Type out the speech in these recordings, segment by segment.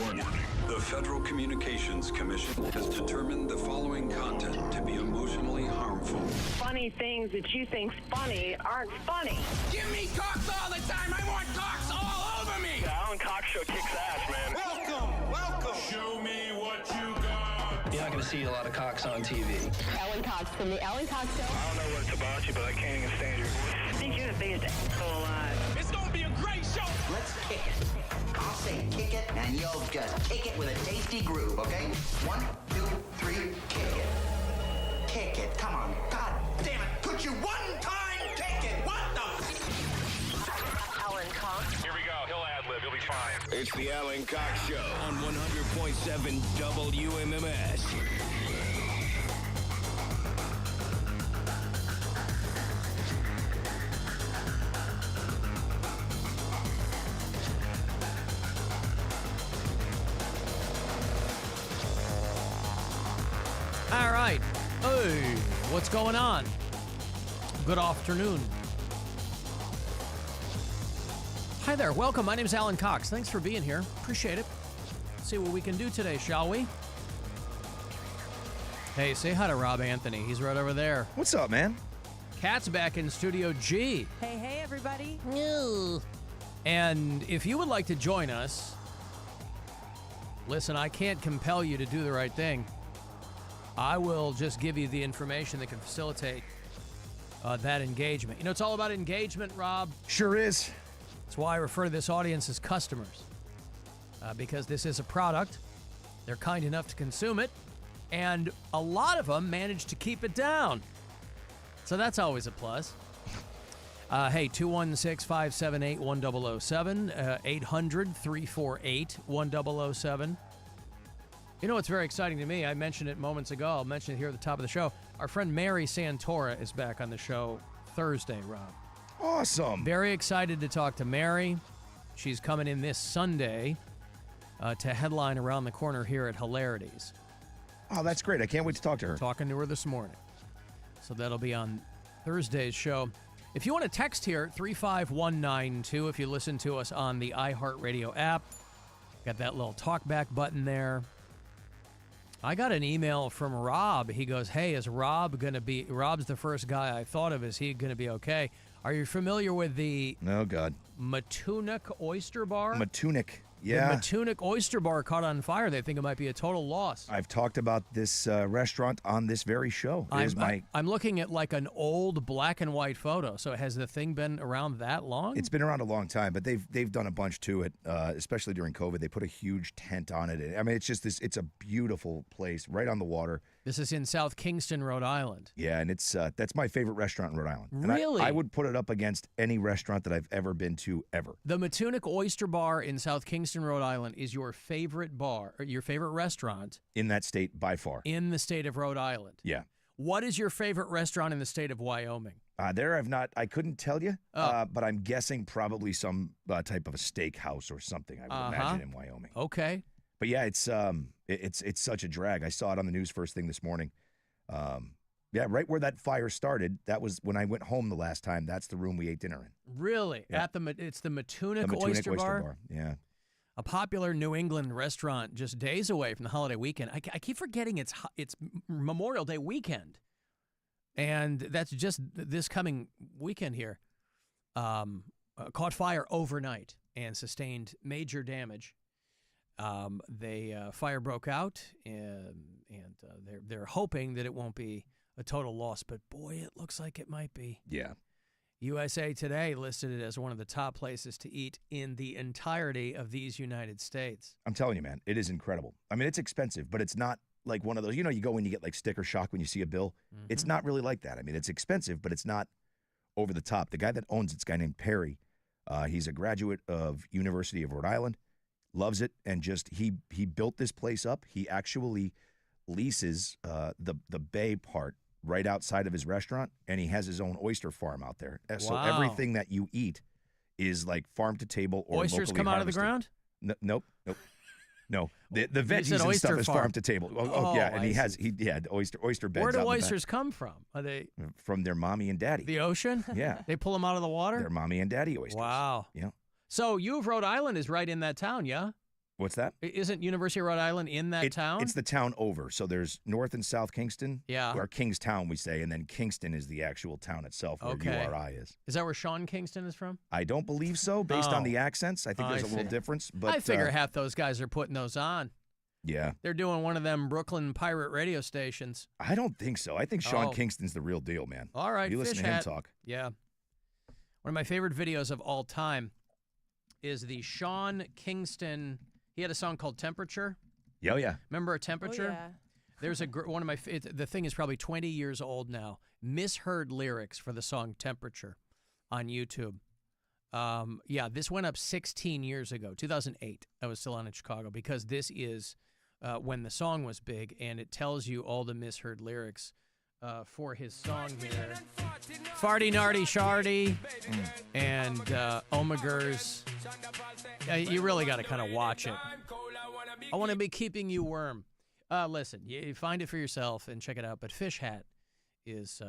Warning. The Federal Communications Commission has determined the following content to be emotionally harmful. Funny things that you think's funny aren't funny. Give me cocks all the time. I want cocks all over me. The Alan Cox Show kicks ass, man. Welcome. Show me what you got. You're not going to see a lot of cocks on TV. Alan Cox from the Alan Cox Show. I don't know what it's about you, but I can't even stand your voice. I think you're the biggest asshole alive. It's going to be a great show. Let's kick it. I'll say kick it, and you'll just kick it with a tasty groove, okay? 1, 2, 3, kick it. Kick it. Come on. God damn it. Could you one time kick it? What the? Alan Cox. Here we go. He'll ad-lib. He'll be fine. It's the Alan Cox Show on 100.7 WMMS. All right. Hey, what's going on? Good afternoon. Hi there. Welcome. My name's Alan Cox. Thanks for being here. Appreciate it. Let's see what we can do today, shall we? Hey, say hi to Rob Anthony. He's right over there. What's up, man? Kat's back in Studio G. Hey, everybody. And if you would like to join us, listen, I can't compel you to do the right thing. I will just give you the information that can facilitate that engagement. You know, it's all about engagement, Rob. Sure is. That's why I refer to this audience as customers. Because this is a product. They're kind enough to consume it. And a lot of them manage to keep it down. So that's always a plus. Hey, 216-578-1007, 800-348-1007. You know what's very exciting to me? I mentioned it moments ago. I'll mention it here at the top of the show. Our friend Mary Santora is back on the show Thursday, Rob. Awesome. Very excited to talk to Mary. She's coming in this Sunday to headline Around the Corner here at Hilarities. Oh, that's great. I can't wait to talk to her. Talking to her this morning. So that'll be on Thursday's show. If you want to text here, 35192, if you listen to us on the iHeartRadio app. Got that little talkback button there. I got an email from Rob. He goes, hey, is Rob going to be... Rob's the first guy I thought of. Is he going to be okay? Are you familiar with the... Oh, God. Matunuck Oyster Bar? Matunuck. Yeah. The Matunuck Oyster Bar caught on fire. They think it might be a total loss. I've talked about this restaurant on this very show. I'm looking at like an old black and white photo. So has the thing been around that long? It's been around a long time, but they've done a bunch to it, especially during COVID. They put a huge tent on it. I mean, it's just this. It's a beautiful place right on the water. This is in South Kingston, Rhode Island. Yeah, and it's that's my favorite restaurant in Rhode Island. And really? I would put it up against any restaurant that I've ever been to ever. The Matunuck Oyster Bar in South Kingston, Rhode Island is your favorite bar, or your favorite restaurant. In that state, by far. In the state of Rhode Island. Yeah. What is your favorite restaurant in the state of Wyoming? I couldn't tell you, but I'm guessing probably some type of a steakhouse or something, I would imagine, in Wyoming. Okay. But yeah, it's such a drag. I saw it on the news first thing this morning. Yeah, right where that fire started, that was when I went home the last time. That's the room we ate dinner in. Really? Yeah. It's the Matunuck Oyster Bar? Yeah. A popular New England restaurant just days away from the holiday weekend. I keep forgetting it's Memorial Day weekend. And that's just this coming weekend here. Caught fire overnight and sustained major damage. Fire broke out, and they're hoping that it won't be a total loss. But boy, it looks like it might be. Yeah. USA Today listed it as one of the top places to eat in the entirety of these United States. I'm telling you, man, it is incredible. I mean, it's expensive, but it's not like one of those, you go and you get like sticker shock when you see a bill. Mm-hmm. It's not really like that. I mean, it's expensive, but it's not over the top. The guy that owns it's a guy named Perry. He's a graduate of University of Rhode Island, loves it, and just he built this place up. He actually leases the bay part right outside of his restaurant, and he has his own oyster farm out there. So everything that you eat is like farm to table or oysters locally come out harvested. of the ground? Nope. No, the veggies and stuff is farm to table. Oh yeah, and he had oyster beds. Where do oysters come from? Are they from their mommy and daddy? The ocean? Yeah, they pull them out of the water. Their mommy and daddy oysters. Wow. Yeah. So U of Rhode Island is right in that town, yeah? What's that? Isn't University of Rhode Island in that town? It's the town over. So there's North and South Kingston. Yeah. Or Kingstown, we say, and then Kingston is the actual town itself where URI is. Is that where Sean Kingston is from? I don't believe so, based on the accents. I think there's a little difference. But I figure half those guys are putting those on. Yeah. They're doing one of them Brooklyn pirate radio stations. I don't think so. I think Sean Kingston's the real deal, man. All right, you listen to him talk. Yeah. One of my favorite videos of all time is the Sean Kingston. He had a song called Temperature. Yeah, yeah. Remember Temperature? Oh, yeah. There's one of my. The thing is probably 20 years old now. Misheard lyrics for the song Temperature on YouTube. Yeah, this went up 16 years ago, 2008. I was still on in Chicago because this is when the song was big, and it tells you all the misheard lyrics for his song here. Farty Narty Shardy and Omegers. You really got to kind of watch it. I want to be keeping you warm. Listen, you find it for yourself and check it out. But Fish Hat is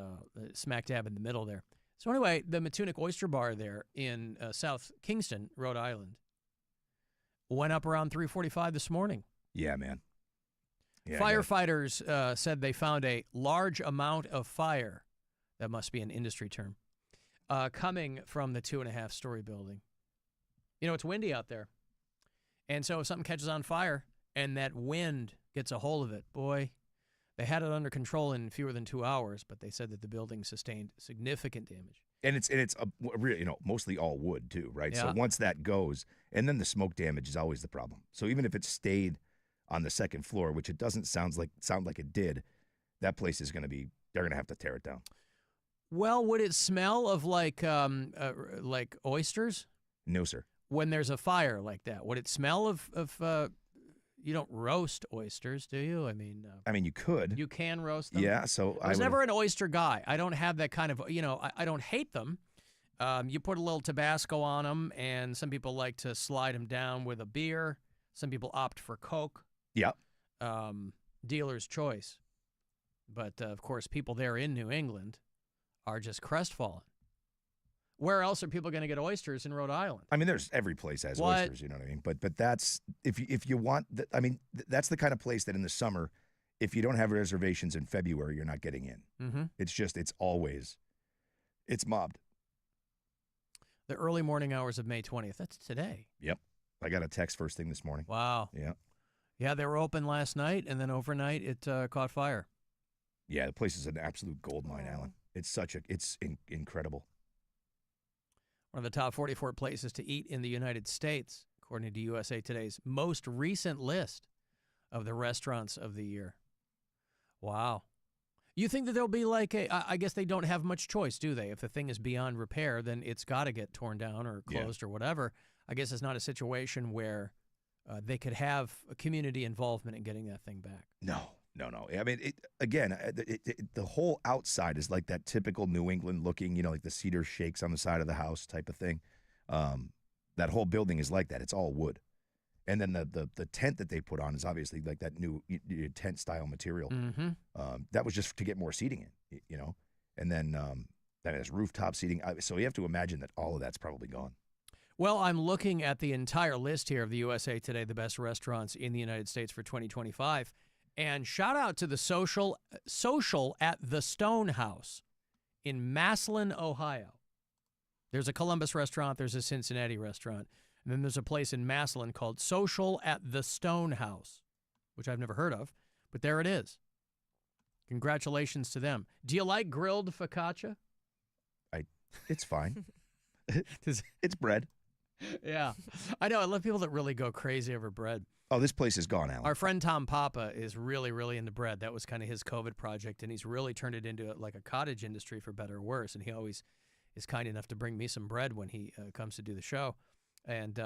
smack dab in the middle there. So anyway, the Matunuck Oyster Bar there in South Kingston, Rhode Island, went up around 3:45 this morning. Yeah, man. Yeah, Firefighters said they found a large amount of fire. That must be an industry term. Coming from the 2.5-story building. You know, it's windy out there. And so if something catches on fire and that wind gets a hold of it, boy, they had it under control in fewer than 2 hours, but they said that the building sustained significant damage. And it's mostly all wood too, right? Yeah. So once that goes, and then the smoke damage is always the problem. So even if it stayed on the second floor, which it doesn't sound like it did, that place is going to be, they're going to have to tear it down. Well, would it smell of like oysters? No, sir. When there's a fire like that, would it smell of you don't roast oysters, do you? I mean, you could. You can roast them. Yeah, so I was never an oyster guy. I don't have that kind of, I don't hate them. You put a little Tabasco on them, and some people like to slide them down with a beer. Some people opt for Coke. Yep. Dealer's choice. But, of course, people there in New England are just crestfallen. Where else are people going to get oysters in Rhode Island? I mean, there's every place has oysters, you know what I mean? But that's, if you want, that's the kind of place that in the summer, if you don't have reservations in February, you're not getting in. Mm-hmm. It's mobbed. The early morning hours of May 20th. That's today. Yep. I got a text first thing this morning. Wow. Yeah. Yeah, they were open last night, and then overnight it caught fire. Yeah, the place is an absolute gold mine, Alan. It's incredible. One of the top 44 places to eat in the United States, according to USA Today's most recent list of the restaurants of the year. Wow. You think that there'll be like I guess they don't have much choice, do they? If the thing is beyond repair, then it's got to get torn down or closed or whatever. I guess it's not a situation where they could have a community involvement in getting that thing back. No. I mean, the whole outside is like that typical New England looking, like the cedar shakes on the side of the house type of thing. That whole building is like that. It's all wood. And then the tent that they put on is obviously like that new tent style material. Mm-hmm. That was just to get more seating in, And then that has rooftop seating. So you have to imagine that all of that's probably gone. Well, I'm looking at the entire list here of the USA Today, the best restaurants in the United States for 2025. And shout out to the social at the Stone House in Massillon, Ohio. There's a Columbus restaurant. There's a Cincinnati restaurant. And then there's a place in Massillon called Social at the Stone House, which I've never heard of. But there it is. Congratulations to them. Do you like grilled focaccia? It's fine. It's bread. Yeah. I know. I love people that really go crazy over bread. Oh, this place is gone, Alan. Our friend Tom Papa is really, really into bread. That was kind of his COVID project, and he's really turned it into like a cottage industry for better or worse. And he always is kind enough to bring me some bread when he comes to do the show. And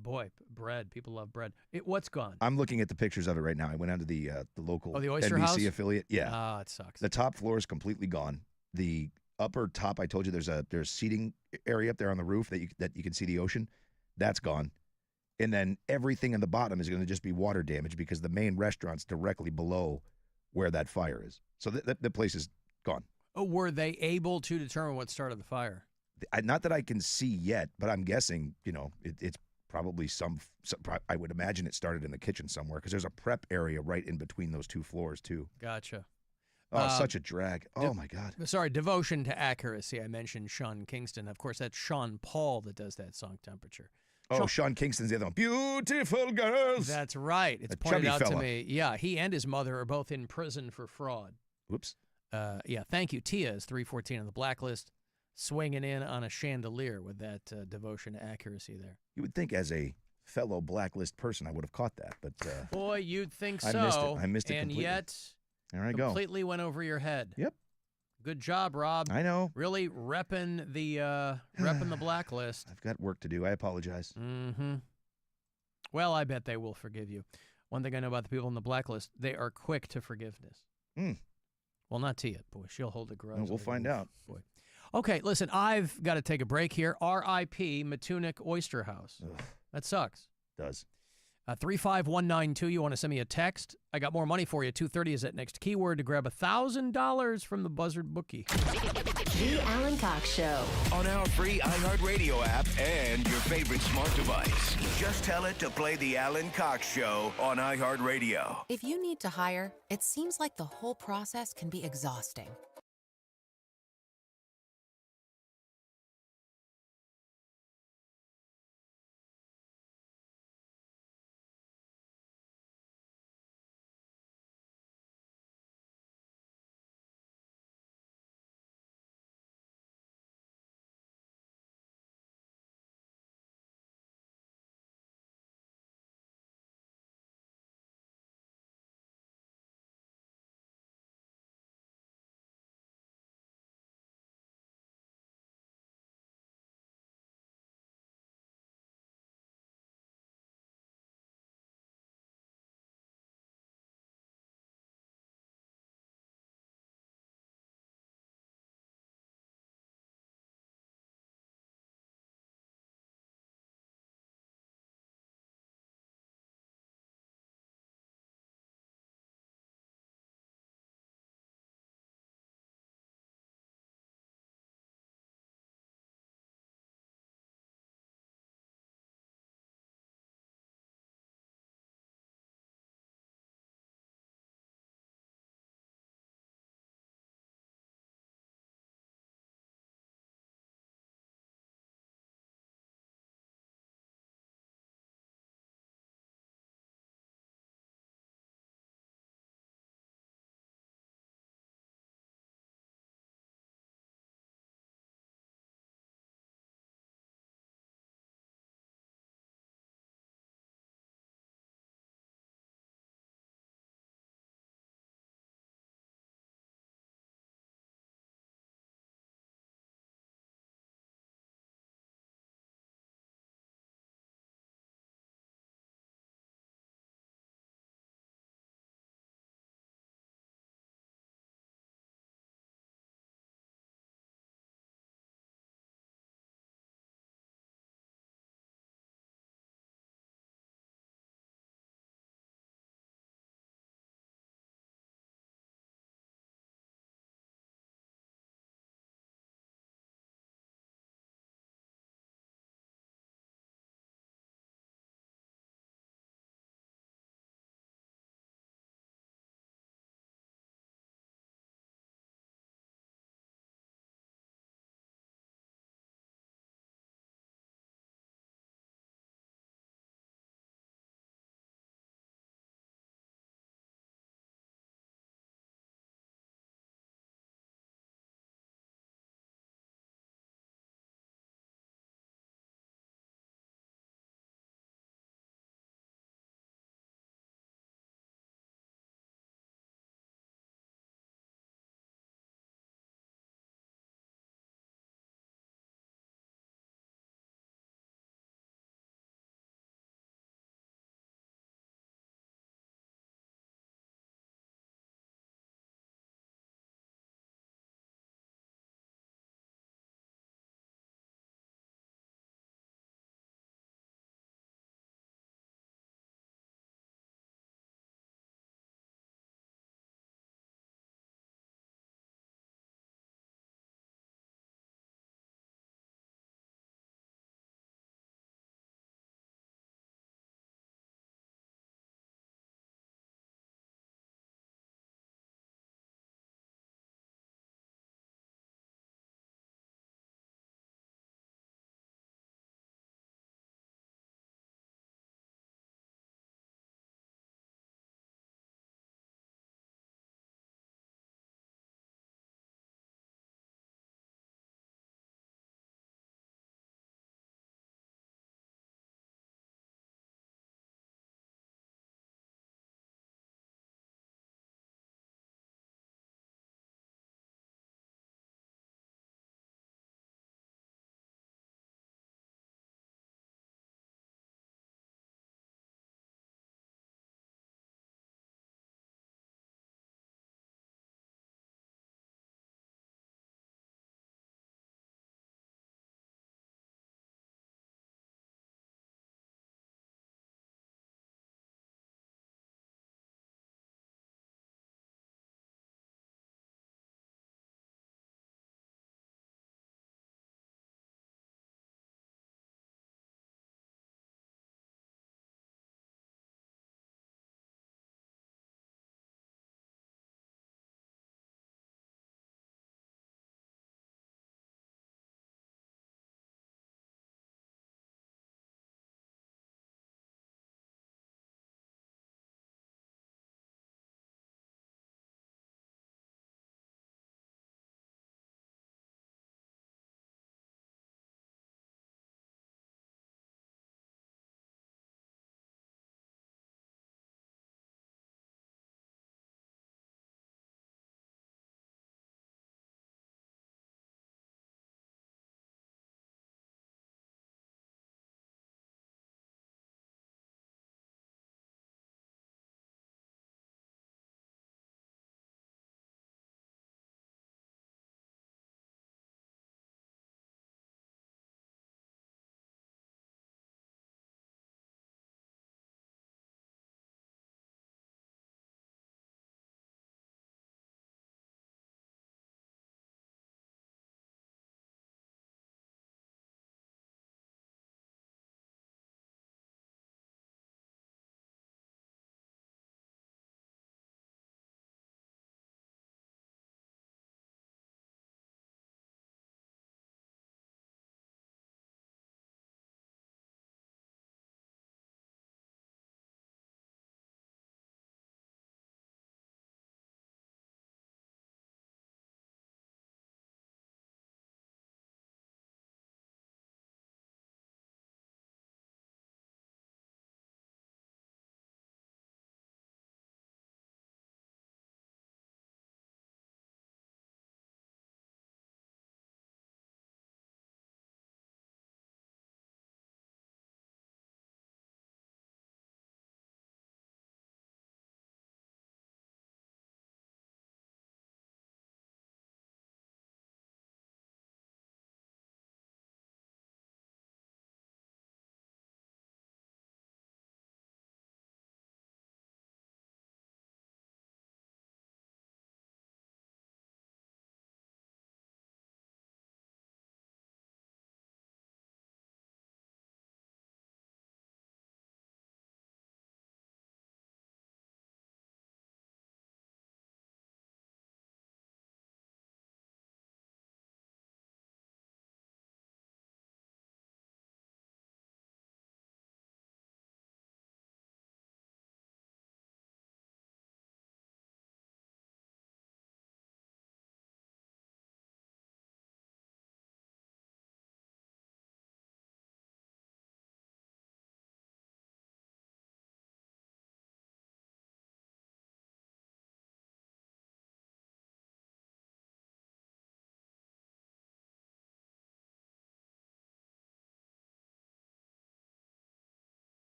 boy, bread. People love bread. What's gone? I'm looking at the pictures of it right now. I went onto the local the Oyster NBC House? affiliate. Yeah. Ah, it sucks. The top floor is completely gone. The upper top, I told you, there's seating area up there on the roof that you can see the ocean. That's gone. And then everything in the bottom is going to just be water damage because the main restaurant's directly below where that fire is. So the place is gone. Oh, were they able to determine what started the fire? Not that I can see yet, but I'm guessing, it's probably I would imagine it started in the kitchen somewhere because there's a prep area right in between those two floors too. Gotcha. Oh, such a drag. Oh, my God. Sorry, devotion to accuracy. I mentioned Sean Kingston. Of course, that's Sean Paul that does that song Temperature. Oh, Sean Kingston's the other one. Beautiful girls. That's right. It's pointed out to me. Yeah, he and his mother are both in prison for fraud. Whoops. Yeah, thank you. Tia is 314 on the blacklist, swinging in on a chandelier with that devotion to accuracy there. You would think as a fellow blacklist person I would have caught that, but... Boy, you'd think so. I missed it and completely. Yet, there I go. Completely went over your head. Yep. Good job, Rob. I know. Really repping the blacklist. I've got work to do. I apologize. Mm-hmm. Well, I bet they will forgive you. One thing I know about the people in the blacklist, they are quick to forgiveness. Well, not Tia. Boy, she'll hold a grudge. We'll find out. Boy. Okay, listen, I've got to take a break here. R.I.P. Matunuck Oyster House. Ugh. That sucks. Does. 35192, you want to send me a text? I got more money for you. 2:30 is that next keyword to grab $1,000 from the Buzzard Bookie. The Alan Cox Show. On our free iHeartRadio app and your favorite smart device. Just tell it to play the Alan Cox Show on iHeartRadio. If you need to hire, it seems like the whole process can be exhausting.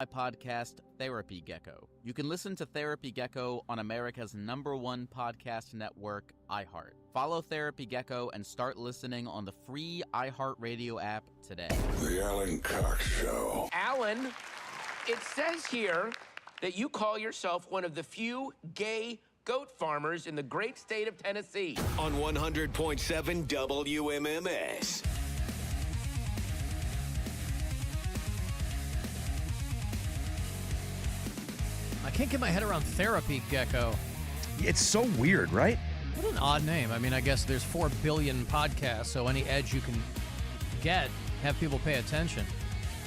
My podcast, Therapy Gecko. You can listen to Therapy Gecko on America's #1 podcast network, iHeart. Follow Therapy Gecko and start listening on the free iHeartRadio app today. The Alan Cox Show. Alan, it says here that you call yourself one of the few gay goat farmers in the great state of Tennessee. On 100.7 WMMS. I can't get my head around Therapy Gecko. It's so weird, right? What an odd name. I mean, I guess there's 4 billion podcasts, so any edge you can get, have people pay attention.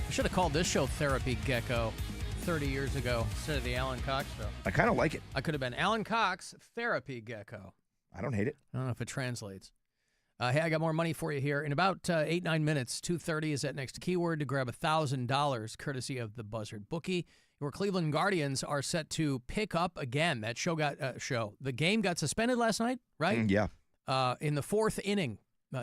I should have called this show Therapy Gecko 30 years ago instead of the Alan Cox Show. I kind of like it. I could have been Alan Cox, Therapy Gecko. I don't hate it. I don't know if it translates. Hey, I got more money for you here. In about 8-9 minutes, 2:30 is that next keyword to grab $1,000, courtesy of the Buzzard Bookie. Your Cleveland Guardians are set to pick up again. That the game got suspended last night, right? Yeah. In the 4th inning,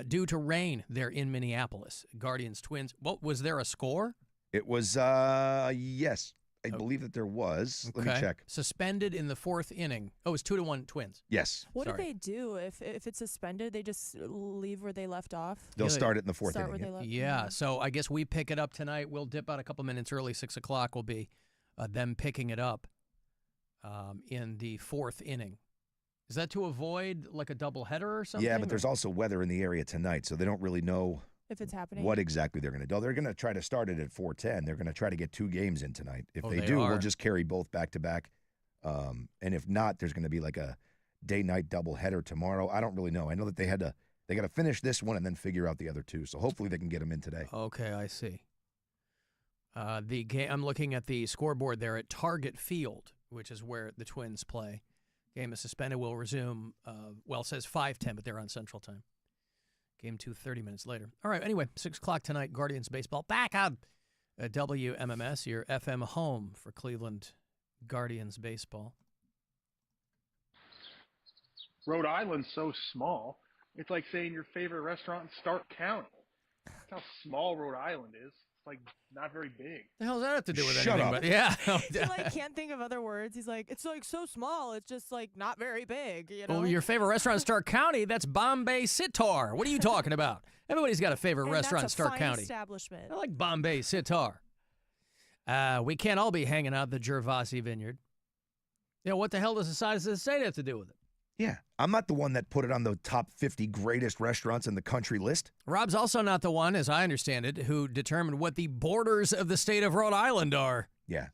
due to rain there in Minneapolis. Guardians Twins. What was there a score? It was yes. I believe that there was. Let me check. Suspended in the 4th inning. Oh, it was 2-1 Twins. Yes. What do they do if it's suspended? They just leave where they left off? They'll start it in the 4th Start inning. where they left. Yeah, so I guess we pick it up tonight. We'll dip out a couple minutes early. 6 o'clock will be them picking it up in the 4th inning. Is that to avoid like a doubleheader or something? Yeah, but there's also weather in the area tonight, so they don't really know if it's happening. What exactly they're going to do. They're going to try to start it at 4:10. They're going to try to get 2 games in tonight. If they do, we'll just carry both back to back. And if not, there's going to be like a day-night doubleheader tomorrow. I don't really know. I know that they got to finish this one and then figure out the other 2. So hopefully they can get them in today. Okay, I see. The game. I'm looking at the scoreboard there at Target Field, which is where the Twins play. Game is suspended. Will resume. It says 5:10, but they're on Central Time. Game 2, 30 minutes later. All right, anyway, 6 o'clock tonight, Guardians baseball. Back on WMMS, your FM home for Cleveland Guardians baseball. Rhode Island's so small, it's like saying your favorite restaurant in Stark County. That's how small Rhode Island is. It's like not very big. The hell does that have to do with Shut anything? up. But yeah. He can't think of other words. He's like, it's like so small. It's just like not very big. You know? Well, your favorite restaurant in Stark County, that's Bombay Sitar. What are you talking about? Everybody's got a favorite restaurant in Stark County. Establishment. I like Bombay Sitar. We can't all be hanging out at the Gervasi Vineyard. You know, what the hell does the size of the state have to do with it? Yeah. I'm not the one that put it on the top 50 greatest restaurants in the country list. Rob's also not the one, as I understand it, who determined what the borders of the state of Rhode Island are. Yeah.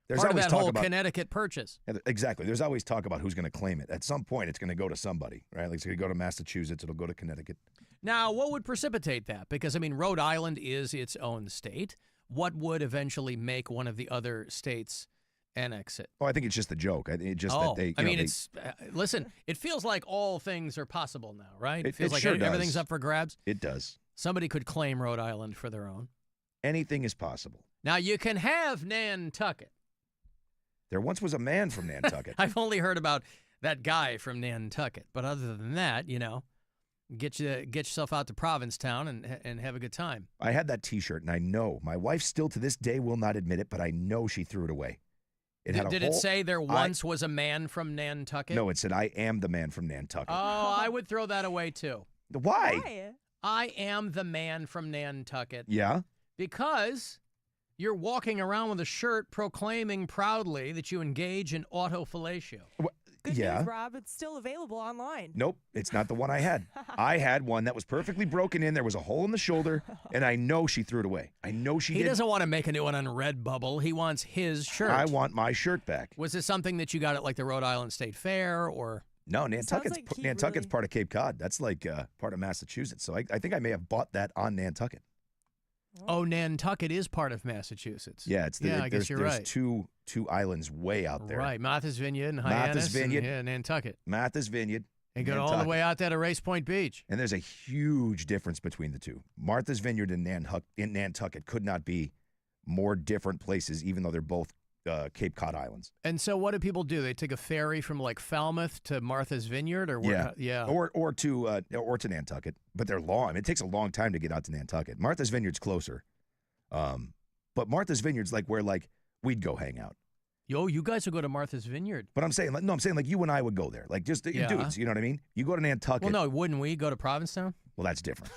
There's Part of always that talk whole about Connecticut purchase. Exactly. There's always talk about who's going to claim it. At some point, it's going to go to somebody, right? Like it's going to go to Massachusetts. It'll go to Connecticut. Now, what would precipitate that? Because, I mean, Rhode Island is its own state. What would eventually make one of the other states annex it? Oh, I think it's just a joke. That they. Listen, it feels like all things are possible now, right? It feels like sure does. everything's up for grabs. It does. Somebody could claim Rhode Island for their own. Anything is possible. Now, you can have Nantucket. There once was a man from Nantucket. I've only heard about that guy from Nantucket, but other than that, get yourself out to Provincetown and have a good time. I had that T-shirt, and I know my wife still to this day will not admit it, but I know she threw it away. Did it say there once was a man from Nantucket? No, it said I am the man from Nantucket. Oh, I would throw that away too. Why? I am the man from Nantucket. Yeah? Because you're walking around with a shirt proclaiming proudly that you engage in autofellatio. Good news, Rob. It's still available online. Nope, it's not the one I had. I had one that was perfectly broken in. There was a hole in the shoulder, and I know she threw it away. I know she did. He doesn't want to make a new one on Redbubble. He wants his shirt. I want my shirt back. Was this something that you got at like the Rhode Island State Fair or? No, Nantucket's part of Cape Cod. That's like part of Massachusetts. So I think I may have bought that on Nantucket. Oh, Nantucket is part of Massachusetts. Yeah, I guess you're right. There's two islands way out there. Right, Martha's Vineyard and Hyannis. And Nantucket. Martha's Vineyard. And go all the way out there to Race Point Beach. And there's a huge difference between the two. Martha's Vineyard and Nantucket could not be more different places, even though they're both Cape Cod Islands. And so what do people do? They take a ferry from like Falmouth to Martha's Vineyard? Or yeah. Or to Nantucket. But they're long. It takes a long time to get out to Nantucket. Martha's Vineyard's closer. But Martha's Vineyard's like where like we'd go hang out. Yo, you guys would go to Martha's Vineyard. But I'm saying like you and I would go there. Like just dudes, you know what I mean? You go to Nantucket. Well, no, wouldn't we go to Provincetown? Well, that's different.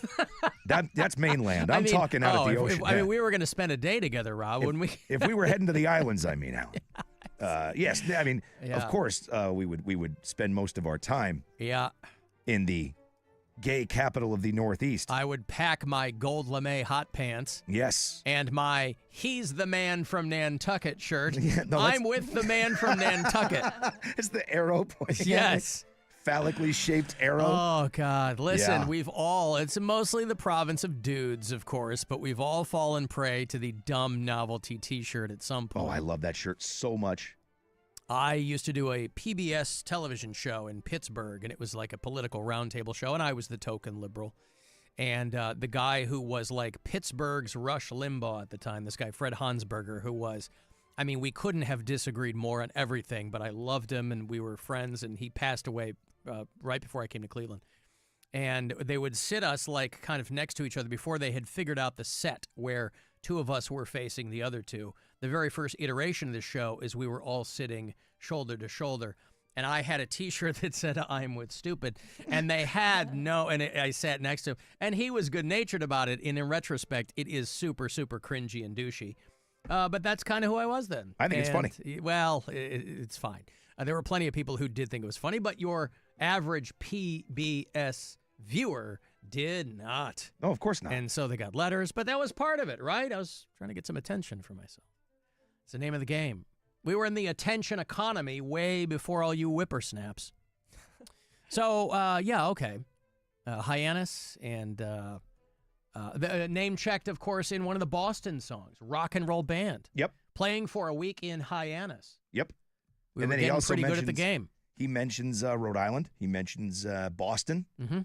That's mainland. I'm talking out at the ocean. I mean, we were going to spend a day together, Rob, wouldn't we? If we were heading to the islands, I mean, Alan. Yes, I mean, of course, we would spend most of our time in the gay capital of the Northeast. I would pack my gold lame hot pants. Yes. And my "He's the man from Nantucket" shirt. I'm with the man from Nantucket. It's the arrow pointing. Yes. Phallically shaped arrow. Oh, God. Listen, it's mostly the province of dudes, of course, but we've all fallen prey to the dumb novelty T-shirt at some point. Oh, I love that shirt so much. I used to do a PBS television show in Pittsburgh, and it was like a political roundtable show, and I was the token liberal. And the guy who was like Pittsburgh's Rush Limbaugh at the time, this guy Fred Hansberger, who was, I mean, we couldn't have disagreed more on everything, but I loved him, and we were friends, and he passed away right before I came to Cleveland. And they would sit us like kind of next to each other before they had figured out the set where two of us were facing the other two. The very first iteration of the show is we were all sitting shoulder to shoulder. And I had a T-shirt that said, "I'm with stupid." And they had I sat next to him. And he was good-natured about it. And in retrospect, it is super, super cringy and douchey. But that's kind of who I was then. I think it's funny. Well, it's fine. There were plenty of people who did think it was funny, but your average PBS viewer did not. No, of course not. And so they got letters, but that was part of it, right? I was trying to get some attention for myself. It's the name of the game. We were in the attention economy way before all you whippersnaps. So, okay. Hyannis and the name checked, of course, in one of the Boston songs, Rock and Roll Band. Yep. Playing for a week in Hyannis. Yep. We were getting pretty good at the game. He mentions Rhode Island. He mentions Boston. Mm-hmm.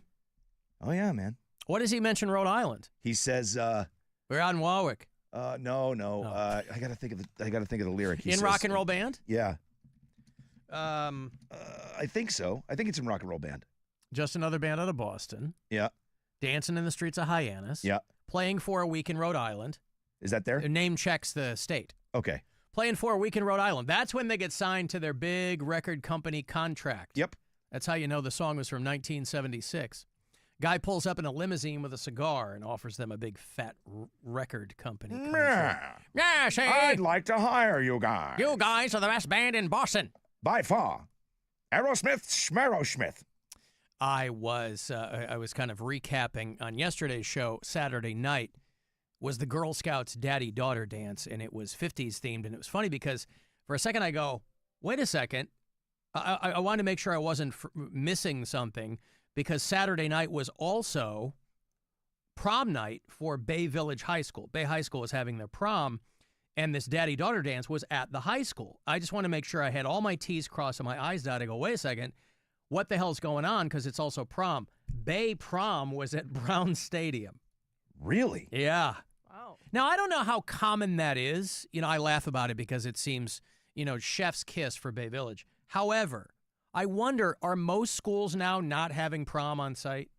Oh, yeah, man. What does he mention Rhode Island? He says we're out in Warwick. No. I gotta think of the lyric. He in says, Rock and Roll Band? Yeah. I think so. I think it's in Rock and Roll Band. Just another band out of Boston. Yeah. Dancing in the streets of Hyannis. Yeah. Playing for a week in Rhode Island. Is that there? Name checks the state. Okay. Playing for a week in Rhode Island. That's when they get signed to their big record company contract. Yep. That's how you know the song was from 1976. Guy pulls up in a limousine with a cigar and offers them a big fat record company contract. Yeah, say, I'd like to hire you guys. You guys are the best band in Boston. By far. Aerosmith, Schmerosmith. I was kind of recapping on yesterday's show, Saturday night, was the Girl Scouts daddy-daughter dance, and it was 50s themed, and it was funny because for a second I go, wait a second, I wanted to make sure I wasn't missing something because Saturday night was also prom night for Bay Village High School. Bay High School was having their prom, and this daddy-daughter dance was at the high school. I just want to make sure I had all my T's crossed and my I's dotted. I go, wait a second, what the hell's going on? Because it's also prom. Bay prom was at Brown Stadium. Really? Yeah. Wow. Now, I don't know how common that is. You know, I laugh about it because it seems, chef's kiss for Bay Village. However, I wonder, are most schools now not having prom on site?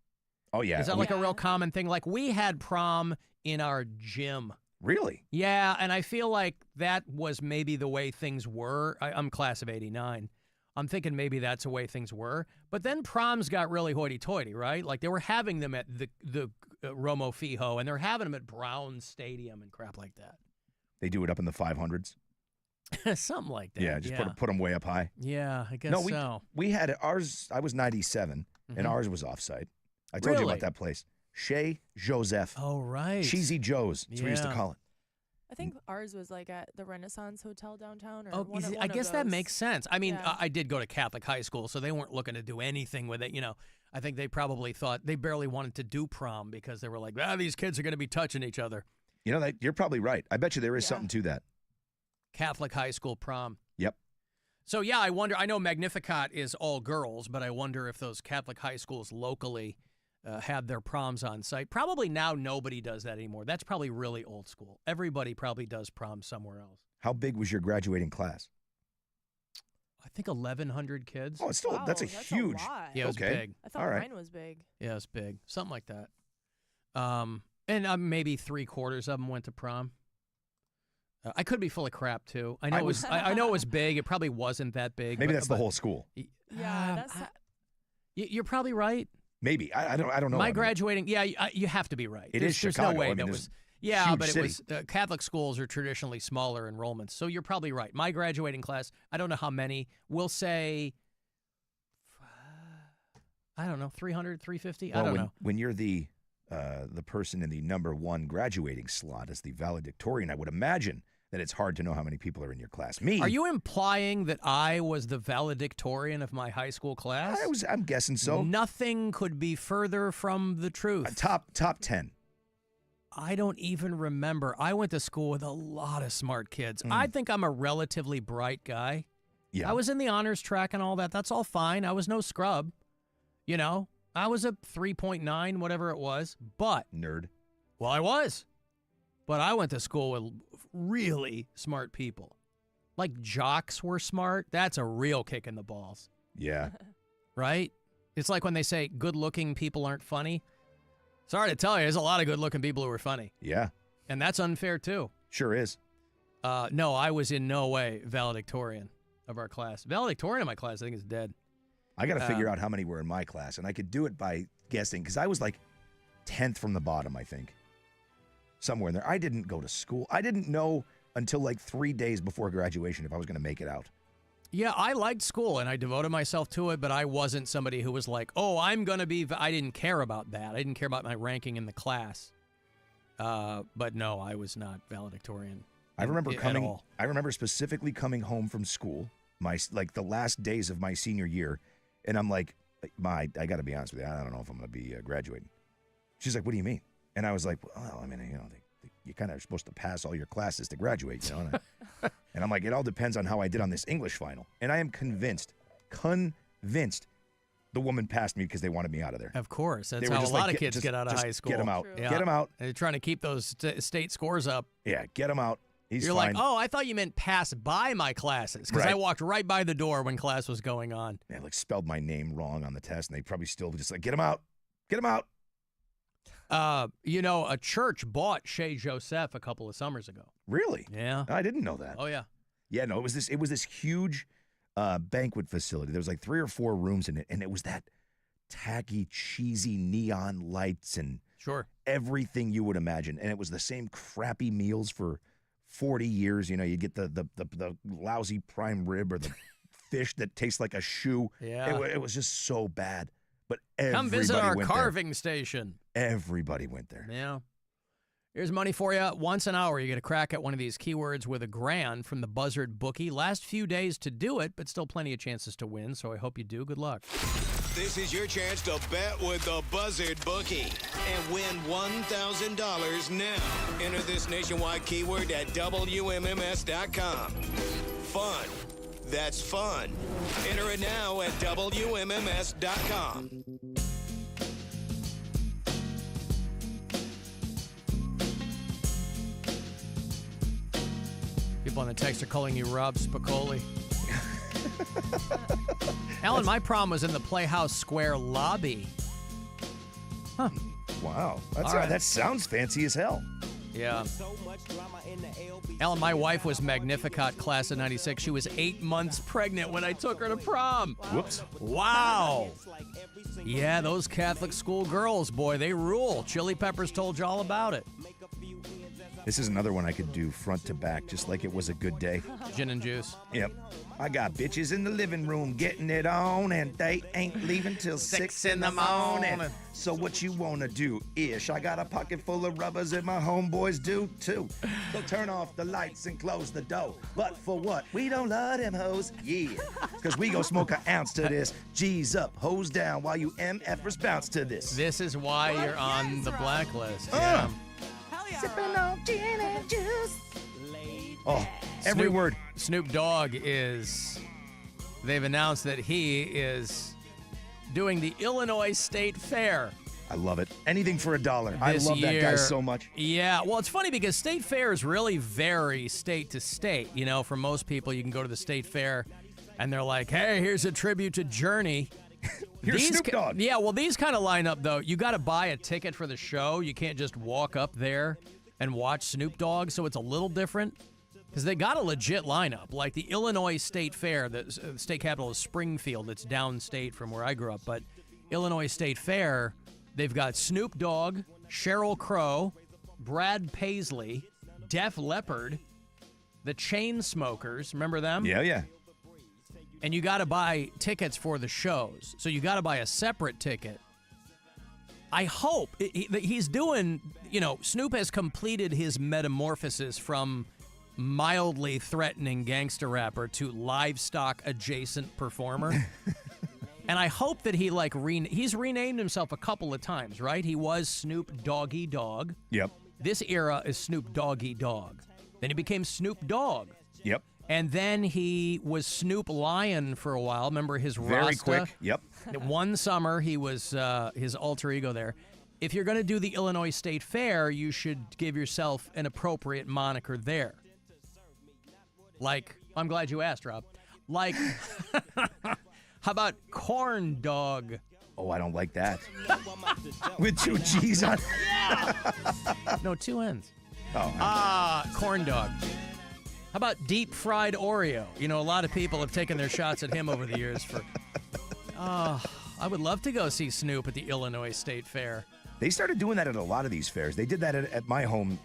Oh, yeah. Is that like a real common thing? Like, we had prom in our gym. Really? Yeah, and I feel like that was maybe the way things were. I'm class of 89. I'm thinking maybe that's the way things were. But then proms got really hoity-toity, right? Like, they were having them at the Romo Fijo, and they're having them at Brown Stadium and crap like that. They do it up in the 500s? Something like that. Yeah, just put them way up high. Yeah, I guess so. We had ours. I was 97, and ours was offsite. I told you about that place. Chez Joseph. Oh, right. Cheesy Joe's. That's what we used to call it. I think ours was like at the Renaissance Hotel downtown. Or one I guess that makes sense. I mean, I did go to Catholic high school, so they weren't looking to do anything with it. I think they probably thought they barely wanted to do prom because they were like, these kids are going to be touching each other. You're probably right. I bet you there is something to that. Catholic high school prom. Yep. So, yeah, I wonder. I know Magnificat is all girls, but I wonder if those Catholic high schools locally had their proms on site. Probably now nobody does that anymore. That's probably really old school. Everybody probably does prom somewhere else. How big was your graduating class? I think 1,100 kids. Oh, it's still that's huge. A lot. Yeah, it was big. I thought mine was big. Yeah, it was big. Something like that. And maybe 3/4 of them went to prom. I could be full of crap too. I know it was big. It probably wasn't that big. Maybe that's the whole school. Yeah, You're probably right. Maybe I don't know. My graduating, you have to be right. It is There's Chicago. no way I mean, that there's was. Yeah, huge but city. it was Catholic schools are traditionally smaller enrollments, so you're probably right. My graduating class, I don't know how many. We'll say, I don't know, 300, 350. Well, I don't know. When you're the person in the number one graduating slot as the valedictorian, I would imagine that it's hard to know how many people are in your class. Me? Are you implying that I was the valedictorian of my high school class? I'm guessing so. Nothing could be further from the truth. Top 10. I don't even remember. I went to school with a lot of smart kids. I think I'm a relatively bright guy. Yeah. I was in the honors track and all that. That's all fine. I was no scrub. You know, I was a 3.9, whatever it was. But nerd. Well, I was. But I went to school with really smart people. Like jocks were smart. That's a real kick in the balls. Yeah. Right? It's like when they say good-looking people aren't funny. Sorry to tell you, there's a lot of good-looking people who are funny. Yeah. And that's unfair, too. Sure is. No, I was in no way valedictorian of our class. Valedictorian of my class, I think, is dead. I got to figure out how many were in my class, and I could do it by guessing, because I was like 10th from the bottom, I think. Somewhere in there. I didn't go to school. I didn't know until like 3 days before graduation if I was going to make it out. Yeah, I liked school, and I devoted myself to it, but I wasn't somebody who was like, oh, I'm going to be... I didn't care about that. I didn't care about my ranking in the class. But no, I was not valedictorian. I remember specifically coming home from school, the last days of my senior year, and I'm like, I got to be honest with you, I don't know if I'm going to be graduating. She's like, what do you mean? And I was like, well, I mean, you know, you kind of are supposed to pass all your classes to graduate, you know? And I'm like, it all depends on how I did on this English final. And I am convinced the woman passed me because they wanted me out of there. Of course. That's how a lot of kids get out of high school. Get them out. Yeah. Get them out. And they're trying to keep those state scores up. Yeah, get them out. You're fine. Like, oh, I thought you meant pass by my classes because I walked right by the door when class was going on. They spelled my name wrong on the test, and they probably still just like, get them out. Get them out. You know, a church bought Chez Joseph a couple of summers ago. Really? Yeah. I didn't know that. Oh, yeah. Yeah, no, it was this huge banquet facility. There was like 3 or 4 rooms in it, and it was that tacky, cheesy neon lights and everything you would imagine. And it was the same crappy meals for 40 years. You know, you get the lousy prime rib or the fish that tastes like a shoe. Yeah. It was just so bad. But everybody come visit our went carving there. Station. Everybody went there. Yeah. Here's money for you. Once an hour, you get a crack at one of these keywords with $1,000 from the Buzzard Bookie. Last few days to do it, but still plenty of chances to win, so I hope you do. Good luck. This is your chance to bet with the Buzzard Bookie and win $1,000 now. Enter this nationwide keyword at WMMS.com. Fun. That's fun. Enter it now at WMMS.com. People on the text are calling you Rob Spicoli. Alan, my prom was in the Playhouse Square lobby. Huh. Wow. That sounds fancy as hell. Yeah. Alan, my wife was Magnificat class of 96. She was 8 months pregnant when I took her to prom. Whoops. Wow. Yeah, those Catholic school girls, boy, they rule. Chili Peppers told you all about it. This is another one I could do front to back, just like it was a good day. Gin and juice. Yep. I got bitches in the living room getting it on, and they ain't leaving till 6 in the morning. So what you want to do, Ish? I got a pocket full of rubbers, and my homeboys do, too. So turn off the lights and close the door. But for what? We don't love them hoes. Yeah. Because we gon' smoke an ounce to this. G's up, hoes down, while you MFers bounce to this. This is why you're on the blacklist. Yeah. Sipping on gin and juice. Oh, every word. Snoop Dogg they've announced that he is doing the Illinois State Fair. I love it. Anything for $1. I love that guy so much. Yeah, well, it's funny because state fairs really vary state to state. You know, for most people, you can go to the state fair and they're like, hey, here's a tribute to Journey. Here's Snoop Dogg. Yeah, well, these kind of line up, though. You got to buy a ticket for the show. You can't just walk up there and watch Snoop Dogg, so it's a little different. Because they got a legit lineup, like the Illinois State Fair. The state capital is Springfield. It's downstate from where I grew up. But Illinois State Fair, they've got Snoop Dogg, Sheryl Crow, Brad Paisley, Def Leppard, the Chainsmokers. Remember them? Yeah. And you got to buy tickets for the shows. So you got to buy a separate ticket. I hope he's doing, Snoop has completed his metamorphosis from mildly threatening gangster rapper to livestock adjacent performer. And I hope that he he's renamed himself a couple of times, right? He was Snoop Doggy Dogg. Yep. This era is Snoop Doggy Dogg. Then he became Snoop Dogg. Yep. And then he was Snoop Lion for a while. Remember his Rasta? Very quick. Yep. One summer, he was his alter ego there. If you're going to do the Illinois State Fair, you should give yourself an appropriate moniker there. Like, I'm glad you asked, Rob. Like, how about Corn Dog? Oh, I don't like that. With 2 G's on it. Yeah. No, 2 N's. Oh. Corn Dog. How about Deep Fried Oreo? A lot of people have taken their shots at him over the years for... I would love to go see Snoop at the Illinois State Fair. They started doing that at a lot of these fairs. They did that at my home.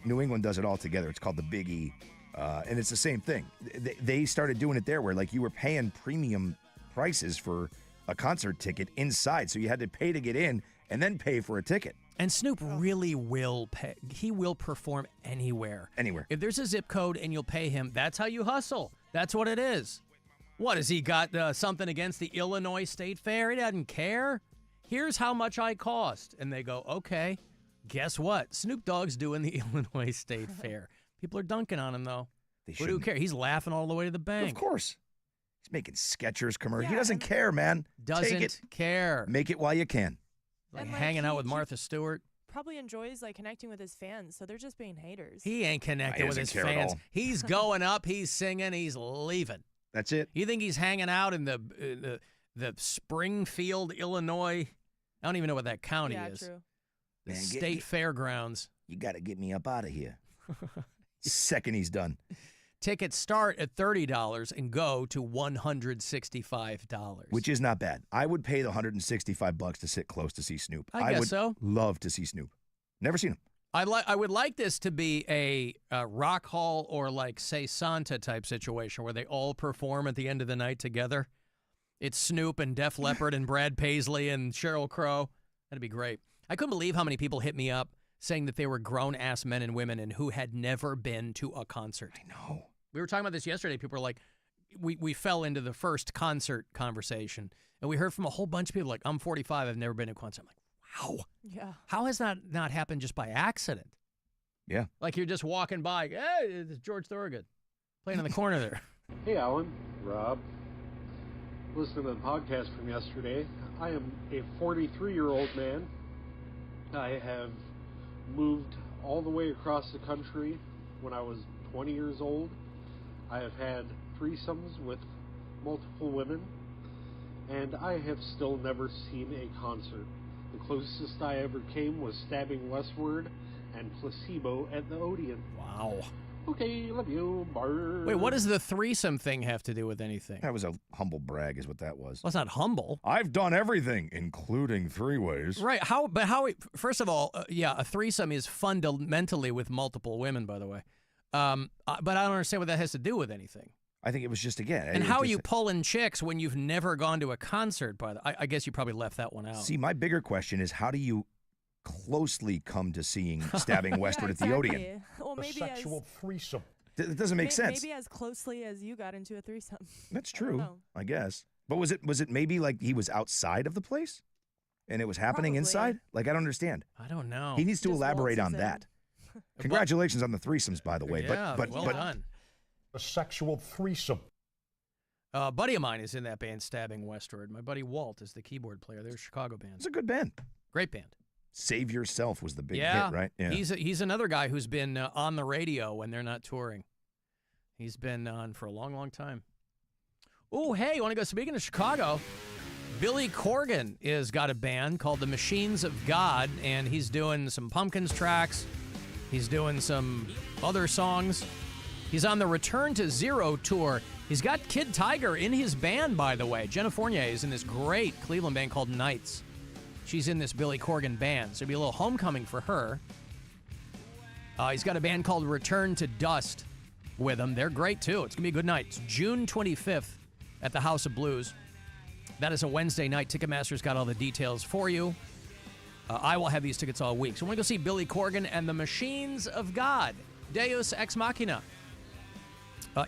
New England does it all together. It's called the Big E. And it's the same thing. They started doing it there where, you were paying premium prices for a concert ticket inside. So you had to pay to get in and then pay for a ticket. And Snoop really will pay. He will perform anywhere. Anywhere. If there's a zip code and you'll pay him, that's how you hustle. That's what it is. What, has he got something against the Illinois State Fair? He doesn't care. Here's how much I cost. And they go, okay, guess what? Snoop Dogg's doing the Illinois State Fair. People are dunking on him, though. But who cares? He's laughing all the way to the bank. Of course. He's making Skechers commercials. He doesn't care, man. Doesn't care. Make it while you can. Like hanging out with Martha Stewart. Probably enjoys connecting with his fans, so they're just being haters. He ain't connecting with his fans. He's going up, he's singing, he's leaving. That's it. You think he's hanging out in the Springfield, Illinois? I don't even know what that county is. True. The state fairgrounds. You got to get me up out of here. Second he's done. Tickets start at $30 and go to $165. Which is not bad. I would pay the $165 to sit close to see Snoop. I guess so. Love to see Snoop. Never seen him. I would like this to be a Rock Hall or Say Santa type situation where they all perform at the end of the night together. It's Snoop and Def Leppard and Brad Paisley and Sheryl Crow. That'd be great. I couldn't believe how many people hit me up saying that they were grown-ass men and women and who had never been to a concert. I know. We were talking about this yesterday. People were like, we fell into the first concert conversation, and we heard from a whole bunch of people like, I'm 45, I've never been to a concert. I'm like, wow. Yeah. How has that not happened just by accident? Yeah. Like you're just walking by, hey, it's George Thorogood playing in the corner there. Hey, Alan, Rob. Listening to the podcast from yesterday. I am a 43-year-old man. I have moved all the way across the country when I was 20 years old. I have had threesomes with multiple women, and I have still never seen a concert. The closest I ever came was Stabbing Westward and Placebo at the Odeon. Wow. Okay, love you. Bye. Wait, what does the threesome thing have to do with anything? That was a humble brag is what that was. Well, it's not humble. I've done everything, including 3-ways. Right. First of all, a threesome is fundamentally with multiple women, by the way. But I don't understand what that has to do with anything. I think it was just, again. And how are you pulling chicks when you've never gone to a concert? I guess you probably left that one out. See, my bigger question is how do you closely come to seeing Stabbing Westward at the Odeon? Well, maybe sexual threesome. It doesn't make sense. Maybe as closely as you got into a threesome. That's true, I guess. But was it maybe like he was outside of the place and it was happening inside? Like, I don't understand. I don't know. He needs to elaborate on that. Congratulations on the threesomes, by the way. Yeah, well done. A sexual threesome. A buddy of mine is in that band, Stabbing Westward. My buddy Walt is the keyboard player. They're a Chicago band. It's a good band. Great band. Save Yourself was the big hit, right? Yeah. He's another guy who's been on the radio when they're not touring. He's been on for a long, long time. Oh, hey, you want to go? Speaking of Chicago, Billy Corgan has got a band called the Machines of God, and he's doing some Pumpkins tracks. He's doing some other songs. He's on the Return to Zero tour. He's got Kid Tiger in his band, by the way. Jenna Fournier is in this great Cleveland band called Knights. She's in this Billy Corgan band, so it'll be a little homecoming for her. He's got a band called Return to Dust with him. They're great, too. It's going to be a good night. It's June 25th at the House of Blues. That is a Wednesday night. Ticketmaster's got all the details for you. I will have these tickets all week. So we're going to go see Billy Corgan and the Machines of God, Deus Ex Machina.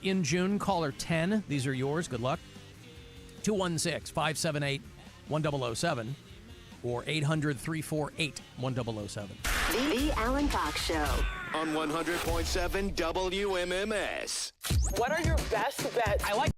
In June, caller 10. These are yours. Good luck. 216-578-1007 or 800-348-1007. The Alan Cox Show. On 100.7 WMMS. What are your best bets? I like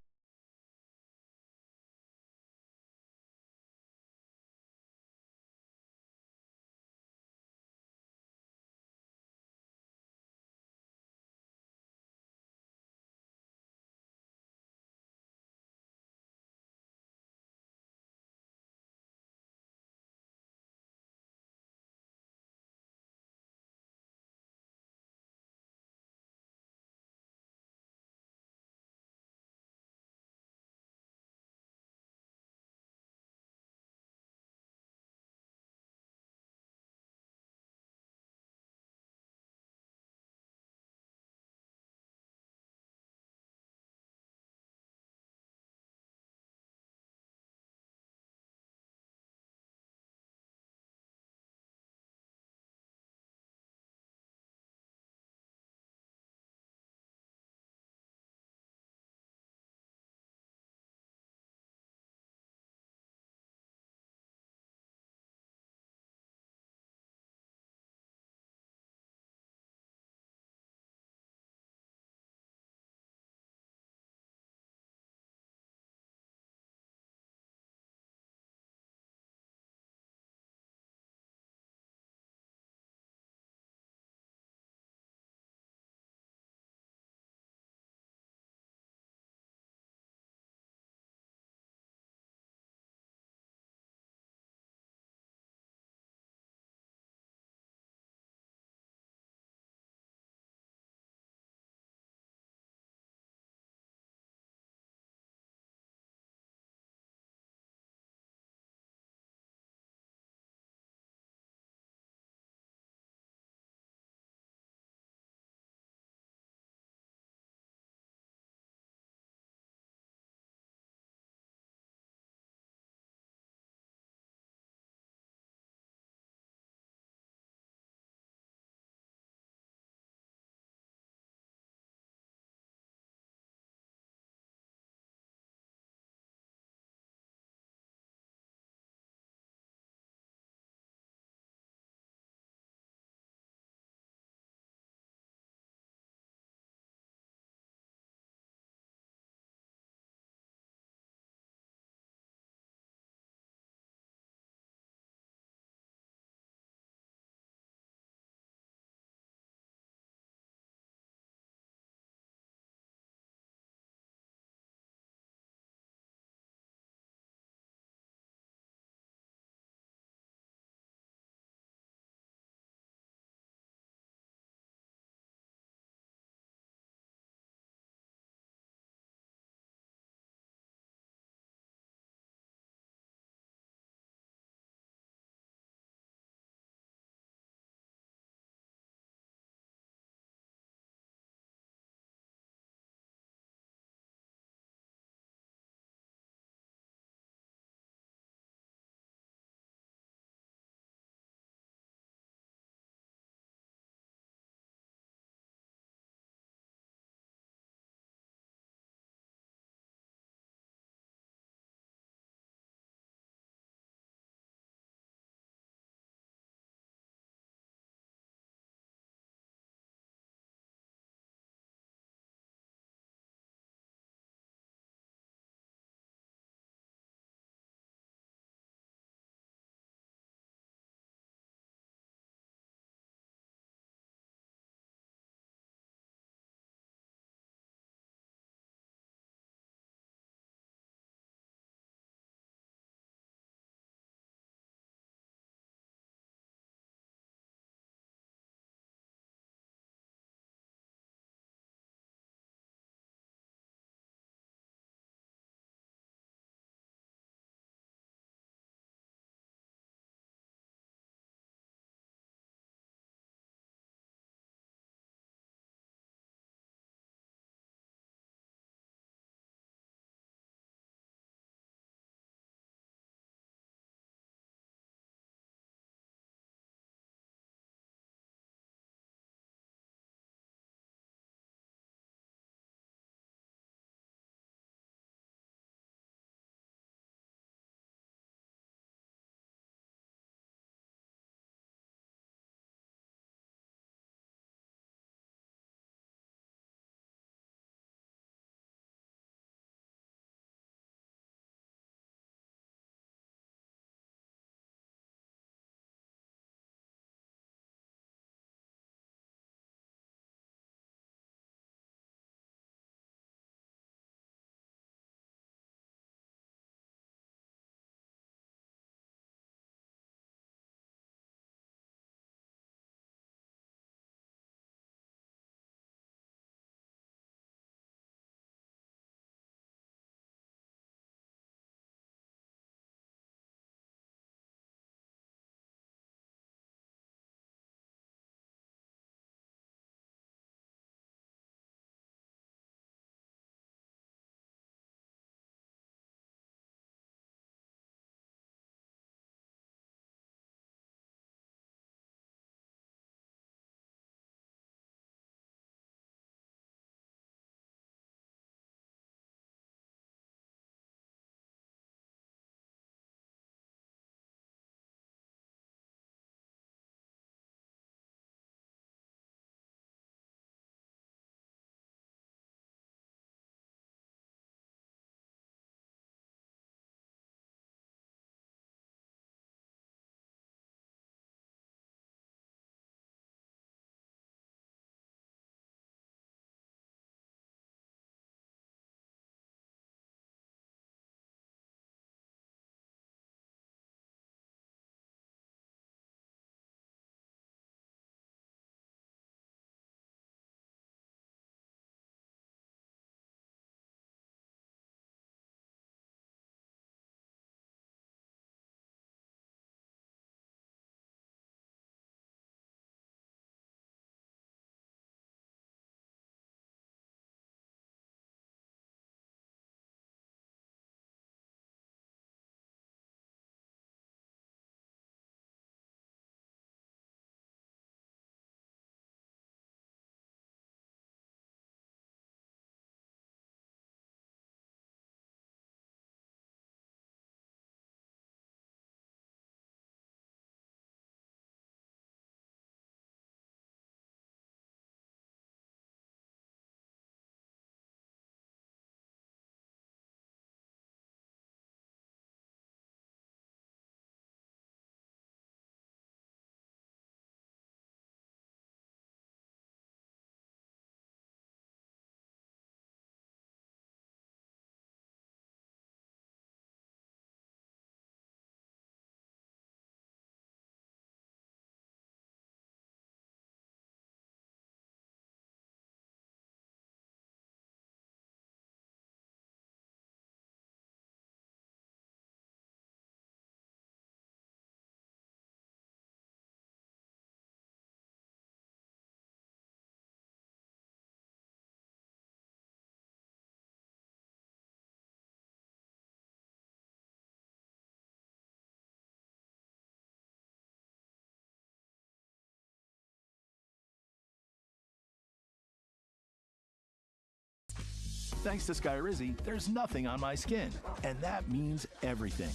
Thanks to Skyrizi, there's nothing on my skin, and that means everything.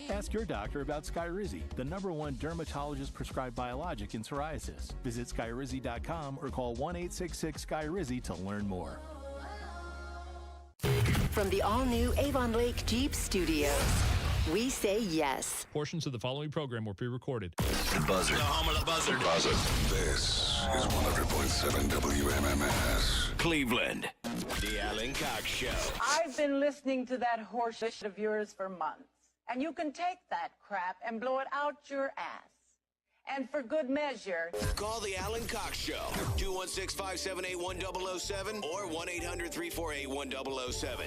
Ask your doctor about Skyrizi, the #1 dermatologist-prescribed biologic in psoriasis. Visit Skyrizi.com or call 1-866-SKYRIZI to learn more. From the all-new Avon Lake Jeep Studios, we say yes. Portions of the following program were pre-recorded. The Buzzard. The home of the Buzzard. This is 100.7 WMMS. Cleveland. The Alan Cox Show. I've been listening to that horse shit of yours for months. And you can take that crap and blow it out your ass. And for good measure. Call the Alan Cox Show. 216-578-1007 or 1-800-348-1007.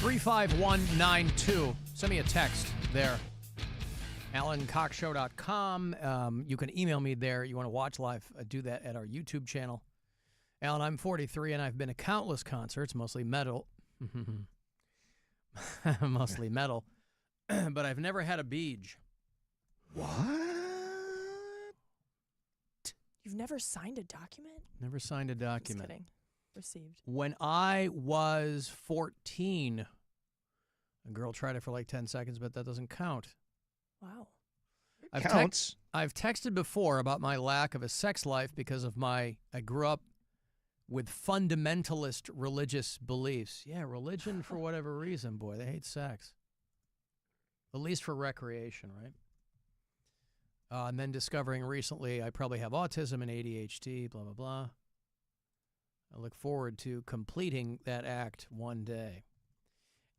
$35192. Send me a text there. AlanCoxShow.com. You can email me there. You want to watch live, do that at our YouTube channel. Alan, I'm 43, and I've been to countless concerts, mostly metal. Mostly metal. But I've never had a beej. What? You've never signed a document? Never signed a document. Just kidding. Received. When I was 14, a girl tried it for like 10 seconds, but that doesn't count. Wow. Counts. I've texted before about my lack of a sex life because of I grew up with fundamentalist religious beliefs. Yeah, religion for whatever reason, boy, they hate sex. At least for recreation, right? And then discovering recently I probably have autism and ADHD, blah, blah, blah. I look forward to completing that act one day.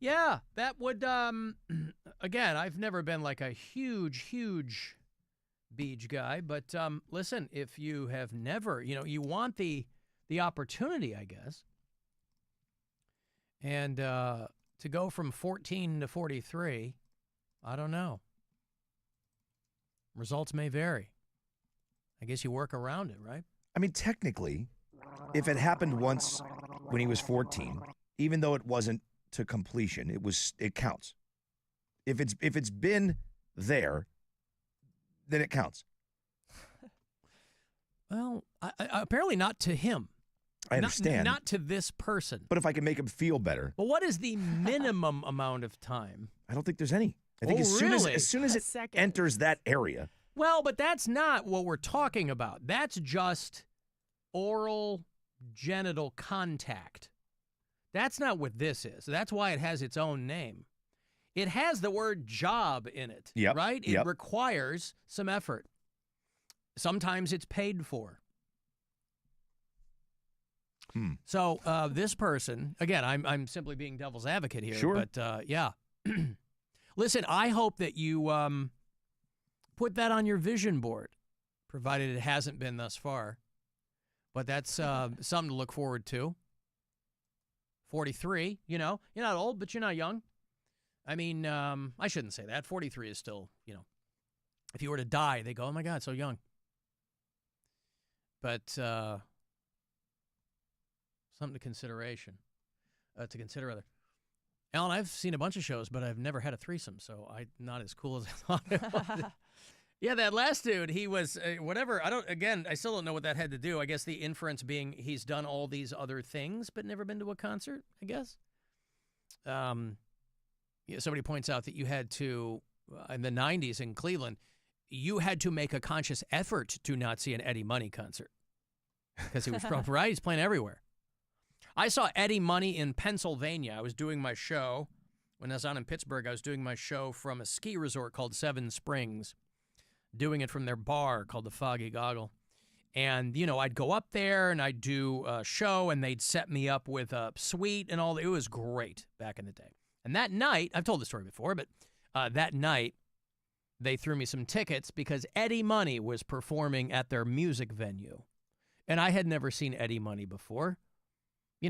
Yeah, that would, again, I've never been like a huge beej guy, but listen, if you have never, you want the opportunity, I guess. And to go from 14 to 43, I don't know. Results may vary. I guess you work around it, right? I mean, technically, if it happened once when he was 14, even though it wasn't to completion, it counts. If it's been there, then it counts. Well, apparently not to him. I understand. Not to this person. But if I can make him feel better. Well, what is the minimum amount of time? I don't think there's any. I think as soon as it enters that area. Well, but that's not what we're talking about. That's just oral genital contact. That's not what this is. That's why it has its own name. It has the word job in it, right? It requires some effort. Sometimes it's paid for. So this person, again, I'm simply being devil's advocate here. Sure. But yeah. Listen, I hope that you put that on your vision board, provided it hasn't been thus far. But that's something to look forward to. 43, you're not old, but you're not young. I mean, I shouldn't say that. 43 is still, if you were to die, they go, oh, my God, so young. But something to consider, rather. Alan, I've seen a bunch of shows, but I've never had a threesome, so I'm not as cool as I thought it was. Yeah, that last dude, he was whatever. I still don't know what that had to do. I guess the inference being he's done all these other things, but never been to a concert, I guess. Somebody points out that you had to, in the 90s in Cleveland, you had to make a conscious effort to not see an Eddie Money concert because he was from, right? He's playing everywhere. I saw Eddie Money in Pennsylvania. I was doing my show. When I was on in Pittsburgh, I was doing my show from a ski resort called Seven Springs, doing it from their bar called the Foggy Goggle. And, I'd go up there and I'd do a show and they'd set me up with a suite and all. It was great back in the day. And that night, I've told the story before, but that night, they threw me some tickets because Eddie Money was performing at their music venue. And I had never seen Eddie Money before.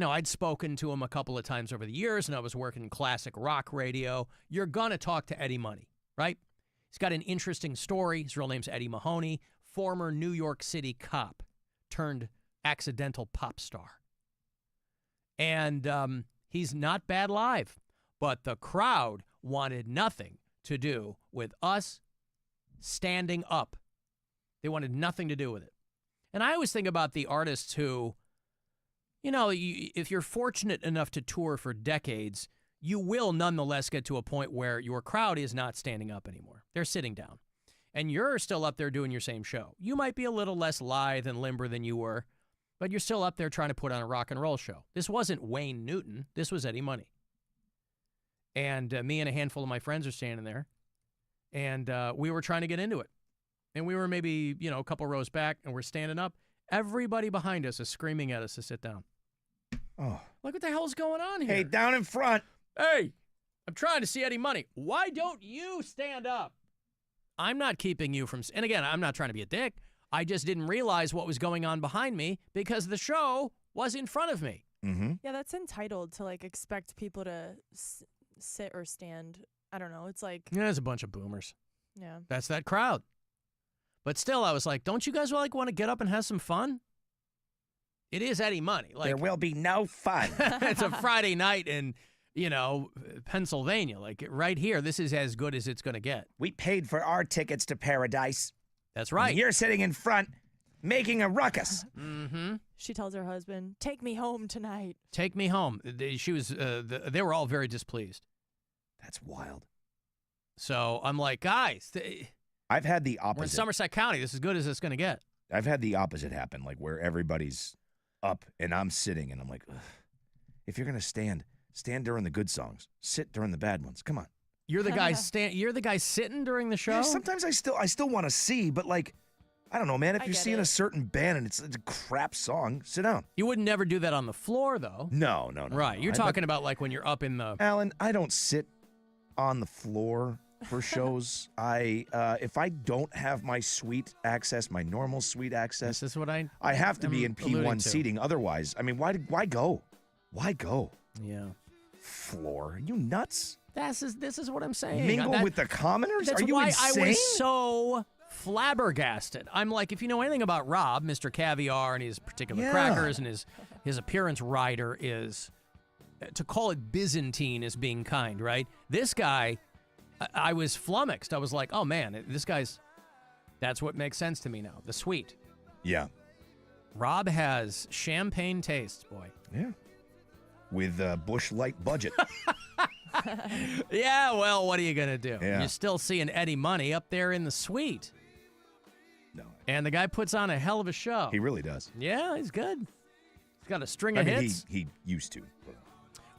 I'd spoken to him a couple of times over the years, and I was working classic rock radio. You're going to talk to Eddie Money, right? He's got an interesting story. His real name's Eddie Mahoney, former New York City cop turned accidental pop star. And he's not bad live, but the crowd wanted nothing to do with us standing up. They wanted nothing to do with it. And I always think about the artists who, if you're fortunate enough to tour for decades, you will nonetheless get to a point where your crowd is not standing up anymore. They're sitting down. And you're still up there doing your same show. You might be a little less lithe and limber than you were, but you're still up there trying to put on a rock and roll show. This wasn't Wayne Newton. This was Eddie Money. And me and a handful of my friends are standing there, and we were trying to get into it. And we were maybe, a couple rows back, and we're standing up. Everybody behind us is screaming at us to sit down. Oh. Like, what the hell's going on here? Hey, down in front. Hey, I'm trying to see Eddie Money. Why don't you stand up? I'm not keeping you from... And again, I'm not trying to be a dick. I just didn't realize what was going on behind me because the show was in front of me. Mm-hmm. Yeah, that's entitled to, expect people to sit or stand. I don't know. It's like... Yeah, there's a bunch of boomers. Yeah. That's that crowd. But still, I was like, don't you guys want to get up and have some fun? It is Eddie Money. There will be no fun. It's a Friday night in, Pennsylvania. Right here, this is as good as it's going to get. We paid for our tickets to paradise. That's right. And you're sitting in front making a ruckus. Mm-hmm. She tells her husband, take me home tonight. Take me home. They were all very displeased. That's wild. So I'm like, guys... I've had the We're in opposite. Somerset County. This is as good as it's going to get. I've had the opposite happen, where everybody's up and I'm sitting, and I'm like, ugh. If you're going to stand during the good songs. Sit during the bad ones. Come on. You're the guy You're the guy sitting during the show? Yeah, sometimes I still want to see, but I don't know, man. If you're seeing a certain band and it's a crap song, sit down. You would never do that on the floor, though. No. Right. You're talking about when you're up in the... Alan, I don't sit on the floor for shows. If I don't have my suite access, my normal suite access, this is what I have to be in P1 to. seating. Otherwise, why go? Why go? Yeah. Floor? Are you nuts? This is what I'm saying. Mingle with the commoners? That's Are you why insane? I was so flabbergasted. I'm like, if you know anything about Rob, Mr. Caviar, and his particular crackers, and his appearance rider is, to call it Byzantine is being kind, right? This guy... I was flummoxed. I was like, oh, man, that's what makes sense to me now, the sweet. Yeah. Rob has champagne taste, boy. Yeah. With a Busch Light budget. Yeah, well, what are you going to do? Yeah. You're still seeing Eddie Money up there in the suite. No. And the guy puts on a hell of a show. He really does. Yeah, he's good. He's got a string of hits. He used to.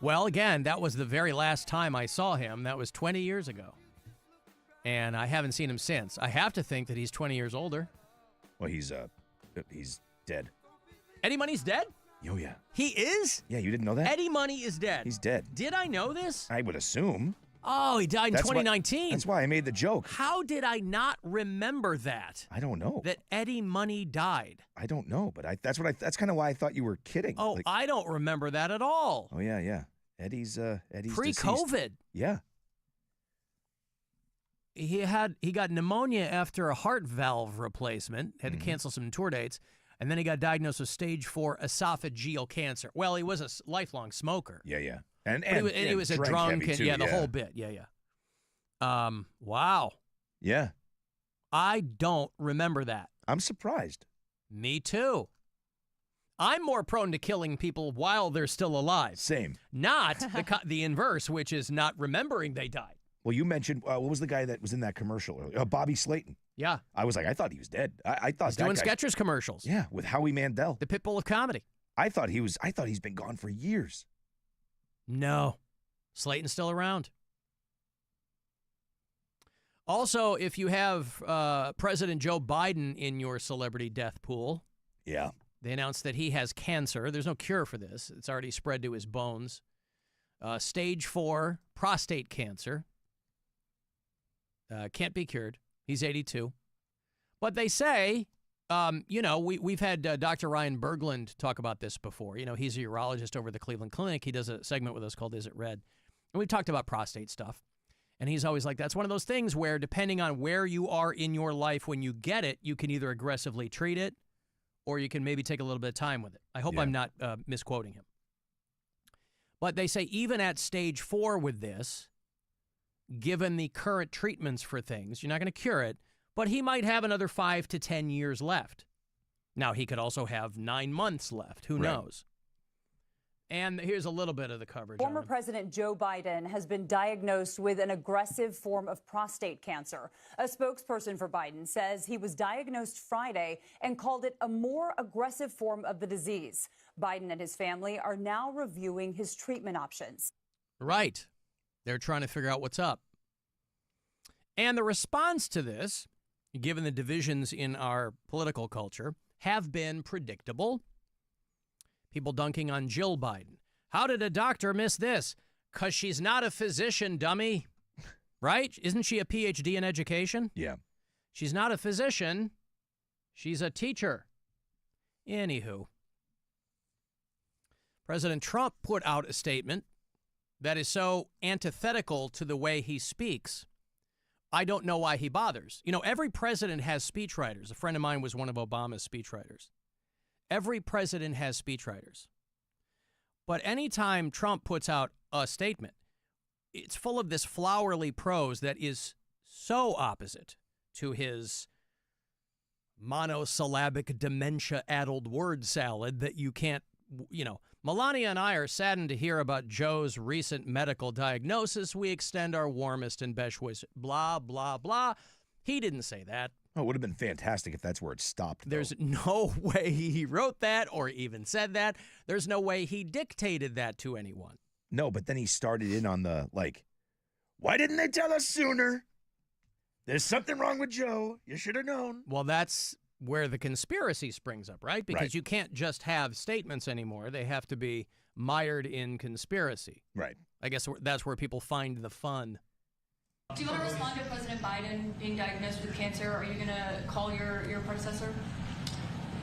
Well, again, that was the very last time I saw him. That was 20 years ago. And I haven't seen him since. I have to think that he's 20 years older. Well, he's dead. Eddie Money's dead? Oh, yeah. He is? Yeah, you didn't know that? Eddie Money is dead. He's dead. Did I know this? I would assume. Oh, he died in 2019. That's why I made the joke. How did I not remember that? I don't know. That Eddie Money died. I don't know, but that's kind of why I thought you were kidding. Oh, I don't remember that at all. Oh, yeah. Eddie's pre-COVID. Deceased. Yeah. He got pneumonia after a heart valve replacement, had to cancel some tour dates, and then he got diagnosed with stage 4 esophageal cancer. Well, he was a lifelong smoker. Yeah. And he was a drunk and the whole bit. Yeah. Wow. Yeah. I don't remember that. I'm surprised. Me too. I'm more prone to killing people while they're still alive. Same. Not the inverse, which is not remembering they died. Well, you mentioned, what was the guy that was in that commercial earlier? Bobby Slayton. Yeah. I was like, I thought he was dead. I thought he's doing Skechers commercials. Yeah, with Howie Mandel. The Pitbull of comedy. I thought he's been gone for years. No. Slayton's still around. Also, if you have President Joe Biden in your celebrity death pool. Yeah. They announced that he has cancer. There's no cure for this. It's already spread to his bones. Stage 4 prostate cancer. Can't be cured. He's 82. But they say, we've had Dr. Ryan Berglund talk about this before. He's a urologist over at the Cleveland Clinic. He does a segment with us called Is It Red? And we've talked about prostate stuff. And he's always like, that's one of those things where depending on where you are in your life when you get it, you can either aggressively treat it or you can maybe take a little bit of time with it. I hope I'm not misquoting him. But they say even at stage 4 with this, given the current treatments for things. You're not going to cure it, but he might have another 5 to 10 years left. Now, he could also have 9 months left. Who knows? And here's a little bit of the coverage. Former President Joe Biden has been diagnosed with an aggressive form of prostate cancer. A spokesperson for Biden says he was diagnosed Friday and called it a more aggressive form of the disease. Biden and his family are now reviewing his treatment options. Right. They're trying to figure out what's up. And the response to this, given the divisions in our political culture, have been predictable. People dunking on Jill Biden. How did a doctor miss this? 'Cause she's not a physician, dummy. Right? Isn't she a PhD in education? Yeah. She's not a physician. She's a teacher. Anywho. President Trump put out a statement that is so antithetical to the way he speaks. I don't know why he bothers. You know, every president has speechwriters. A friend of mine was one of Obama's speechwriters. Every president has speechwriters. But anytime Trump puts out a statement, it's full of this flowery prose that is so opposite to his monosyllabic dementia-addled word salad that you can't, Melania and I are saddened to hear about Joe's recent medical diagnosis. We extend our warmest and best wishes. Blah, blah, blah. He didn't say that. Oh, it would have been fantastic if that's where it stopped, though. There's no way he wrote that or even said that. There's no way he dictated that to anyone. No, but then he started in on the, why didn't they tell us sooner? There's something wrong with Joe. You should have known. Well, that's where the conspiracy springs up, right? Because you can't just have statements anymore. They have to be mired in conspiracy. Right. I guess that's where people find the fun. Do you want to respond to President Biden being diagnosed with cancer? Are you going to call your predecessor?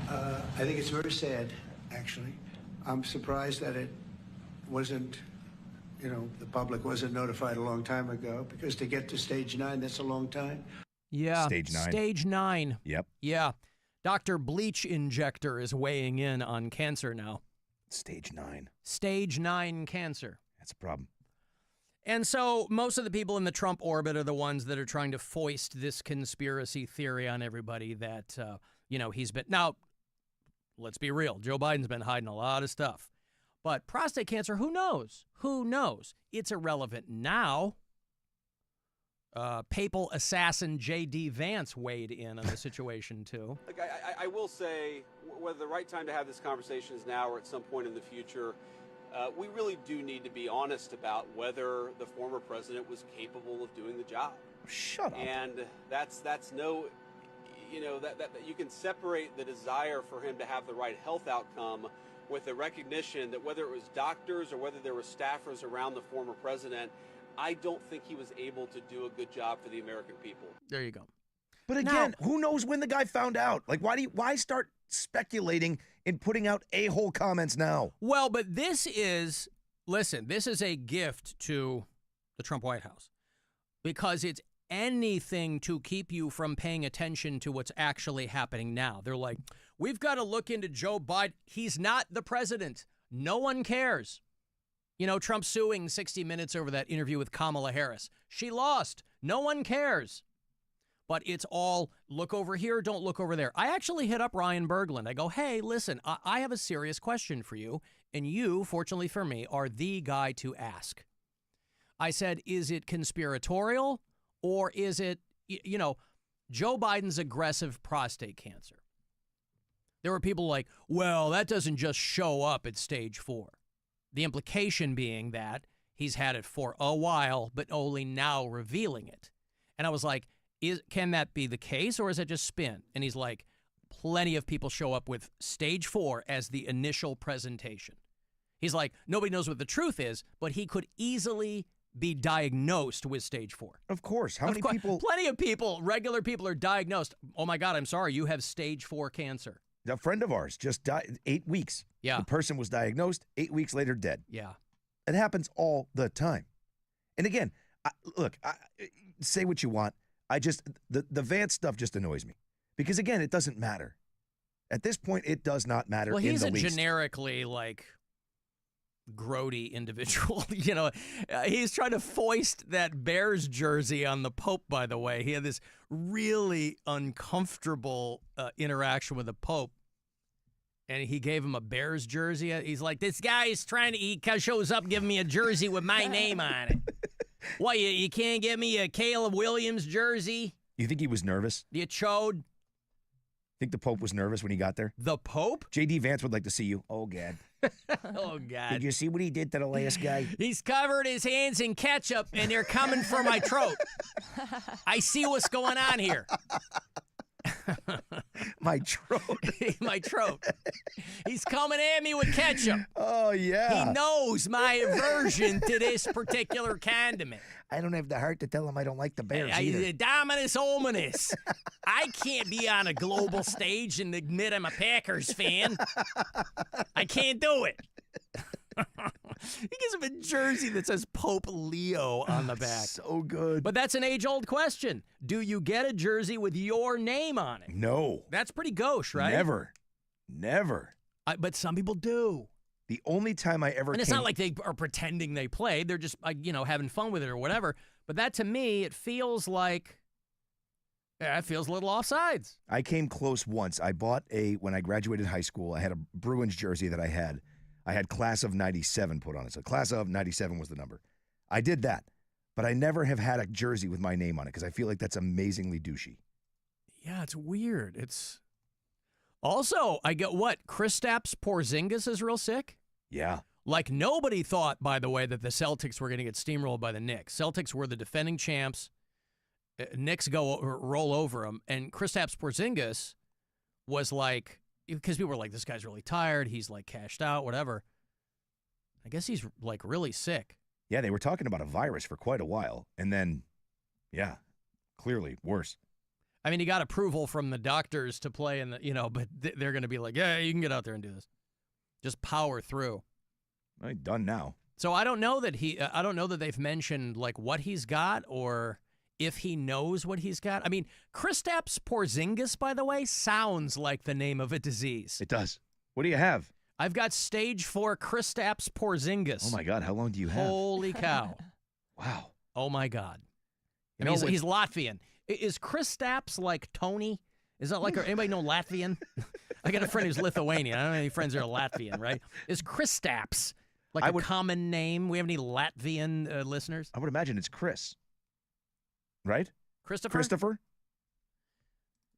I think it's very sad, actually. I'm surprised that it wasn't, the public wasn't notified a long time ago, because to get to stage 9, that's a long time. Yeah. Stage 9. Stage 9. Yep. Yeah. Dr. Bleach Injector is weighing in on cancer now. Stage 9. Stage 9 cancer. That's a problem. And so most of the people in the Trump orbit are the ones that are trying to foist this conspiracy theory on everybody that, he's been. Now, let's be real. Joe Biden's been hiding a lot of stuff. But prostate cancer, who knows? Who knows? It's irrelevant now. Papal assassin J.D. Vance weighed in on the situation, too. Look, I will say, whether the right time to have this conversation is now or at some point in the future, we really do need to be honest about whether the former president was capable of doing the job. Shut up. And that's no, that you can separate the desire for him to have the right health outcome with the recognition that whether it was doctors or whether there were staffers around the former president, I don't think he was able to do a good job for the American people. There you go. But again, who knows when the guy found out? Why start speculating and putting out a-hole comments now? Well, but this is a gift to the Trump White House because it's anything to keep you from paying attention to what's actually happening now. They're like, we've got to look into Joe Biden. He's not the president. No one cares. Trump suing 60 Minutes over that interview with Kamala Harris. She lost. No one cares. But it's all look over here, don't look over there. I actually hit up Ryan Berglund. I go, hey, listen, I have a serious question for you. And you, fortunately for me, are the guy to ask. I said, is it conspiratorial or is it, Joe Biden's aggressive prostate cancer? There were people like, well, that doesn't just show up at stage 4. The implication being that he's had it for a while, but only now revealing it. And I was like, can that be the case or is it just spin? And he's like, plenty of people show up with stage 4 as the initial presentation. He's like, nobody knows what the truth is, but he could easily be diagnosed with stage 4. Of course. How many people? Plenty of people, regular people are diagnosed. Oh my God, I'm sorry, you have stage 4 cancer. A friend of ours just died 8 weeks. Yeah. The person was diagnosed 8 weeks later, dead. Yeah. It happens all the time. And again, say what you want. The Vance stuff just annoys me because again, it doesn't matter. At this point, it does not matter. Well, he's in the least. Generically grody individual. He's trying to foist that Bears jersey on the Pope, by the way. He had this really uncomfortable interaction with the Pope, and he gave him a Bears jersey. He's like, this guy's he shows up giving me a jersey with my name on it. What, you can't get me a Caleb Williams jersey? You think he was nervous? You chode? Think the Pope was nervous when he got there? The Pope? J.D. Vance would like to see you. Oh, God. Oh, God. Did you see what he did to the last guy? He's covered his hands in ketchup, and they're coming for my throat. I see what's going on here. My throat. My throat. He's coming at me with ketchup. Oh, yeah. He knows my aversion to this particular condiment. I don't have the heart to tell him I don't like the Bears either. Dominus ominous. I can't be on a global stage and admit I'm a Packers fan. I can't do it. He gives him a jersey that says Pope Leo on the back. So good. But that's an age-old question. Do you get a jersey with your name on it? No. That's pretty gauche, right? Never. But some people do. The only time I ever And it's not like they are pretending they played. They're just, having fun with it or whatever. But that, to me, it feels like, it feels a little offsides. I came close once. I bought when I graduated high school, I had a Bruins jersey that I had. I had class of 97 put on it. So class of 97 was the number. I did that. But I never have had a jersey with my name on it because I feel like that's amazingly douchey. Yeah, it's weird. It's also, I get what? Kristaps Porziņģis is real sick? Yeah. Like nobody thought, by the way, that the Celtics were going to get steamrolled by the Knicks. Celtics were the defending champs. Knicks roll over them. And Kristaps Porziņģis was like, because people were like, this guy's really tired. He's like cashed out, whatever. I guess he's like really sick. Yeah, they were talking about a virus for quite a while. And then, yeah, clearly worse. I mean, he got approval from the doctors to play in the, but they're going to be like, yeah, you can get out there and do this. Just power through. Well, done now. So I don't know that I don't know that they've mentioned like what he's got or if he knows what he's got. I mean, Kristaps Porziņģis, by the way, sounds like the name of a disease. It does. What do you have? I've got stage 4 Kristaps Porziņģis. Oh, my God. How long do you have? Holy cow. Wow. Oh, my God. I mean, he's Latvian. Is Kristaps like Tony? Is that like, anybody know Latvian? I got a friend who's Lithuanian. I don't know any friends who are Latvian, right? Is Kristaps like a common name? We have any Latvian listeners? I would imagine it's Chris. Right? Christopher?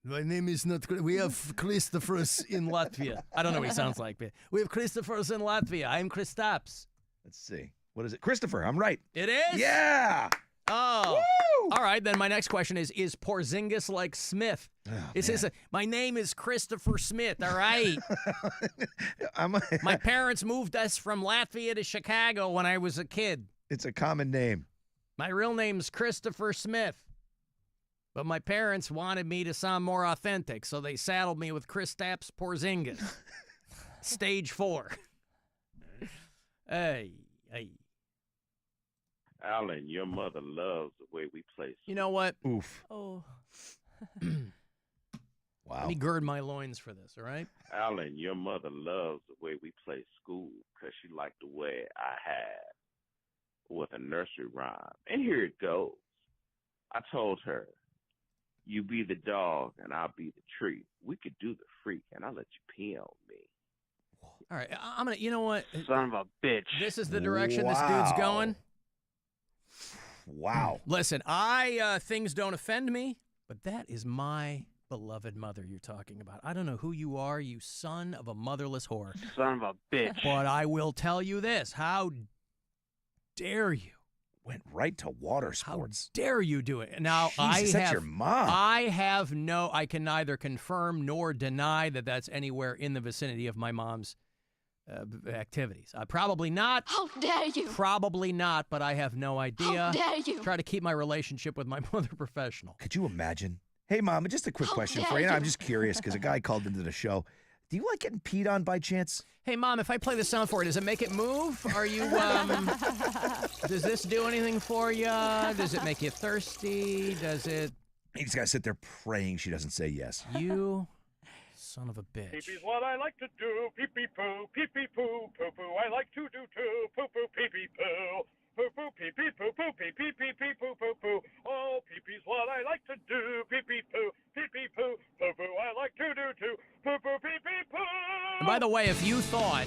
My name is not. We have Christophers in Latvia. I don't know what he sounds like, but we have Christophers in Latvia. I'm Kristaps. Let's see. What is it? Christopher. I'm right. It is? Yeah. Oh. Woo! All right. Then my next question is Porziņģis like Smith? Oh, it says, my name is Christopher Smith. All right. My parents moved us from Latvia to Chicago when I was a kid. It's a common name. My real name's Christopher Smith. But my parents wanted me to sound more authentic, so they saddled me with Kristaps Porziņģis. Stage 4. Hey. Alan, your mother loves the way we play. You know what? Oof. Oh. Wow. Let me gird my loins for this, all right? Alan, your mother loves the way we play school because she liked the way I had with a nursery rhyme. And here it goes. I told her, you be the dog and I'll be the treat. We could do the freak and I'll let you pee on me. All right, I'm going to, you know what? Son of a bitch. This is the direction this dude's going. Wow. Listen, things don't offend me, but that is my beloved mother you're talking about. I don't know who you are, you son of a motherless whore. Son of a bitch. But I will tell you this. How dare you? Went right to water sports. How dare you do it? Now, Jesus, that's your mom. I can neither confirm nor deny that that's anywhere in the vicinity of my mom's activities. Probably not. How dare you? Probably not, but I have no idea. How dare you? Try to keep my relationship with my mother professional. Could you imagine? Hey, Mom, just a quick question for you. I'm just curious because a guy called into the show. Do you like getting peed on by chance? Hey, Mom, if I play the sound for it, does it make it move? Are you, does this do anything for you? Does it make you thirsty? Does it? He's got to sit there praying she doesn't say yes. You Son of a bitch. Pee-pee's what I like to do. Pee-pee-poo, pee-pee-poo, poo-poo. I like to do too. Poo-poo, pee-pee-poo. Poo-poo, pee-pee-poo-poo, pee-pee-pee-pee-poo, poo-poo. Oh, pee-pee's what I like to do. Pee-pee-poo, pee-pee-poo, poo-poo. I like to do too. Poo-poo, pee-pee-poo. And by the way, if you thought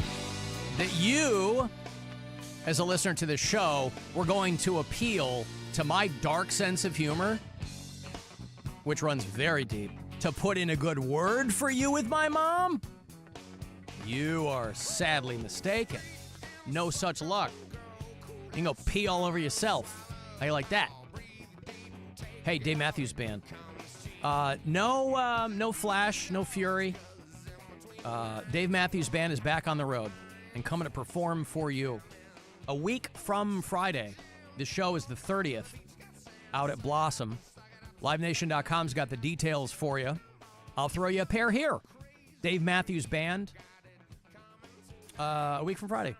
that you, as a listener to this show, were going to appeal to my dark sense of humor, which runs very deep, to put in a good word for you with my mom, you are sadly mistaken. No such luck. You can go pee all over yourself. How you like that? Hey, Dave Matthews Band. No Flash, no Fury. Dave Matthews Band is back on the road and coming to perform for you. A week from Friday. This show is the 30th out at Blossom. LiveNation.com's got the details for you. I'll throw you a pair here. Dave Matthews Band. A week from Friday.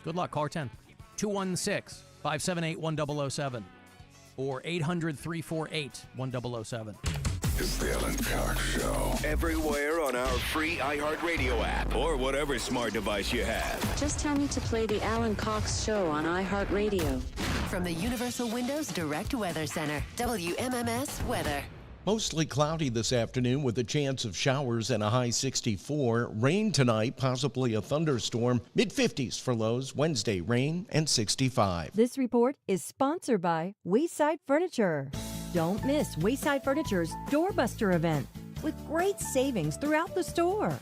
Good luck. Caller 10. 216-578-1007 or 800-348-1007. It's the Alan Cox Show. Everywhere on our free iHeartRadio app or whatever smart device you have. Just tell me to play the Alan Cox Show on iHeartRadio. From the Universal Windows Direct Weather Center, WMMS Weather. Mostly cloudy this afternoon with a chance of showers and a high 64. Rain tonight, possibly a thunderstorm. Mid-50s for lows. Wednesday, rain and 65. This report is sponsored by Wayside Furniture. Don't miss Wayside Furniture's Doorbuster event with great savings throughout the store.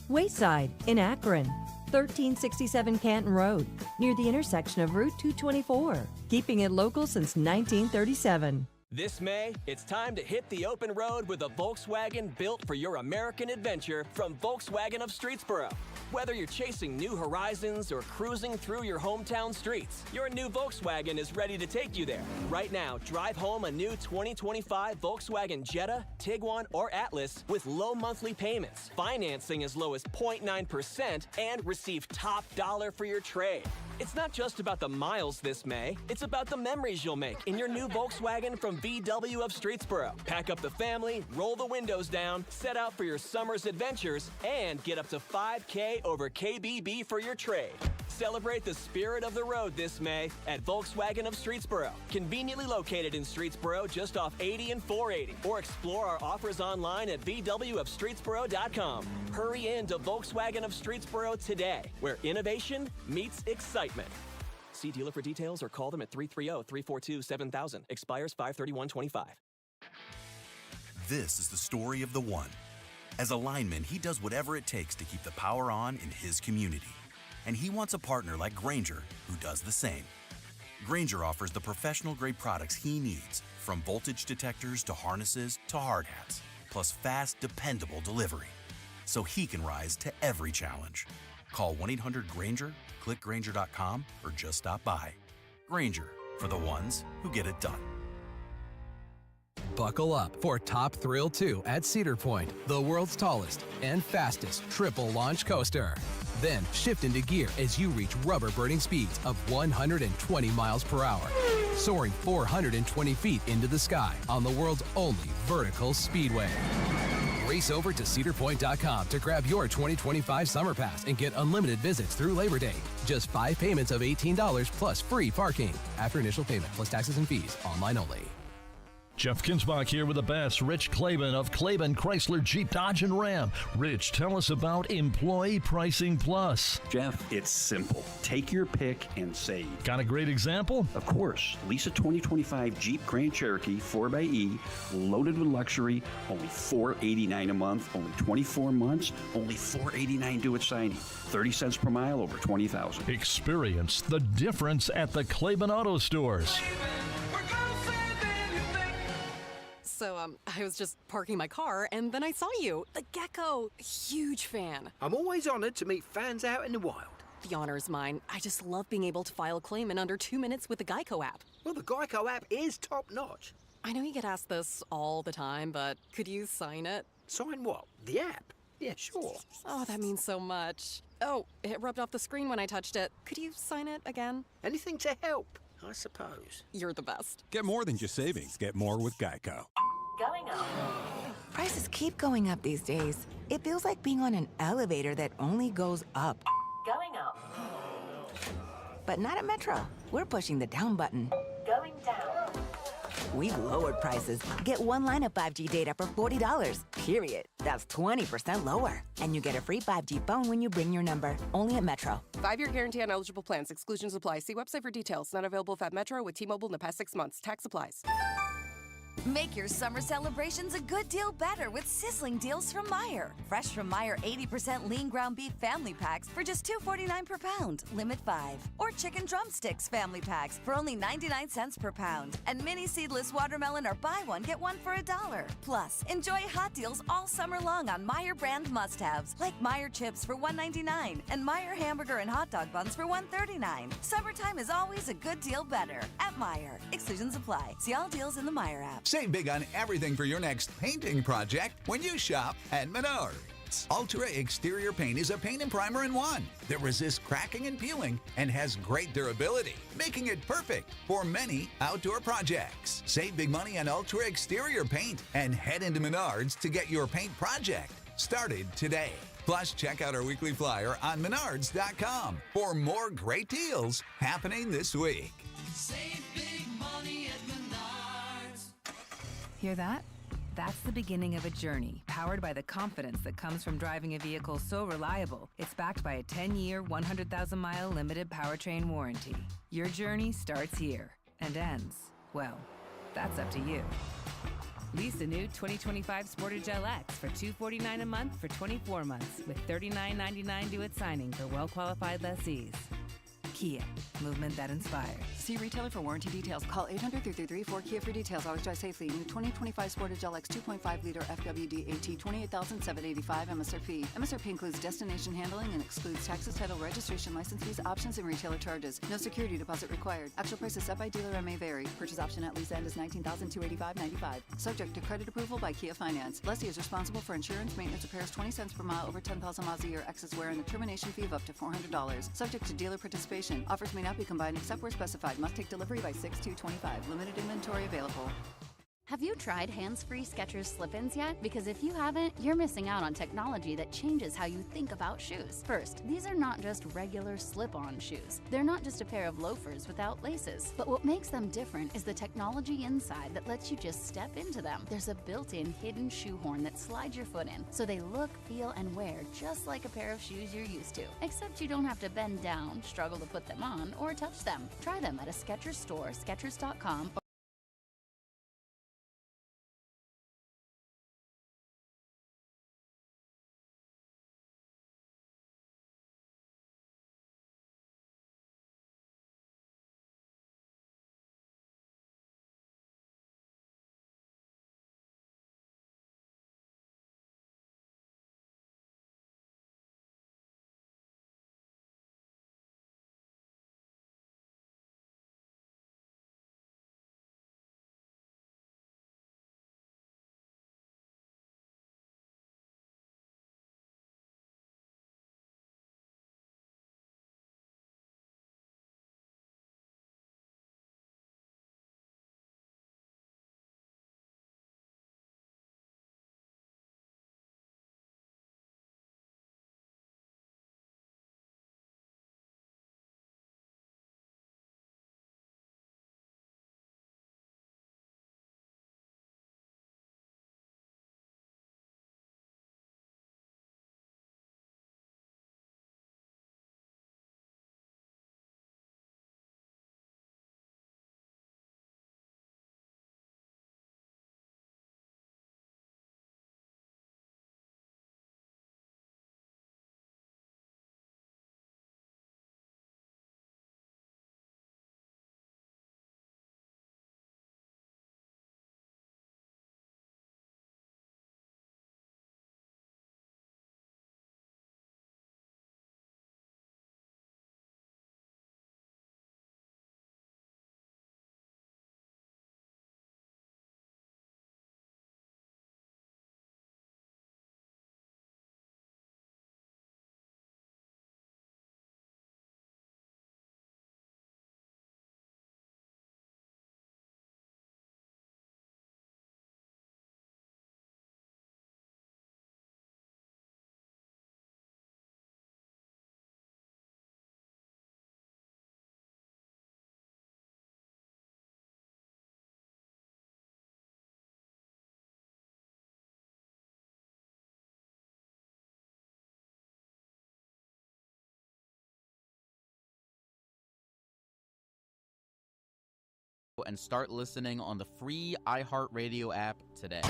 Wayside in Akron, 1367 Canton Road, near the intersection of Route 224. Keeping it local since 1937. This May, it's time to hit the open road with a Volkswagen built for your American adventure from Volkswagen of Streetsboro. Whether you're chasing new horizons or cruising through your hometown streets, your new Volkswagen is ready to take you there. Right now, drive home a new 2025 Volkswagen Jetta, Tiguan, or Atlas with low monthly payments, financing as low as 0.9%, and receive top dollar for your trade. It's not just about the miles this May, it's about the memories you'll make in your new Volkswagen from VW of Streetsboro. Pack up the family, roll the windows down, set out for your summer's adventures, and get up to $5K over KBB for your trade. Celebrate the spirit of the road this May at Volkswagen of Streetsboro. Conveniently located in Streetsboro just off 80 and 480. Or explore our offers online at VWofStreetsboro.com. Hurry in to Volkswagen of Streetsboro today, where innovation meets excitement. See dealer for details or call them at 330-342-7000. Expires 5/31/25. This is the story of the one. As a lineman, he does whatever it takes to keep the power on in his community. And he wants a partner like Grainger who does the same. Grainger offers the professional-grade products he needs, from voltage detectors to harnesses to hard hats, plus fast, dependable delivery, so he can rise to every challenge. Call 1-800-GRAINGER, click Grainger.com, or just stop by. Grainger, for the ones who get it done. Buckle up for Top Thrill 2 at Cedar Point, the world's tallest and fastest triple launch coaster. Then shift into gear as you reach rubber-burning speeds of 120 miles per hour, soaring 420 feet into the sky on the world's only vertical speedway. Race over to cedarpoint.com to grab your 2025 Summer Pass and get unlimited visits through Labor Day. Just 5 payments of $18 plus free parking. After initial payment plus taxes and fees. Online only. Jeff Kinsbach here with the best. Rich Klaban of Klaban Chrysler Jeep Dodge and Ram. Rich, tell us about Employee Pricing Plus. Jeff, it's simple. Take your pick and save. Got a great example? Of course. Lease a 2025 Jeep Grand Cherokee 4xE, loaded with luxury, only $489 a month, only 24 months, only $489 due at signing. 30 cents per mile, over 20,000. Experience the difference at the Klaban Auto Stores. So, I was just parking my car, and then I saw you. The Gecko. Huge fan. I'm always honored to meet fans out in the wild. The honor is mine. I just love being able to file a claim in under 2 minutes with the Geico app. Well, the Geico app is top-notch. I know you get asked this all the time, but could you sign it? Sign what? The app? Yeah, sure. Oh, that means so much. Oh, it rubbed off the screen when I touched it. Could you sign it again? Anything to help, I suppose. You're the best. Get more than just savings. Get more with Geico. Going on. Prices keep going up these days. It feels like being on an elevator that only goes up. Going up. But not at Metro. We're pushing the down button. Going down. We've lowered prices. Get one line of 5G data for $40, period. That's 20% lower. And you get a free 5G phone when you bring your number. Only at Metro. 5-year guarantee on eligible plans. Exclusions apply. See website for details. Not available at Metro with T-Mobile in the past 6 months. Tax applies. Make your summer celebrations a good deal better with sizzling deals from Meijer. Fresh from Meijer 80% lean ground beef family packs for just $2.49 per pound, limit 5. Or chicken drumsticks family packs for only 99 cents per pound. And mini seedless watermelon or buy one, get one for $1. Plus, enjoy hot deals all summer long on Meijer brand must-haves like Meijer chips for $1.99 and Meijer hamburger and hot dog buns for $1.39. Summertime is always a good deal better at Meijer. Exclusions apply. See all deals in the Meijer app. Save big on everything for your next painting project when you shop at Menards. Ultra Exterior Paint is a paint and primer in one that resists cracking and peeling and has great durability, making it perfect for many outdoor projects. Save big money on Ultra Exterior Paint and head into Menards to get your paint project started today. Plus, check out our weekly flyer on Menards.com for more great deals happening this week. Save big money at Menards. Hear that? That's the beginning of a journey powered by the confidence that comes from driving a vehicle so reliable, it's backed by a 10-year, 100,000-mile limited powertrain warranty. Your journey starts here and ends, well, that's up to you. Lease the new 2025 Sportage LX for $249 a month for 24 months with $39.99 due at signing for well-qualified lessees. Kia, movement that inspires. See retailer for warranty details. Call 800-333-4KIA for details. Always drive safely. New 2025 Sportage LX 2.5-liter FWD AT, $28,785 MSRP. MSRP includes destination handling and excludes taxes, title, registration, license fees, options, and retailer charges. No security deposit required. Actual prices set by dealer and may vary. Purchase option at lease end is $19,285.95. Subject to credit approval by Kia Finance. Lessee is responsible for insurance, maintenance, repairs, 20 cents per mile over 10,000 miles a year. Excess wear and a termination fee of up to $400. Subject to dealer participation. Offers may not be combined except where specified. Must take delivery by 6/2/25. Limited inventory available. Have you tried hands-free Skechers slip-ins yet? Because if you haven't, you're missing out on technology that changes how you think about shoes. First, these are not just regular slip-on shoes. They're not just a pair of loafers without laces. But what makes them different is the technology inside that lets you just step into them. There's a built-in hidden shoe horn that slides your foot in, so they look, feel, and wear just like a pair of shoes you're used to. Except you don't have to bend down, struggle to put them on, or touch them. Try them at a Skechers store, Skechers.com, and start listening on the free iHeartRadio app today.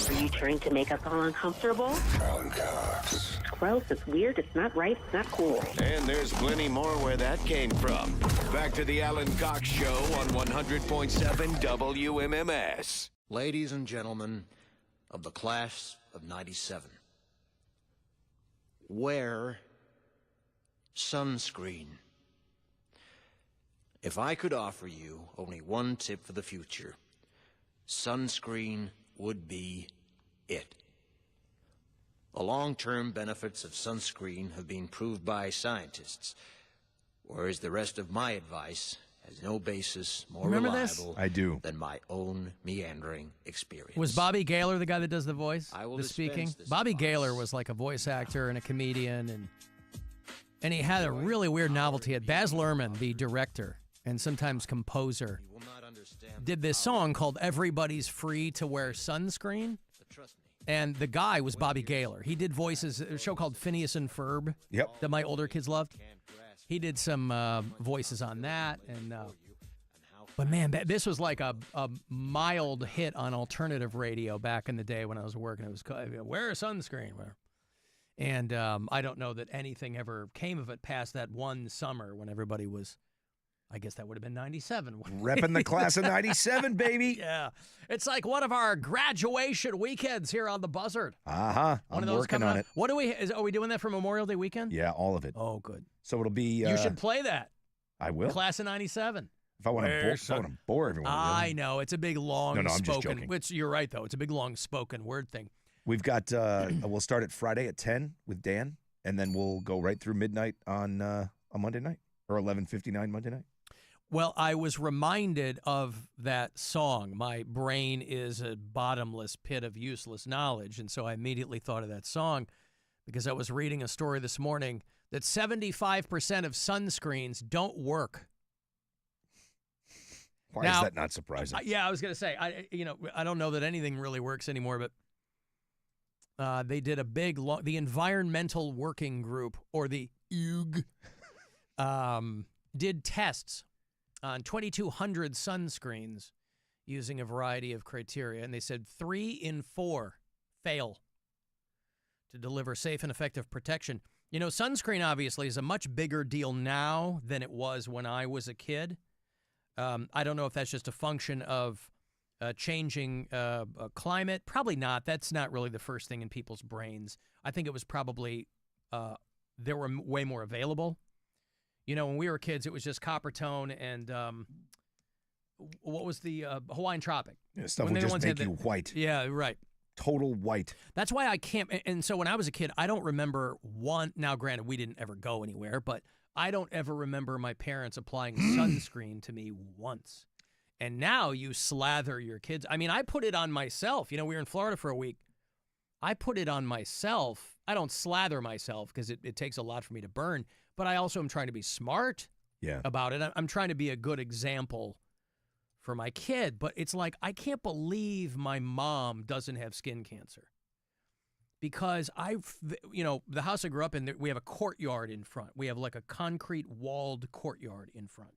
Are you trying to make us all uncomfortable? Alan Cox. It's gross, it's weird, it's not right, it's not cool. And there's plenty more where that came from. Back to the Alan Cox Show on 100.7 WMMS. Ladies and gentlemen of the class of 97, wear sunscreen. If I could offer you only one tip for the future, sunscreen would be it. The long-term benefits of sunscreen have been proved by scientists, whereas the rest of my advice has no basis more reliable than my own meandering experience. Was Bobby Gaylor the guy that does the voice, the speaking? Bobby Gaylor was like a voice actor and a comedian, and he had a really weird novelty. He had Baz Luhrmann, the director and sometimes composer, did this song called Everybody's Free to Wear Sunscreen. And the guy was Bobby Gaylor. He did voices, a show called Phineas and Ferb that my older kids loved. He did some voices on that. But man, this was like a mild hit on alternative radio back in the day when I was working. It was called, wear a sunscreen. And I don't know that anything ever came of it past that one summer when everybody was, I guess that would have been 97. Repping the class of 97, baby. Yeah. It's like one of our graduation weekends here on the Buzzard. I'm working on it. What are we doing that for Memorial Day weekend? Yeah, all of it. Oh, good. So it'll be... you should play that. I will. Class of 97. If I want to bore everyone. I know. It's a big, long I'm spoken... just joking. Which, you're right, though. It's a big, long spoken word thing. We've got... we'll start at Friday at 10 with Dan, and then we'll go right through midnight on Monday night, or 11:59 Monday night. Well, I was reminded of that song. My brain is a bottomless pit of useless knowledge, and so I immediately thought of that song because I was reading a story this morning that 75% of sunscreens don't work. Why is that not surprising? Yeah, I was going to say, I don't know that anything really works anymore, but they did a big, the Environmental Working Group, or the EUG, did tests on 2,200 sunscreens using a variety of criteria, and they said 3 in 4 fail to deliver safe and effective protection. You know, sunscreen obviously is a much bigger deal now than it was when I was a kid. I don't know if that's just a function of changing climate. Probably not. That's not really the first thing in people's brains. I think it was probably there were way more available. You know, when we were kids, it was just copper tone and what was the Hawaiian Tropic? Yeah, stuff would just make you white. Yeah, right. Total white. That's why I can't. And so when I was a kid, I don't remember one. Now, granted, we didn't ever go anywhere, but I don't ever remember my parents applying sunscreen to me once. And now you slather your kids. I mean, I put it on myself. You know, we were in Florida for a week. I put it on myself. I don't slather myself because it takes a lot for me to burn. But I also am trying to be smart about it. I'm trying to be a good example for my kid. But it's like, I can't believe my mom doesn't have skin cancer. Because the house I grew up in, we have a courtyard in front. We have like a concrete walled courtyard in front.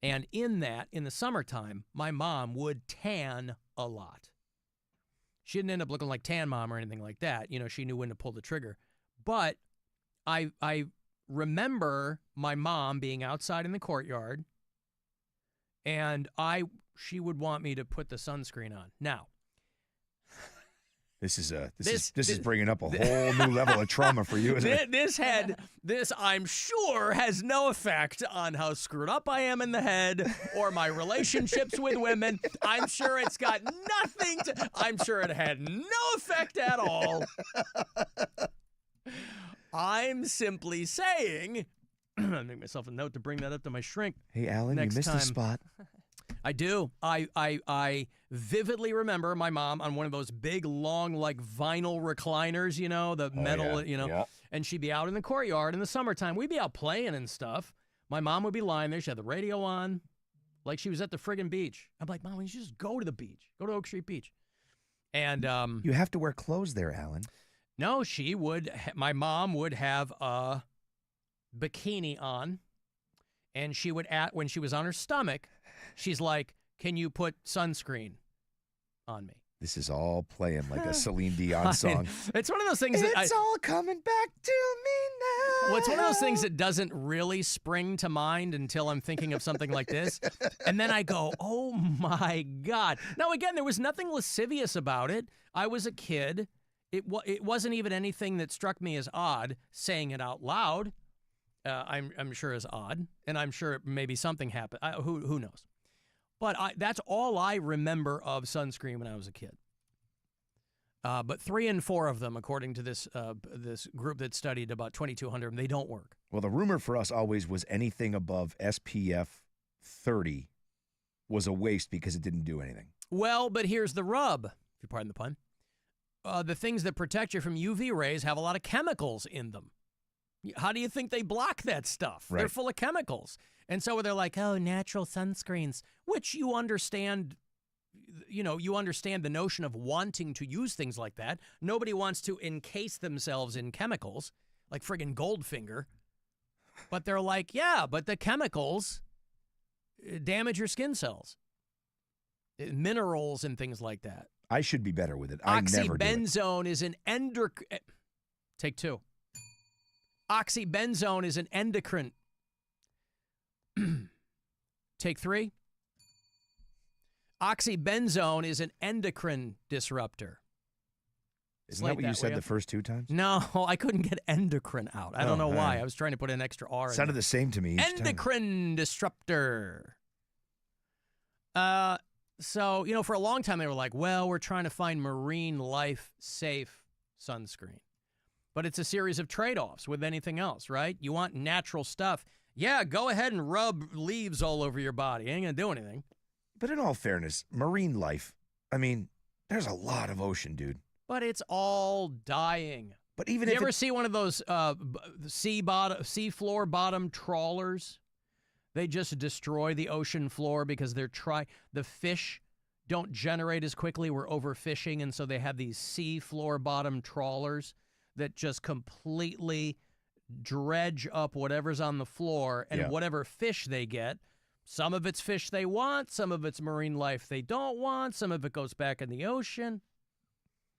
And in the summertime, my mom would tan a lot. She didn't end up looking like Tan Mom or anything like that. You know, she knew when to pull the trigger. But I remember my mom being outside in the courtyard, and she would want me to put the sunscreen on. Now, this is bringing up a whole new level of trauma for you, isn't it? This I'm sure has no effect on how screwed up I am in the head or my relationships with women. I'm sure it's got nothing to. I'm sure it had no effect at all. I'm simply saying, I make myself a note to bring that up to my shrink. Hey, Alan, you missed a spot. I do. I vividly remember my mom on one of those big, long, like vinyl recliners, you know, the metal, and she'd be out in the courtyard in the summertime. We'd be out playing and stuff. My mom would be lying there. She had the radio on like she was at the friggin' beach. I'm like, Mom, you should just go to the beach. Go to Oak Street Beach. And you have to wear clothes there, Alan. No, my mom would have a bikini on, and she would, when she was on her stomach, She's like, can you put sunscreen on me? This is all playing like a Celine Dion song. It's one of those things that it's all coming back to me now. Well, it's one of those things that doesn't really spring to mind until I'm thinking of something like this. And then I go, oh my God. Now, again, there was nothing lascivious about it. I was a kid. It wasn't even anything that struck me as odd. Saying it out loud, I'm sure is odd. And I'm sure maybe something happened. Who knows? But that's all I remember of sunscreen when I was a kid. But 3 and 4 of them, according to this group that studied about 2,200 of them, they don't work. Well, the rumor for us always was anything above SPF 30 was a waste because it didn't do anything. Well, but here's the rub, if you pardon the pun. The things that protect you from UV rays have a lot of chemicals in them. How do you think they block that stuff? Right. They're full of chemicals. And so they're like, oh, natural sunscreens, which you understand, you understand the notion of wanting to use things like that. Nobody wants to encase themselves in chemicals like friggin' Goldfinger. But they're like, yeah, but the chemicals damage your skin cells. Minerals and things like that. I should be better with it. I never do it. Oxybenzone is an endocrine. Take 2. Oxybenzone is an endocrine. Take 3. Oxybenzone is an endocrine disruptor. Isn't that what you said the first 2 times? No, I couldn't get endocrine out. I don't know why. I was trying to put an extra R in Sounded there. the same to me each Endocrine disruptor. So, for a long time they were like, well, we're trying to find marine life safe sunscreen. But it's a series of trade-offs with anything else, right? You want natural stuff. Yeah, go ahead and rub leaves all over your body. Ain't going to do anything. But in all fairness, marine life, I mean, there's a lot of ocean, dude. But it's all dying. But even if you ever see one of those sea floor bottom trawlers? They just destroy the ocean floor because the fish don't generate as quickly. We're overfishing, and so they have these sea floor bottom trawlers that just completely dredge up whatever's on the floor, and whatever fish they get, some of it's fish they want, some of it's marine life they don't want, some of it goes back in the ocean.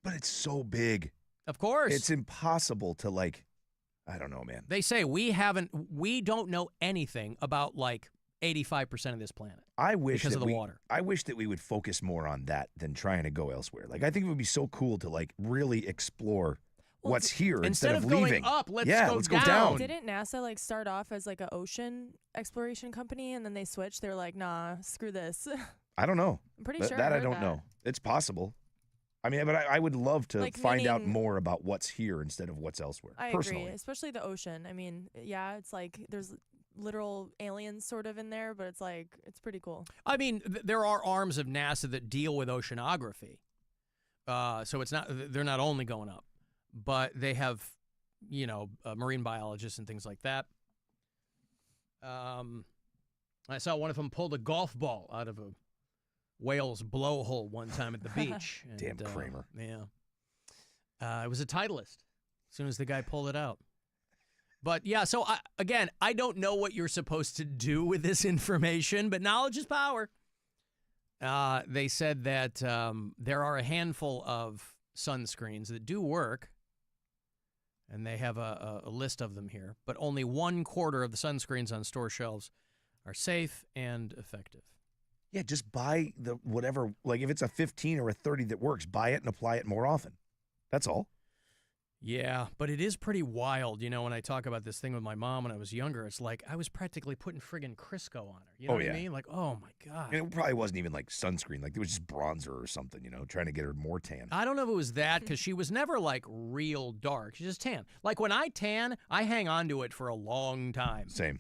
But it's so big. Of course. It's impossible to, I don't know, man. They say we don't know anything about 85% of this planet. Because of the water. I wish that we would focus more on that than trying to go elsewhere. I think it would be so cool to really explore what's here instead of leaving. Going up, let's go down. Didn't NASA start off as an ocean exploration company, and then they switched? They were like, nah, screw this. I don't know. I'm pretty sure I don't know. It's possible. I mean, but I would love to find out more about what's here instead of what's elsewhere. I personally agree, especially the ocean. I mean, yeah, it's there's literal aliens sort of in there, but it's pretty cool. I mean, there are arms of NASA that deal with oceanography. So they're not only going up, but they have, marine biologists and things like that. I saw one of them pulled a golf ball out of a whale's blowhole one time at the beach. Damn Kramer. It was a Titleist as soon as the guy pulled it out. But yeah, so I don't know what you're supposed to do with this information, but knowledge is power. They said that there are a handful of sunscreens that do work, and they have a list of them here, but only 1/4 of the sunscreens on store shelves are safe and effective. Yeah, just buy the whatever, if it's a 15 or a 30 that works, buy it and apply it more often. That's all. Yeah, but it is pretty wild, when I talk about this thing with my mom when I was younger. It's like I was practically putting friggin' Crisco on her. You know what I mean? Oh, my God. And it probably wasn't even sunscreen. It was just bronzer or something, trying to get her more tan. I don't know if it was that, because she was never, real dark. She's just tan. When I tan, I hang on to it for a long time. Same.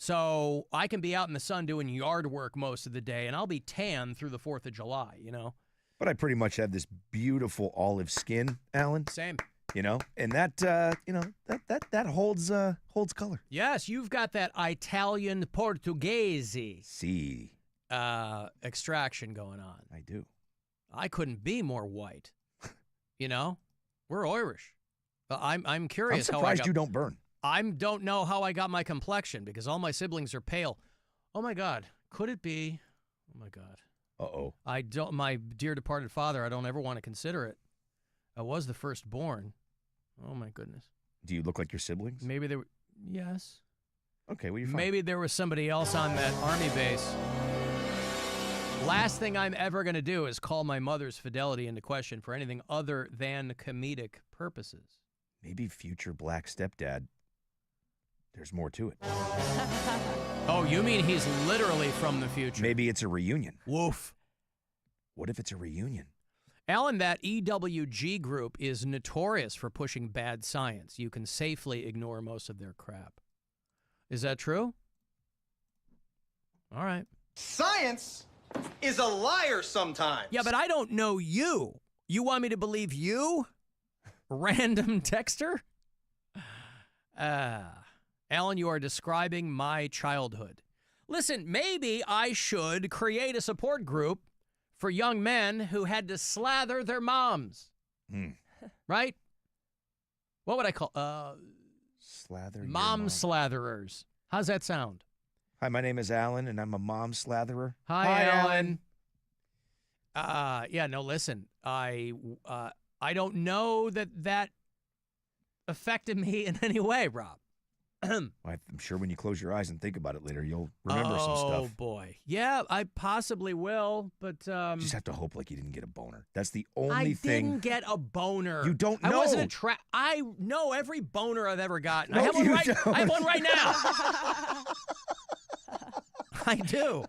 So I can be out in the sun doing yard work most of the day, and I'll be tan through the 4th of July, But I pretty much have this beautiful olive skin, Alan. Same. And that, that holds color. Yes, you've got that Italian Portuguese extraction going on. I do. I couldn't be more white. We're Irish. I'm curious. I'm surprised you don't burn. I don't know how I got my complexion because all my siblings are pale. Oh my God, could it be Oh, my God. Uh-oh. My dear departed father, I don't ever want to consider it. I was the firstborn. Oh, my goodness. Do you look like your siblings? Maybe there were... Yes. Okay, well, you're fine. Maybe there was somebody else on that Army base. Last thing I'm ever going to do is call my mother's fidelity into question for anything other than comedic purposes. Maybe future black stepdad. There's more to it. Oh, you mean he's literally from the future? Maybe it's a reunion. Woof. What if it's a reunion? Alan, that EWG group is notorious for pushing bad science. You can safely ignore most of their crap. Is that true? All right. Science is a liar sometimes. Yeah, but I don't know you. You want me to believe you? Random texter? Alan, you are describing my childhood. Listen, maybe I should create a support group for young men who had to slather their moms. Right? What would I call? Slather Mom slatherers. How's that sound? Hi, my name is Alan, and I'm a mom slatherer. Hi, Alan. Yeah, no, listen. I don't know that affected me in any way, Rob. I'm sure when you close your eyes and think about it later, you'll remember some stuff. Oh, boy. Yeah, I possibly will, but... You just have to hope like you didn't get a boner. That's the only thing. I didn't get a boner. You don't know. I wasn't I know every boner I've ever gotten. No, I have one you right. don't. I have one right now. I do.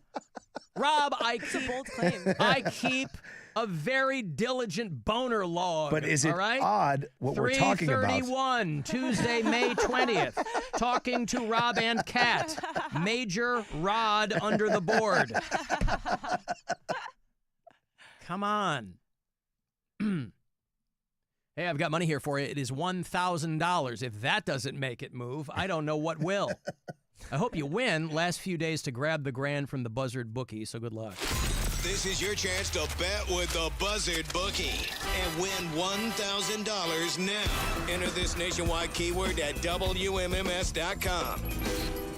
Rob, It's a bold claim. I keep a very diligent boner log. But is it all right? odd what we're talking about? 3:31, Tuesday, May 20th. Talking to Rob and Kat. Major Rod under the board. Come on. Hey, I've got money here for you. It is $1,000. If that doesn't make it move, I don't know what will. I hope you win. Last few days to grab the grand from the Buzzard bookie, so good luck. This is your chance to bet with the Buzzard bookie and win $1,000 now. Enter this nationwide keyword at WMMS.com.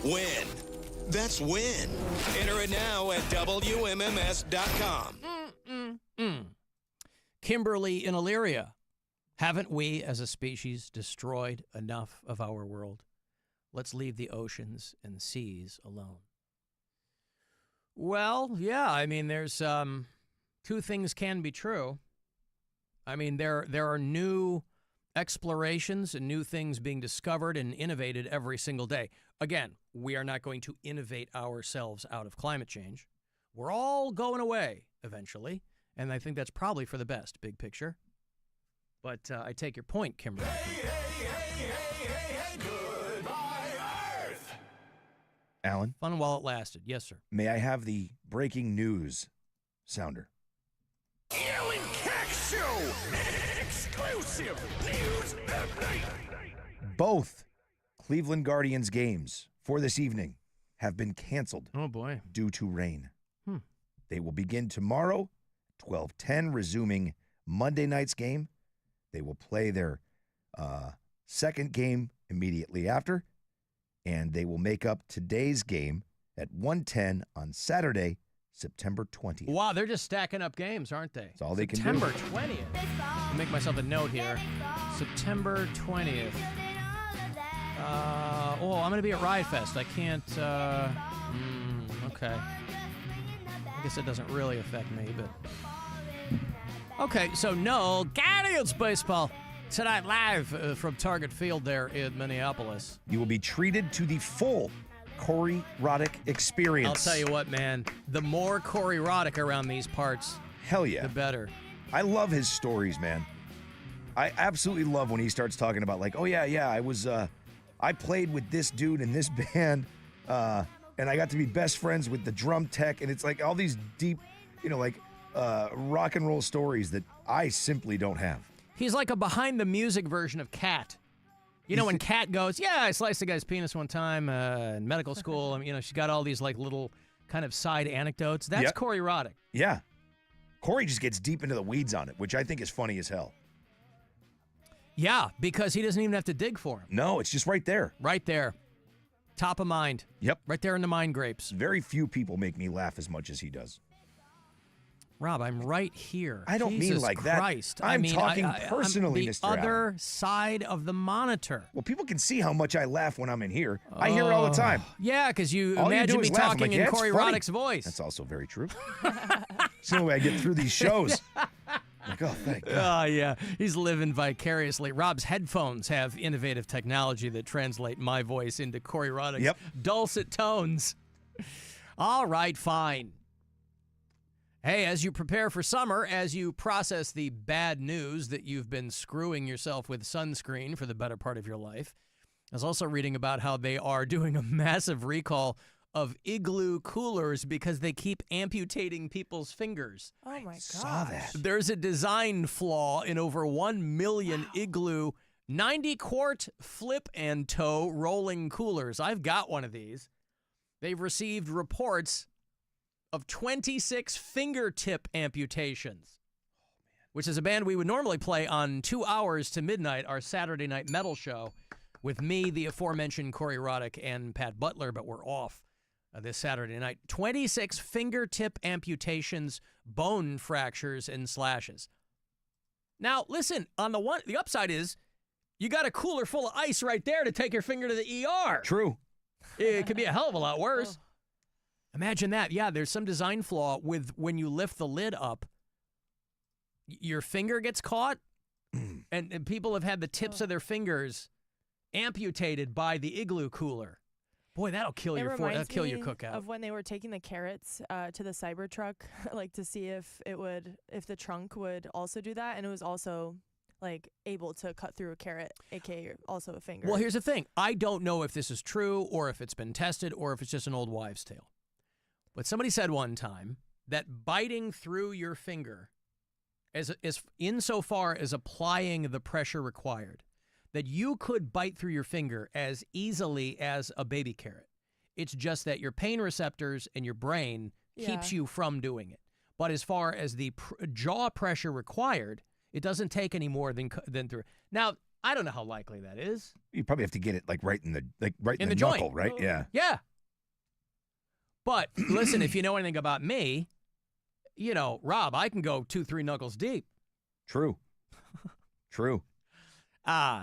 Win. That's win. Enter it now at WMMS.com. Kimberly in Illyria. Haven't we, as a species, destroyed enough of our world? Let's leave the oceans and seas alone. Well, yeah, I mean, there's two things can be true. I mean, there are new explorations and new things being discovered and innovated every single day. Again, we are not going to innovate ourselves out of climate change. We're all going away eventually, and I think that's probably for the best, big picture. But I take your point, Kimberly. Alan? Fun while it lasted. Yes, sir. May I have the breaking news sounder? Alan Cox Show! Exclusive news update! Both Cleveland Guardians games for this evening have been canceled. Oh, boy. Due to rain. They will begin tomorrow, 12:10, resuming Monday night's game. They will play their second game immediately after, and they will make up today's game at 1:10 on Saturday, September 20th. Wow, they're just stacking up games, aren't they? That's all they can do. September 20th. I'll make myself a note here. September 20th. I'm going to be at Riot Fest. I can't, okay. I guess it doesn't really affect me, but... Okay, so no Guardians baseball tonight live from Target Field there in Minneapolis. You will be treated to the full Corey Roddick experience. I'll tell you what, man. The more Corey Roddick around these parts, hell yeah, the better. I love his stories, man. I absolutely love when he starts talking about like, oh yeah, I played with this dude in this band, and I got to be best friends with the drum tech, and it's like all these deep, rock and roll stories that I simply don't have. He's like a behind the music version of Kat. You know when Kat goes, yeah, I sliced a guy's penis one time in medical school. She's got all these like little kind of side anecdotes. That's Corey Roddick. Yeah. Corey just gets deep into the weeds on it, which I think is funny as hell. Yeah, because he doesn't even have to dig for him. No, it's just right there. Right there. Top of mind. Yep. Right there in the mind grapes. Very few people make me laugh as much as he does. Rob, I'm right here. I don't mean Jesus like Christ. that. I'm talking personally, I'm the Mr. Allen. other side of the monitor. Well, people can see how much I laugh when I'm in here. I hear it all the time. Yeah, because you All imagine do me is laugh. I'm talking like, in yeah, Corey it's funny. Roddick's voice. That's also very true. It's the only way I get through these shows. Like, oh, thank God. Oh, yeah. He's living vicariously. Rob's headphones have innovative technology that translate my voice into Corey Roddick's dulcet tones. All right, fine. Hey, as you prepare for summer, as you process the bad news that you've been screwing yourself with sunscreen for the better part of your life, I was also reading about how they are doing a massive recall of Igloo coolers because they keep amputating people's fingers. Oh, my God. Saw that. There's a design flaw in over 1 million Igloo 90-quart flip and tow rolling coolers. I've got one of these. They've received reports of 26 fingertip amputations, which is a band we would normally play on 2 hours to midnight, our Saturday night metal show, with me, the aforementioned Corey Roddick, and Pat Butler, but we're off this Saturday night. 26 fingertip amputations, bone fractures, and slashes. Now, listen, on the upside is you got a cooler full of ice right there to take your finger to the ER. True. It could be a hell of a lot worse. Imagine that. Yeah, there's some design flaw with when you lift the lid up, your finger gets caught, and people have had the tips of their fingers amputated by the Igloo cooler. Boy, that'll kill your cookout. Of when they were taking the carrots to the Cybertruck, like to see if the trunk would also do that, and it was also like able to cut through a carrot, aka also a finger. Well, here's the thing. I don't know if this is true or if it's been tested or if it's just an old wives' tale. But somebody said one time that biting through your finger is insofar as applying the pressure required, that you could bite through your finger as easily as a baby carrot. It's just that your pain receptors and your brain keeps you from doing it. But as far as the jaw pressure required, it doesn't take any more than through. Now, I don't know how likely that is. You probably have to get it like right in the joint. knuckle, right? Yeah. Yeah. But listen, if you know anything about me, Rob, I can go 2-3 knuckles deep. True. True.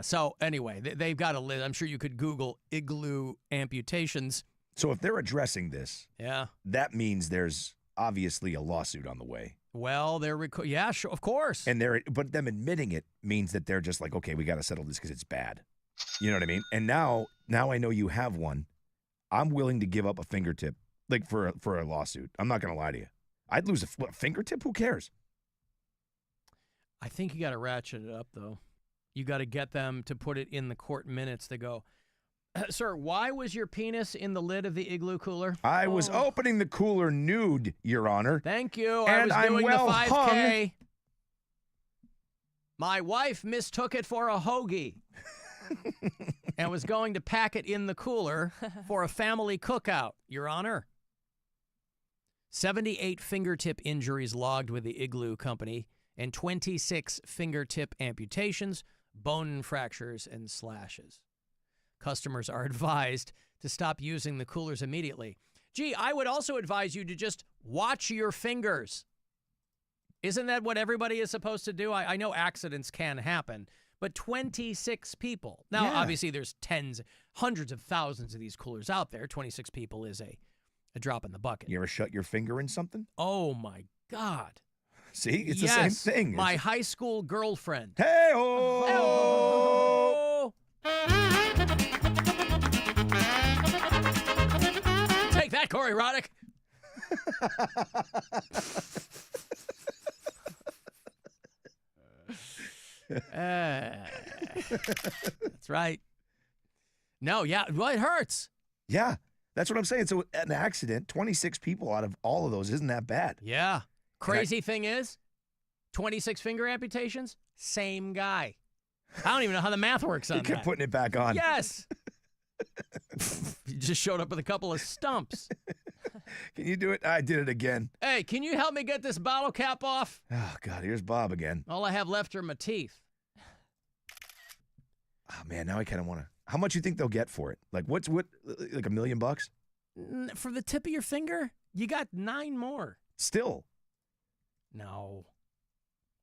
So anyway, they've got a list. I'm sure you could Google Igloo amputations. So if they're addressing this, yeah, that means there's obviously a lawsuit on the way. Well, yeah, sure, of course. And but them admitting it means that they're just like, okay, we got to settle this because it's bad. You know what I mean? And now I know you have one. I'm willing to give up a fingertip, like for a lawsuit. I'm not going to lie to you. I'd lose a fingertip. Who cares? I think you got to ratchet it up, though. You got to get them to put it in the court minutes to go, sir, why was your penis in the lid of the Igloo cooler? I was opening the cooler nude, Your Honor. Thank you. And I was doing the 5K. Hung. My wife mistook it for a hoagie and was going to pack it in the cooler for a family cookout, Your Honor. 78 fingertip injuries logged with the Igloo company and 26 fingertip amputations, bone fractures, and slashes. Customers are advised to stop using the coolers immediately. Gee, I would also advise you to just watch your fingers. Isn't that what everybody is supposed to do? I know accidents can happen, but 26 people. Now, obviously, there's hundreds of thousands of these coolers out there. 26 people is a drop in the bucket. You ever shut your finger in something? Oh, my God. See, it's the same thing. My high school girlfriend. Hey-oh! Take that, Corey Roddick. That's right. No, yeah, well, it hurts. Yeah, that's what I'm saying. So an accident, 26 people out of all of those isn't that bad. Yeah. Crazy thing is, 26 finger amputations, same guy. I don't even know how the math works on that. You kept putting it back on. Yes. You just showed up with a couple of stumps. Can you do it? I did it again. Hey, can you help me get this bottle cap off? Oh, God, here's Bob again. All I have left are my teeth. Oh, man, now I kind of want to. How much you think they'll get for it? Like, like $1 million? For the tip of your finger, you got 9 more. Still. No.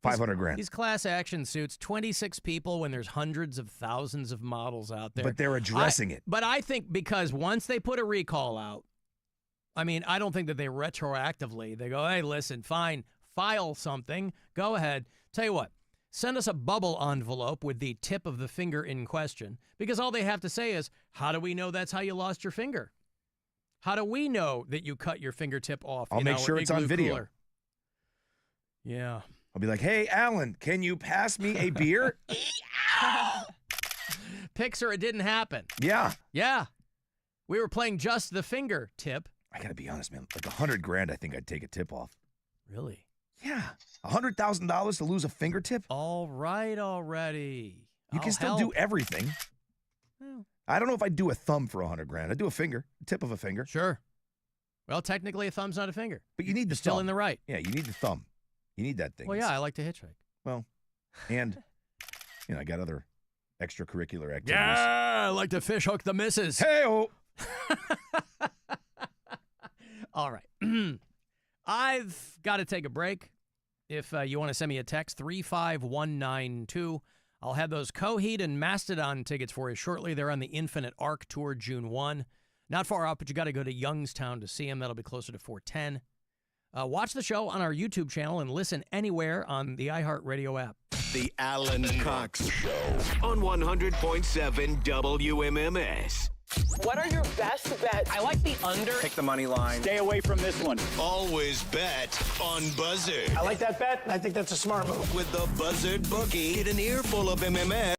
500 grand. These class action suits, 26 people when there's hundreds of thousands of models out there. But they're addressing it. But I think because once they put a recall out, I mean, I don't think that they retroactively, they go, hey, listen, fine, file something. Go ahead. Tell you what, send us a bubble envelope with the tip of the finger in question, because all they have to say is, how do we know that's how you lost your finger? How do we know that you cut your fingertip off? I'll make sure it's on video. Cooler? Yeah. I'll be like, hey, Alan, can you pass me a beer? Pixar, it didn't happen. Yeah. Yeah. We were playing just the finger tip. I got to be honest, man. Like 100 grand, I think I'd take a tip off. Really? Yeah. $100,000 to lose a fingertip? All right already. You can still do everything. Well. I don't know if I'd do a thumb for 100 grand. I'd do a finger, tip of a finger. Sure. Well, technically a thumb's not a finger. But you need the still thumb. in the right. Yeah, you need the thumb. You need that thing. Well, yeah, I like to hitchhike. Well, and, I got other extracurricular activities. Yeah, I like to fish hook the missus. Hey-oh. All right. I've got to take a break. If you want to send me a text, 35192. I'll have those Coheed and Mastodon tickets for you shortly. They're on the Infinite Arc Tour, June 1. Not far out, but you got to go to Youngstown to see them. That'll be closer to 410. Watch the show on our YouTube channel and listen anywhere on the iHeartRadio app. The Alan Cox Show on 100.7 WMMS. What are your best bets? I like the under. Pick the money line. Stay away from this one. Always bet on Buzzard. I like that bet. I think that's a smart move. With the Buzzard Bookie, get an earful of MMS.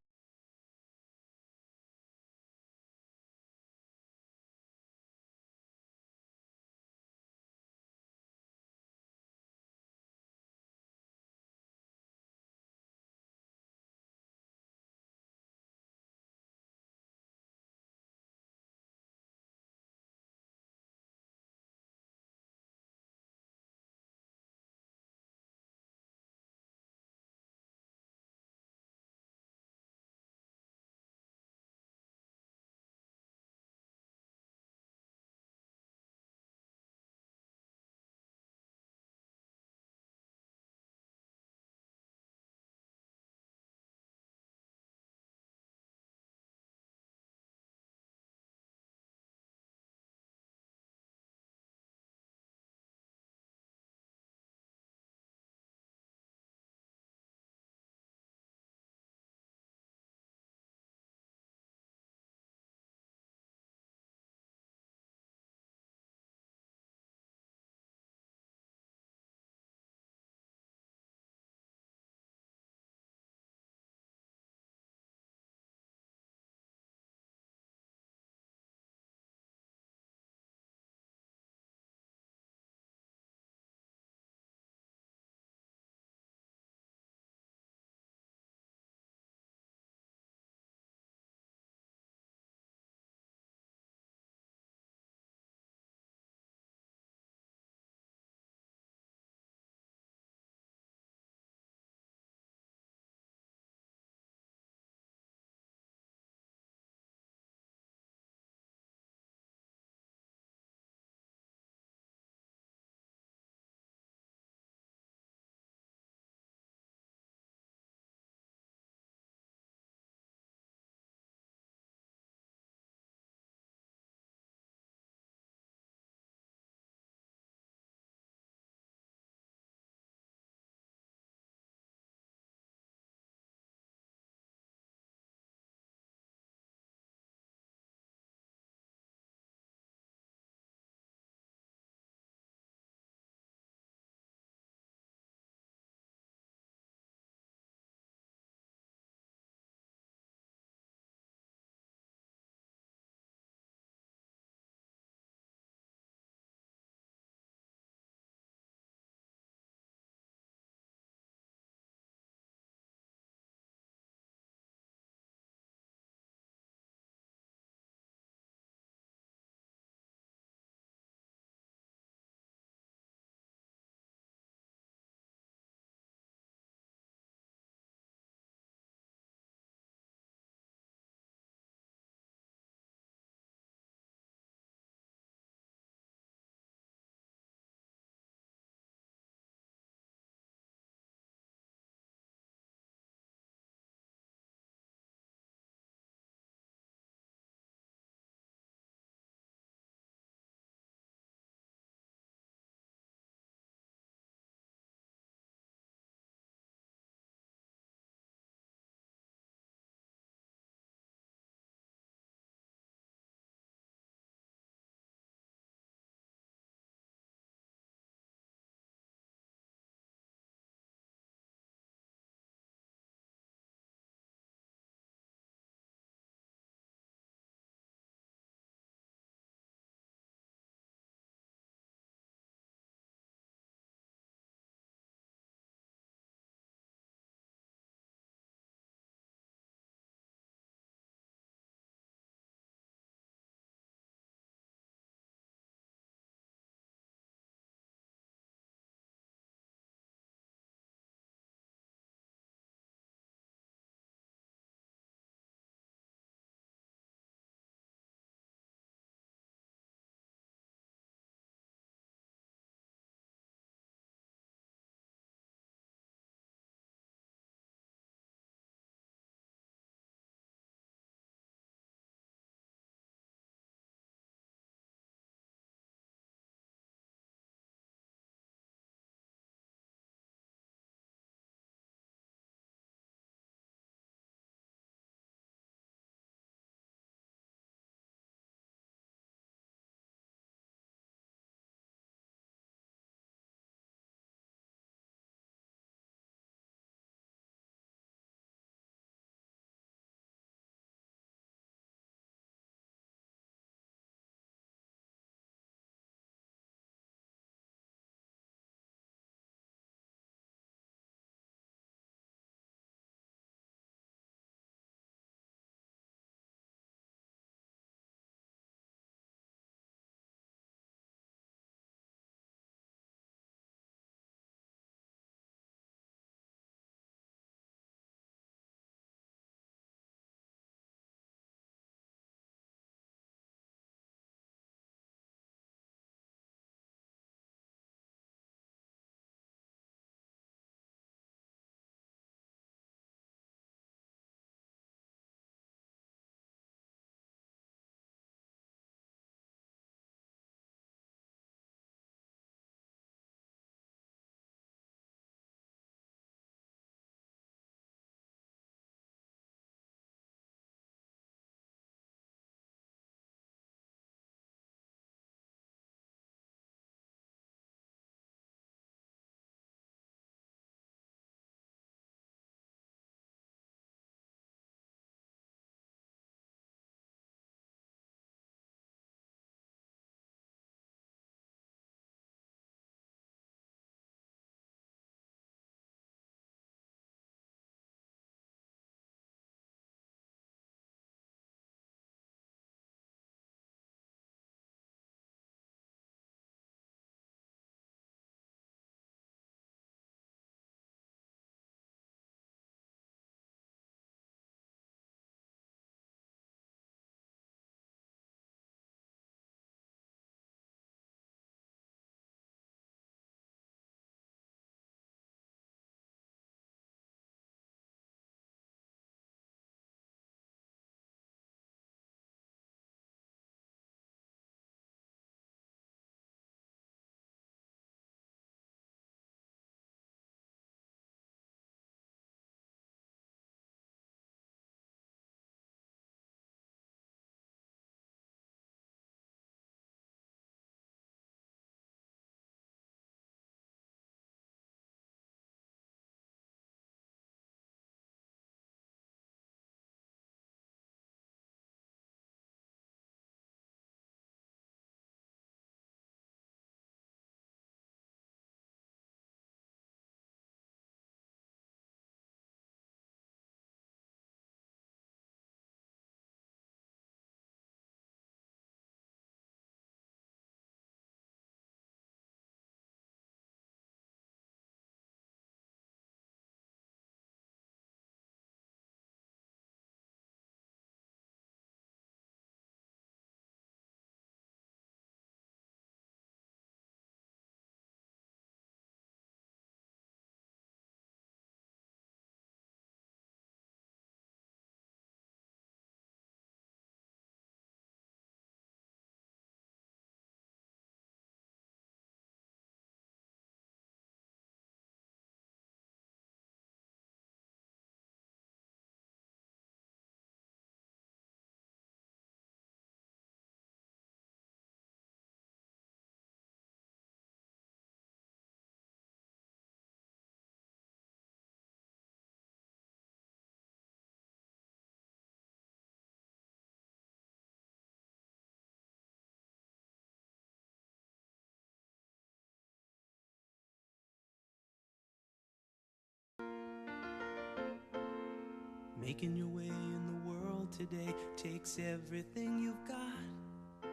Making your way in the world today takes everything you've got.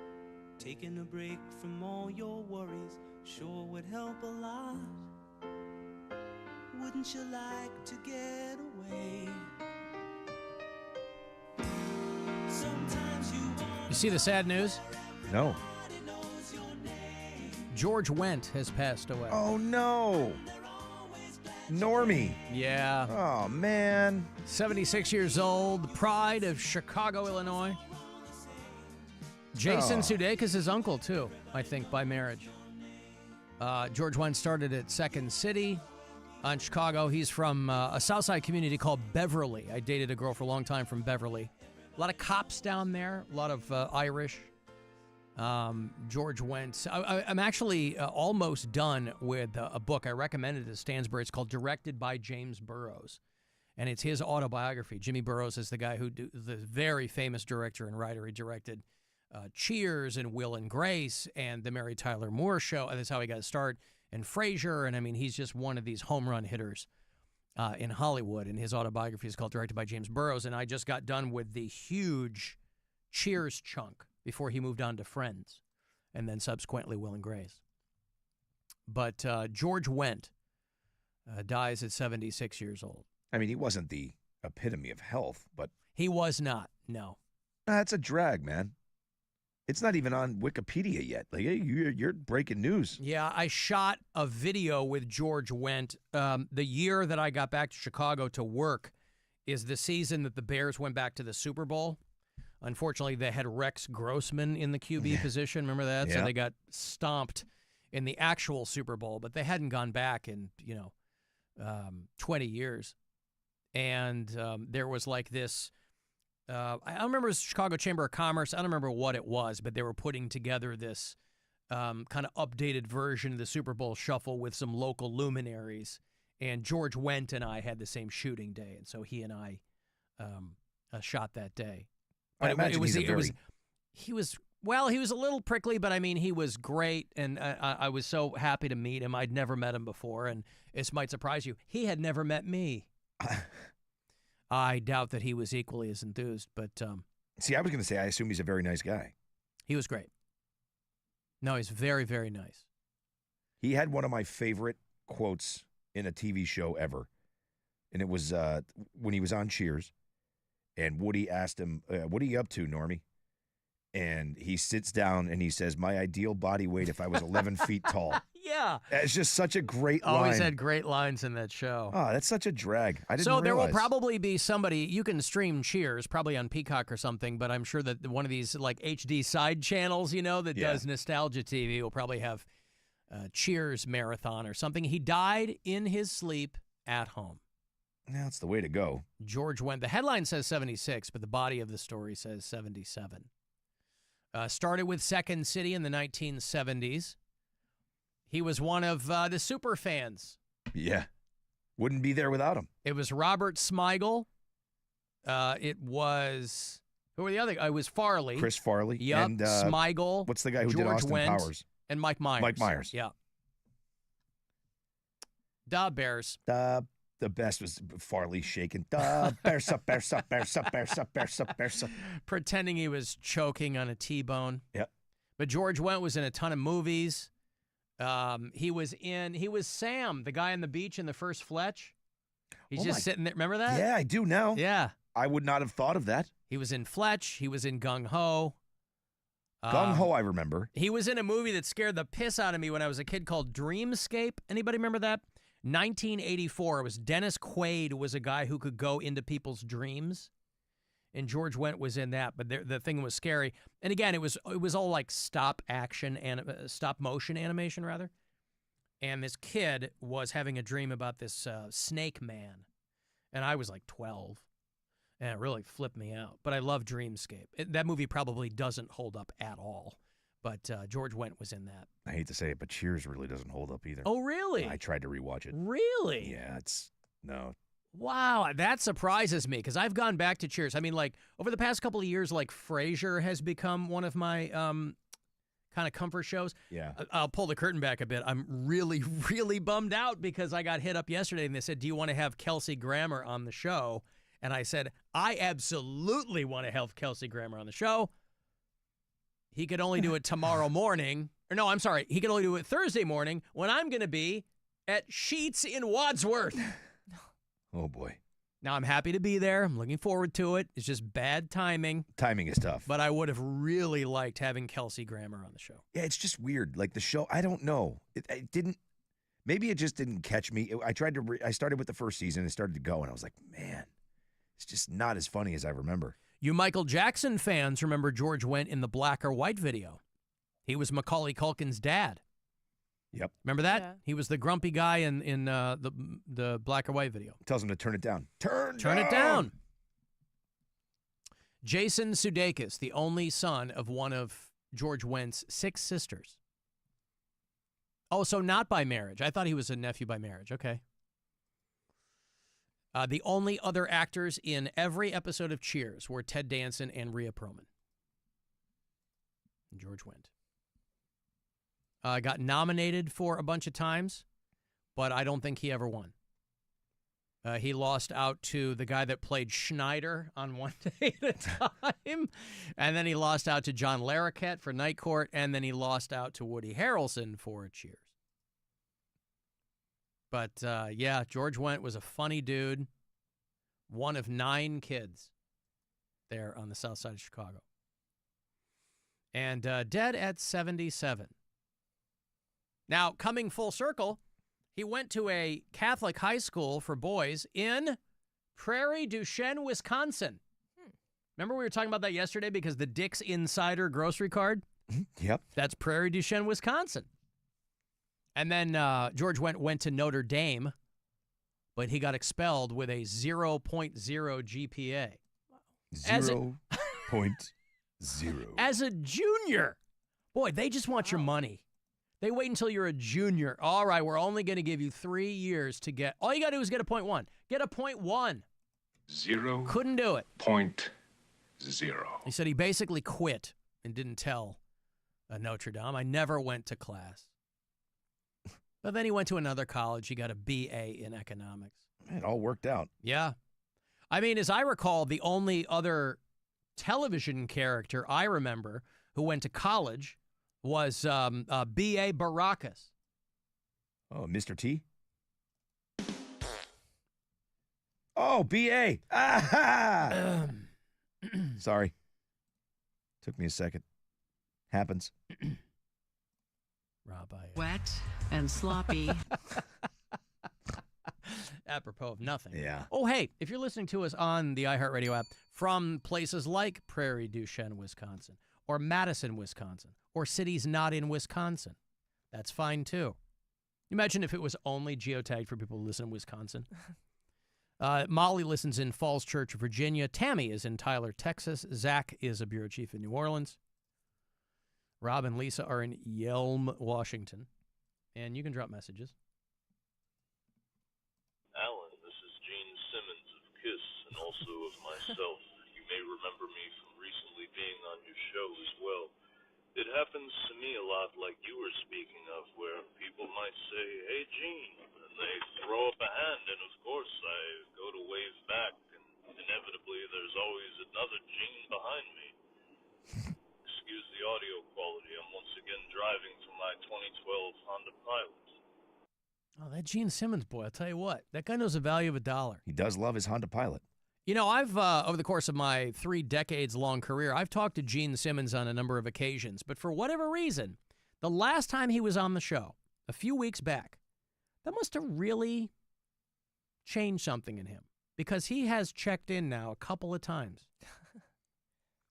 Taking a break from all your worries sure would help a lot. Wouldn't you like to get away? Sometimes You see the sad news? No. George Wendt has passed away. Oh, no. Normie. Yeah. Oh, man. 76 years old, the pride of Chicago, Illinois. Jason Sudeikis' his uncle, too, I think, by marriage. George Wendt started at Second City in Chicago. He's from a Southside community called Beverly. I dated a girl for a long time from Beverly. A lot of cops down there, a lot of Irish. George Wendt. I'm actually almost done with a book I recommended to Stansbury. It's called Directed by James Burrows, and it's his autobiography. Jimmy Burrows is the guy the very famous director and writer. He directed Cheers and Will and Grace and the Mary Tyler Moore Show. That's how he got his start. And Frasier, and I mean, he's just one of these home run hitters in Hollywood. And his autobiography is called Directed by James Burrows. And I just got done with the huge Cheers chunk before he moved on to Friends, and then subsequently Will and Grace. But George Wendt dies at 76 years old. I mean, he wasn't the epitome of health, but... He was not, no. That's a drag, man. It's not even on Wikipedia yet. Like, hey, you're breaking news. Yeah, I shot a video with George Wendt. The year that I got back to Chicago to work is the season that the Bears went back to the Super Bowl. Unfortunately, they had Rex Grossman in the QB position. Remember that? Yeah. So they got stomped in the actual Super Bowl, but they hadn't gone back in, 20 years. And there was like this, I don't remember, it was Chicago Chamber of Commerce. I don't remember what it was, but they were putting together this kind of updated version of the Super Bowl Shuffle with some local luminaries. And George Wendt and I had the same shooting day, and so he and I shot that day. But he was a little prickly, but I mean, he was great, and I was so happy to meet him. I'd never met him before, and this might surprise you. He had never met me. I doubt that he was equally as enthused, but... See, I was going to say, I assume he's a very nice guy. He was great. No, he's very, very nice. He had one of my favorite quotes in a TV show ever, and it was when he was on Cheers. And Woody asked him, what are you up to, Normie? And he sits down and he says, my ideal body weight if I was 11 feet tall. Yeah. It's just such a great line. Always had great lines in that show. Oh, that's such a drag. I didn't So there realize. will probably be somebody, you can stream Cheers, probably on Peacock or something, but I'm sure that one of these like HD side channels, that does nostalgia TV will probably have Cheers marathon or something. He died in his sleep at home. That's the way to go. George Wendt. The headline says 76, but the body of the story says 77. Started with Second City in the 1970s. He was one of the super fans. Yeah. Wouldn't be there without him. It was Robert Smigel. It was, who were the other? It was Farley. Chris Farley. Yep. And, Smigel. What's the guy who George did Austin Wendt, Powers? And Mike Myers. Mike Myers. Yeah. Da Bears. The best was Farley shaking. Da Bears up, Bears up, Bears up, Bears up, Bears up, Bears up. Pretending he was choking on a T-bone. Yep. But George Wendt was in a ton of movies. He was Sam, the guy on the beach in the first Fletch. He's just sitting there. Remember that? Yeah, I do now. Yeah. I would not have thought of that. He was in Fletch. He was in Gung Ho. Gung Ho, I remember. He was in a movie that scared the piss out of me when I was a kid called Dreamscape. Anybody remember that? 1984. It was Dennis Quaid was a guy who could go into people's dreams. And George Wendt was in that, but the thing was scary. And again, it was all like stop motion animation rather. And this kid was having a dream about this snake man, and I was like 12, and it really flipped me out. But I love Dreamscape. That movie probably doesn't hold up at all, but George Wendt was in that. I hate to say it, but Cheers really doesn't hold up either. Oh, really? I tried to rewatch it. Really? Yeah, no. Wow, that surprises me because I've gone back to Cheers. I mean, like, over the past couple of years, like, Frasier has become one of my kind of comfort shows. Yeah. I'll pull the curtain back a bit. I'm really, really bummed out because I got hit up yesterday and they said, do you want to have Kelsey Grammer on the show? And I said, I absolutely want to have Kelsey Grammer on the show. He could only do it tomorrow morning. Or no, I'm sorry. He could only do it Thursday morning when I'm going to be at Sheetz in Wadsworth. Oh, boy. Now, I'm happy to be there. I'm looking forward to it. It's just bad timing. Timing is tough. But I would have really liked having Kelsey Grammer on the show. Yeah, it's just weird. Like the show, I don't know. It didn't, maybe it just didn't catch me. I started with the first season and started to go, and I was like, man, it's just not as funny as I remember. You Michael Jackson fans remember George Wendt in the Black or White video. He was Macaulay Culkin's dad. Yep. Remember that? Yeah. He was the grumpy guy in the Black or White video. Tells him to turn it down. Turn it down. Jason Sudeikis, the only son of one of George Wendt's 6 sisters. Oh, so not by marriage. I thought he was a nephew by marriage. Okay. The only other actors in every episode of Cheers were Ted Danson and Rhea Perlman. And George Wendt. Got nominated for a bunch of times, but I don't think he ever won. He lost out to the guy that played Schneider on One Day at a Time, and then he lost out to John Larroquette for Night Court, and then he lost out to Woody Harrelson for Cheers. But, yeah, George Wendt was a funny dude, one of 9 kids there on the south side of Chicago. And dead at 77. Now, coming full circle, he went to a Catholic high school for boys in Prairie du Chien, Wisconsin. Remember we were talking about that yesterday because the Dick's Insider grocery card? Yep. That's Prairie du Chien, Wisconsin. And then George went to Notre Dame, but he got expelled with a 0.0 GPA. 0.0. As a junior. Boy, they just want your money. They wait until you're a junior. All right, we're only going to give you 3 years to get. All you got to do is get a 0.1. Get a 0.1. 0. Couldn't do it. 0.0. He said he basically quit and didn't tell Notre Dame. I never went to class. But then he went to another college. He got a BA in economics. It all worked out. Yeah. I mean, as I recall, the only other television character I remember who went to college was B.A. Baracus. Oh, Mr. T? Oh, B.A. Aha! Sorry. Took me a second. Happens. Rob, wet and sloppy. Apropos of nothing. Yeah. Oh, hey, if you're listening to us on the iHeartRadio app from places like Prairie du Chien, Wisconsin, or Madison, Wisconsin, or cities not in Wisconsin, that's fine too. Imagine if it was only geotagged for people who listen in Wisconsin. Molly listens in Falls Church, Virginia. Tammy is in Tyler, Texas. Zach is a bureau chief in New Orleans. Rob and Lisa are in Yelm, Washington. And you can drop messages. Alan, this is Jean Simmons of KISS and also of myself. You may remember me from recently being on your show as well. It happens to me a lot like you were speaking of, where people might say, "Hey, Gene," and they throw up a hand, and of course I go to wave back, and inevitably there's always another Gene behind me. Excuse the audio quality. I'm once again driving from my 2012 Honda Pilot. Oh, that Gene Simmons boy, I'll tell you what, that guy knows the value of $1. He does love his Honda Pilot. You know, I've, over the course of my 3 decades-long career, I've talked to Gene Simmons on a number of occasions. But for whatever reason, the last time he was on the show, a few weeks back, that must have really changed something in him. Because he has checked in now a couple of times.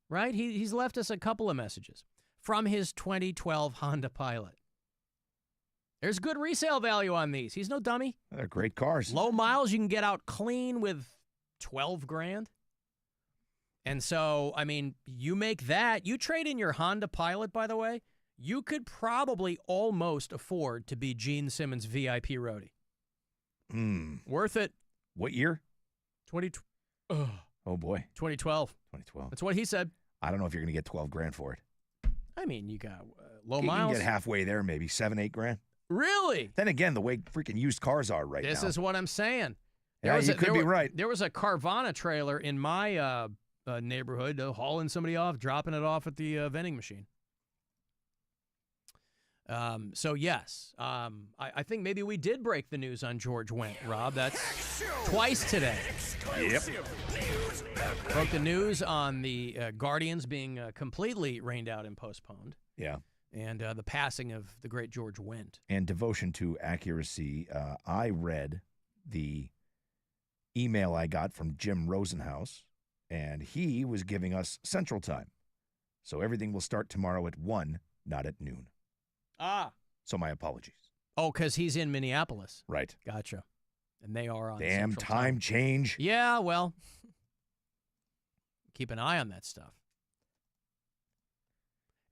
Right? He's left us a couple of messages from his 2012 Honda Pilot. There's good resale value on these. He's no dummy. They're great cars. Low miles, you can get out clean with $12,000. And so, I mean, you make that. You trade in your Honda Pilot, by the way, you could probably almost afford to be Gene Simmons' VIP roadie. Worth it. What year? Oh, boy. 2012. 2012. That's what he said. I don't know if you're going to get $12,000 for it. I mean, you got low You miles. can get halfway there, maybe $7,000-8,000. Really? Then again, the way freaking used cars are right now. This is what I'm saying. You could be right. There was a Carvana trailer in my neighborhood hauling somebody off, dropping it off at the vending machine. So, yes, I think maybe we did break the news on George Wendt, Rob. That's twice today. Yep. Broke the news on the Guardians being completely rained out and postponed. Yeah. And the passing of the great George Wendt. And devotion to accuracy, I read the email I got from Jim Rosenhaus, and he was giving us Central Time. So everything will start tomorrow at 1, not at noon. Ah. So my apologies. Oh, because he's in Minneapolis. Right. Gotcha. And they are on Damn Central time change. Yeah, well, keep an eye on that stuff.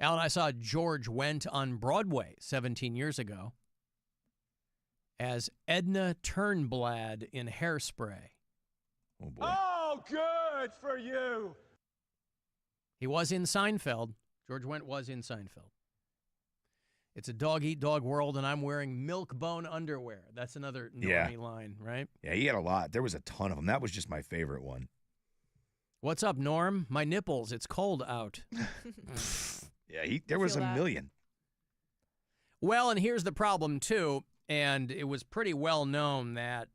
Alan, I saw George Wendt on Broadway 17 years ago as Edna Turnblad in Hairspray. Oh, boy. Oh, good for you. He was in Seinfeld. George Wendt was in Seinfeld. It's a dog-eat-dog world, and I'm wearing milk-bone underwear. That's another normie line, right? Yeah, he had a lot. There was a ton of them. That was just my favorite one. What's up, Norm? My nipples. It's cold out. Yeah, there was a million. Well, and here's the problem, too, and it was pretty well known that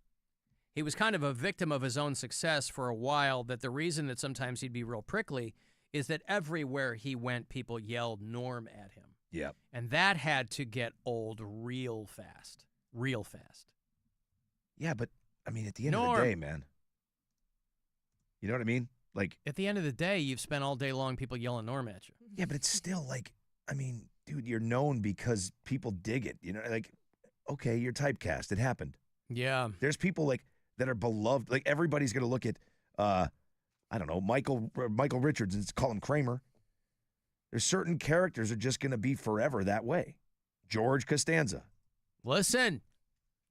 he was kind of a victim of his own success for a while, that the reason that sometimes he'd be real prickly is that everywhere he went, people yelled Norm at him. Yep. And that had to get old real fast. Real fast. Yeah, but, I mean, at the end of the day, man. You know what I mean? Like, at the end of the day, you've spent all day long people yelling Norm at you. Yeah, but it's still like, I mean, dude, you're known because people dig it. You know, like, okay, you're typecast. It happened. Yeah. There's people like that are beloved. Like, everybody's going to look at, I don't know, Michael Richards and call him Kramer. There's certain characters are just going to be forever that way. George Costanza. Listen,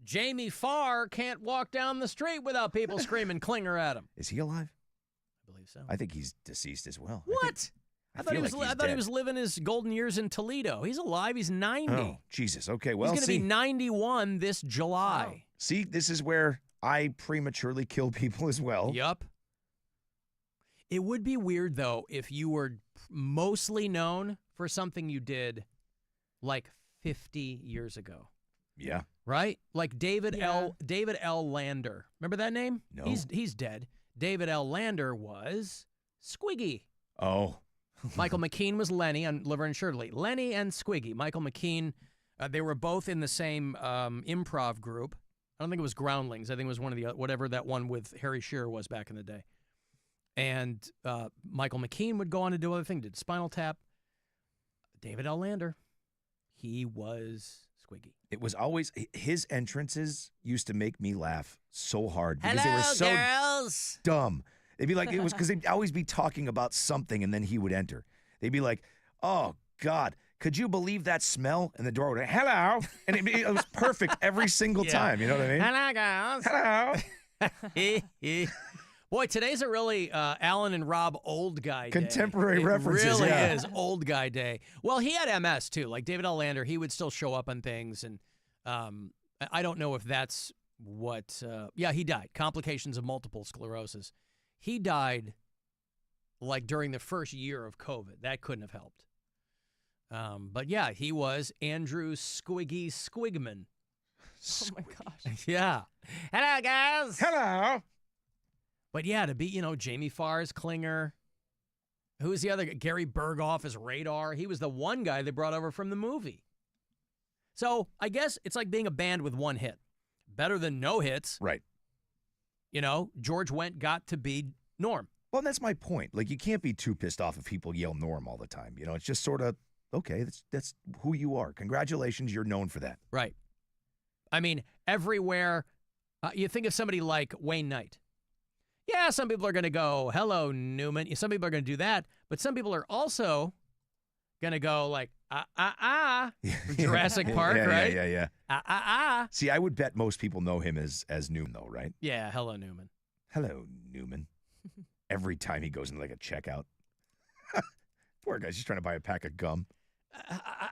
Jamie Farr can't walk down the street without people screaming Klinger at him. Is he alive? I believe so. I think he's deceased as well. What? I thought he was living his golden years in Toledo. He's alive. He's 90. Oh, Jesus. Okay, well, he's going to be 91 this July. Wow. See, this is where I prematurely kill people as well. Yup. It would be weird, though, if you were mostly known for something you did like 50 years ago. Yeah. Right? Like David L. Lander. Remember that name? No. He's dead. David L. Lander was Squiggy. Oh. Michael McKean was Lenny on Liver and Shirley. Lenny and Squiggy. Michael McKean, they were both in the same improv group. I don't think it was Groundlings. I think it was one of the whatever that one with Harry Shearer was back in the day. And Michael McKean would go on to do other things, did Spinal Tap. David L. Lander, he was Squiggy. It was always, his entrances used to make me laugh so hard because Hello, they were so girls. dumb. They'd be like, it was because they'd always be talking about something and then he would enter. They'd be like, oh, God, could you believe that smell? And the door would, hello. And it was perfect every single time. You know what I mean? Hello, girls. Hello. Boy, today's a really Alan and Rob old guy day. Contemporary references, It really yeah. is old guy day. Well, he had MS, too. Like David L. Lander, he would still show up on things. And I don't know if that's what... yeah, he died. Complications of multiple sclerosis. He died, like, during the first year of COVID. That couldn't have helped. But, yeah, he was Andrew Squiggy Squigman. Oh, my gosh. Yeah. Hello, guys. Hello. But yeah, to be, Jamie Farr's Klinger. Who was the other guy? Gary Berghoff as Radar. He was the one guy they brought over from the movie. So I guess it's like being a band with one hit. Better than no hits. Right. George Wendt got to be Norm. Well, that's my point. Like, you can't be too pissed off if people yell Norm all the time. It's just sort of, okay, that's who you are. Congratulations, you're known for that. Right. I mean, everywhere. You think of somebody like Wayne Knight. Yeah, some people are going to go, hello, Newman. Some people are going to do that. But some people are also going to go like, Jurassic Park, right? Yeah. See, I would bet most people know him as Newman, though, right? Yeah, hello, Newman. Hello, Newman. Every time he goes into like a checkout. Poor guy's just trying to buy a pack of gum.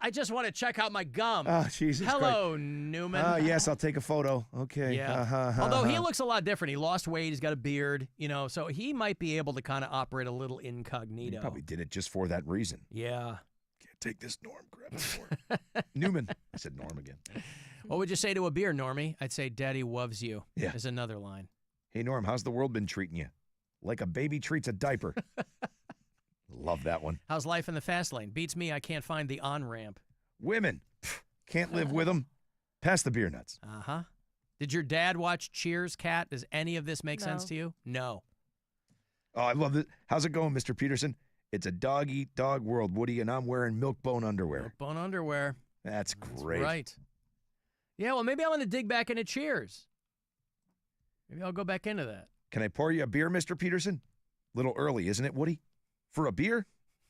I just want to check out my gum. Oh, Jesus Hello, Christ. Newman. Yes, I'll take a photo. Okay. Yeah. Although he looks a lot different. He lost weight. He's got a beard, so he might be able to kind of operate a little incognito. He probably did it just for that reason. Yeah. Can't take this, Norm. Grab the Norm. Newman. I said Norm again. What would you say to a beer, Normie? I'd say Daddy loves you. Yeah. Is another line. Hey, Norm, how's the world been treating you? Like a baby treats a diaper. Love that one. How's life in the fast lane? Beats me, I can't find the on-ramp. Women. Can't live with them. Pass the beer nuts. Uh-huh. Did your dad watch Cheers, Kat? Does any of this make sense to you? No. Oh, I love it. How's it going, Mr. Peterson? It's a dog-eat-dog world, Woody, and I'm wearing milk-bone underwear. Milk-bone underwear. That's great. That's right. Yeah, well, maybe I'm going to dig back into Cheers. Maybe I'll go back into that. Can I pour you a beer, Mr. Peterson? Little early, isn't it, Woody? For a beer?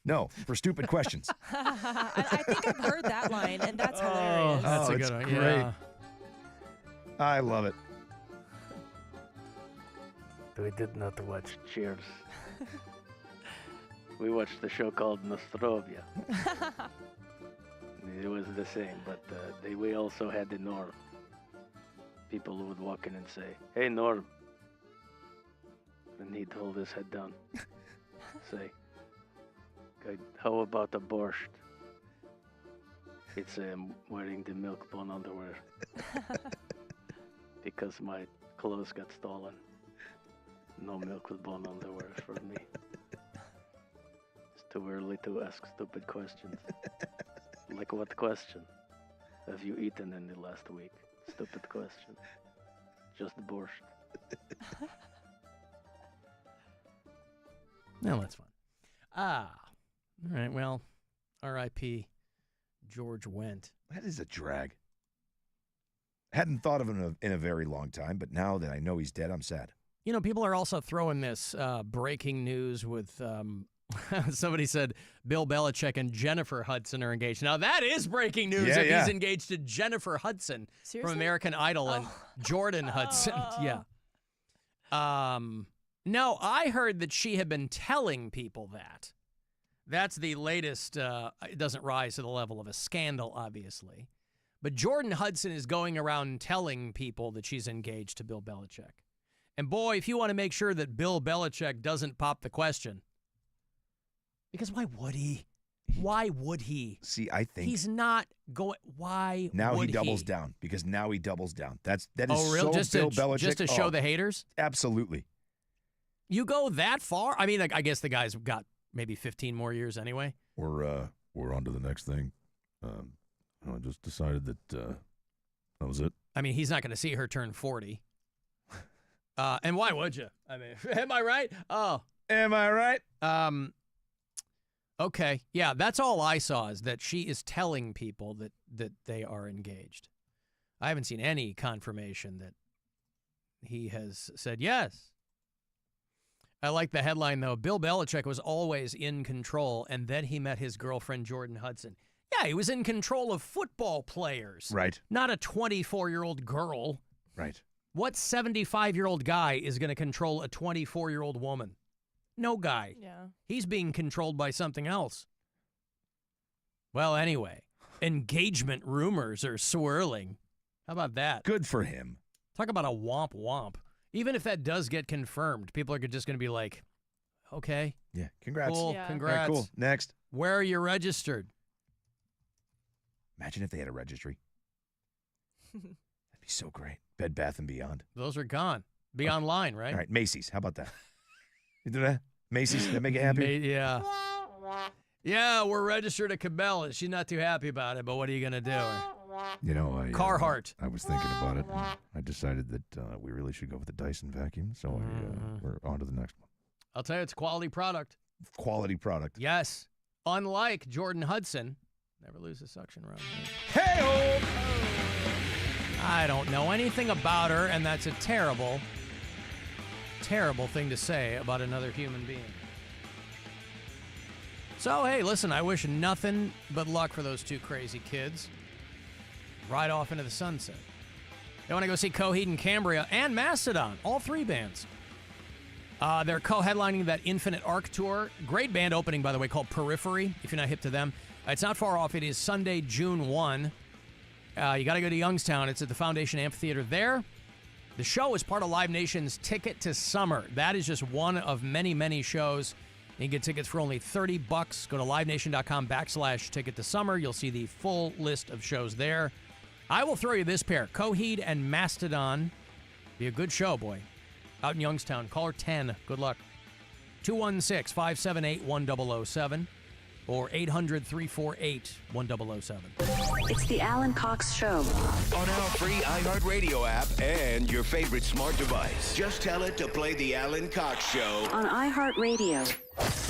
No, for stupid questions. I think I've heard that line, and that's hilarious. That's a good one. Great. Yeah. I love it. We did not watch Cheers. We watched the show called Nostrovia. It was the same, but we also had the Norm. People who would walk in and say, "Hey, Norm, I need to hold his head down." Say, "How about the borscht?" He'd say, "I'm wearing the milk bone underwear because my clothes got stolen. No milk with bone underwear for me. It's too early to ask stupid questions." Like what question? Have you eaten in the last week? Stupid question. Just borscht. No, that's fun. All right, well, R.I.P. George Wendt. That is a drag. Hadn't thought of him in a very long time, but now that I know he's dead, I'm sad. People are also throwing this breaking news with somebody said Bill Belichick and Jennifer Hudson are engaged. Now, that is breaking news if he's engaged to Jennifer Hudson from American Idol and Jordan Hudson. Yeah. No, I heard that she had been telling people that. That's the latest. It doesn't rise to the level of a scandal, obviously. But Jordan Hudson is going around telling people that she's engaged to Bill Belichick. And boy, if you want to make sure that Bill Belichick doesn't pop the question. Because why would he? Why would he? See, I think he's not going. Why? Now would he doubles down because now he doubles down. That is really? so Bill Belichick. Just to show the haters? Absolutely. You go that far? I mean, I guess the guy's got maybe 15 more years anyway. We're on to the next thing. I just decided that that was it. I mean, he's not going to see her turn 40. And why would you? I mean, am I right? Oh, am I right? Okay. Yeah, that's all I saw is that she is telling people that they are engaged. I haven't seen any confirmation that he has said yes. I like the headline, though. Bill Belichick was always in control, and then he met his girlfriend, Jordan Hudson. Yeah, he was in control of football players. Right. Not a 24-year-old girl. Right. What 75-year-old guy is going to control a 24-year-old woman? No guy. Yeah. He's being controlled by something else. Well, anyway, engagement rumors are swirling. How about that? Good for him. Talk about a womp womp. Even if that does get confirmed, people are just going to be like, okay. Yeah, congrats. Cool, Yeah. congrats. All right, cool. Next. Where are you registered? Imagine if they had a registry. That'd be so great. Bed Bath & Beyond. Those are gone. Be online, right? All right, Macy's. How about that? You do that? Macy's, that make you happy? Yeah. Yeah, we're registered at Cabela's. She's not too happy about it, but what are you going to do? You know, Carhartt. I was thinking about it. And I decided that we really should go with the Dyson vacuum, so we're on to the next one. I'll tell you, it's a quality product. Quality product. Yes. Unlike Jordan Hudson. Never lose a suction run. Hey-oh! I don't know anything about her, and that's a terrible, terrible thing to say about another human being. So, hey, listen, I wish nothing but luck for those two crazy kids. Right off into the sunset. They want to go see Coheed and Cambria and Mastodon, all three bands. They're co-headlining that Infinite Arc tour. Great band opening, by the way, called Periphery, if you're not hip to them. It's not far off. It is Sunday, June 1. You got to go to Youngstown. It's at the Foundation Amphitheater there. The show is part of Live Nation's Ticket to Summer. That is just one of many, many shows. You can get tickets for only $30. Go to livenation.com/ticket to summer. You'll see the full list of shows there. I will throw you this pair, Coheed and Mastodon. Be a good show, boy. Out in Youngstown. Caller 10. Good luck. 216-578-1007 or 800-348-1007. It's the Alan Cox Show. On our free iHeartRadio app and your favorite smart device. Just tell it to play the Alan Cox Show. On iHeartRadio.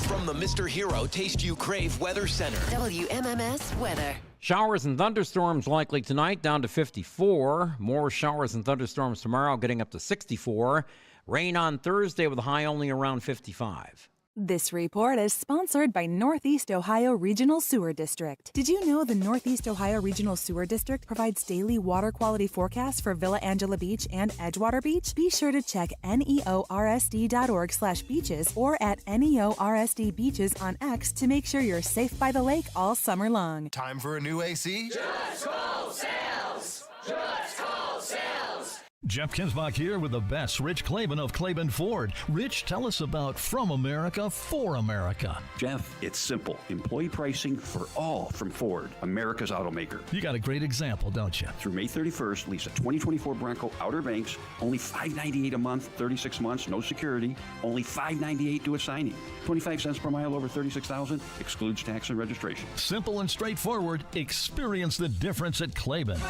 From the Mr. Hero Taste You Crave Weather Center. WMMS weather. Showers and thunderstorms likely tonight, down to 54. More showers and thunderstorms tomorrow, getting up to 64. Rain on Thursday with a high only around 55. This report is sponsored by Northeast Ohio Regional Sewer District. Did you know the Northeast Ohio Regional Sewer District provides daily water quality forecasts for Villa Angela Beach and Edgewater Beach? Be sure to check neorsd.org/beaches or at NEORSD Beaches on X to make sure you're safe by the lake all summer long. Time for a new AC? Just call sales! Just call sales! Jeff Kinsbach here with the best, Rich Claiborne of Claiborne Ford. Rich, tell us about From America for America. Jeff, it's simple. Employee pricing for all from Ford, America's automaker. You got a great example, don't you? Through May 31st, lease a 2024 Bronco Outer Banks, only $598 a month, 36 months, no security, only $598 to a signing. 25 cents per mile over 36,000, excludes tax and registration. Simple and straightforward. Experience the difference at Claiborne.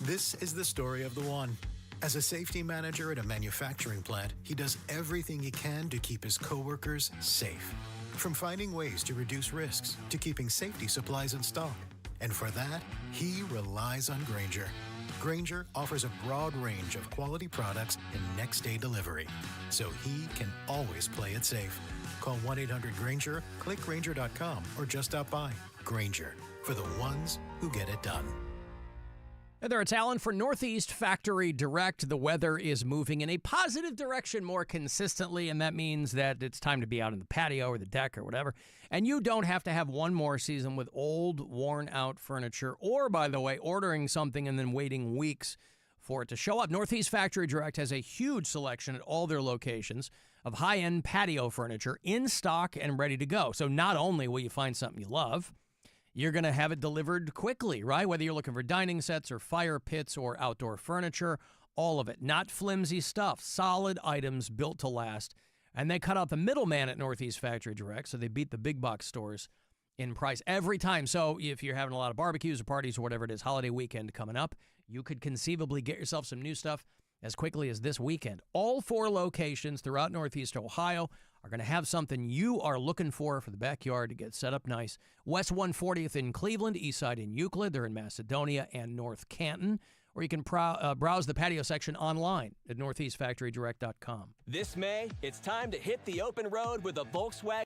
This is the story of the one. As a safety manager at a manufacturing plant, he does everything he can to keep his coworkers safe. From finding ways to reduce risks to keeping safety supplies in stock. And for that, he relies on Grainger. Grainger offers a broad range of quality products and next-day delivery, so he can always play it safe. Call 1-800-GRAINGER, click Grainger.com, or just stop by. Grainger, for the ones who get it done. Hey there, it's Alan for Northeast Factory Direct. The weather is moving in a positive direction more consistently, and that means that it's time to be out in the patio or the deck or whatever. And you don't have to have one more season with old, worn-out furniture or, by the way, ordering something and then waiting weeks for it to show up. Northeast Factory Direct has a huge selection at all their locations of high-end patio furniture in stock and ready to go. So not only will you find something you love, you're going to have it delivered quickly, right? Whether you're looking for dining sets or fire pits or outdoor furniture, all of it. Not flimsy stuff, solid items built to last. And they cut out the middleman at Northeast Factory Direct, so they beat the big box stores in price every time. So if you're having a lot of barbecues or parties or whatever it is, holiday weekend coming up, you could conceivably get yourself some new stuff as quickly as this weekend. All 4 locations throughout Northeast Ohio are going to have something you are looking for the backyard to get set up nice. West 140th in Cleveland, East Side in Euclid. They're in Macedonia and North Canton. Or you can browse the patio section online at northeastfactorydirect.com. This May, it's time to hit the open road with a Volkswagen.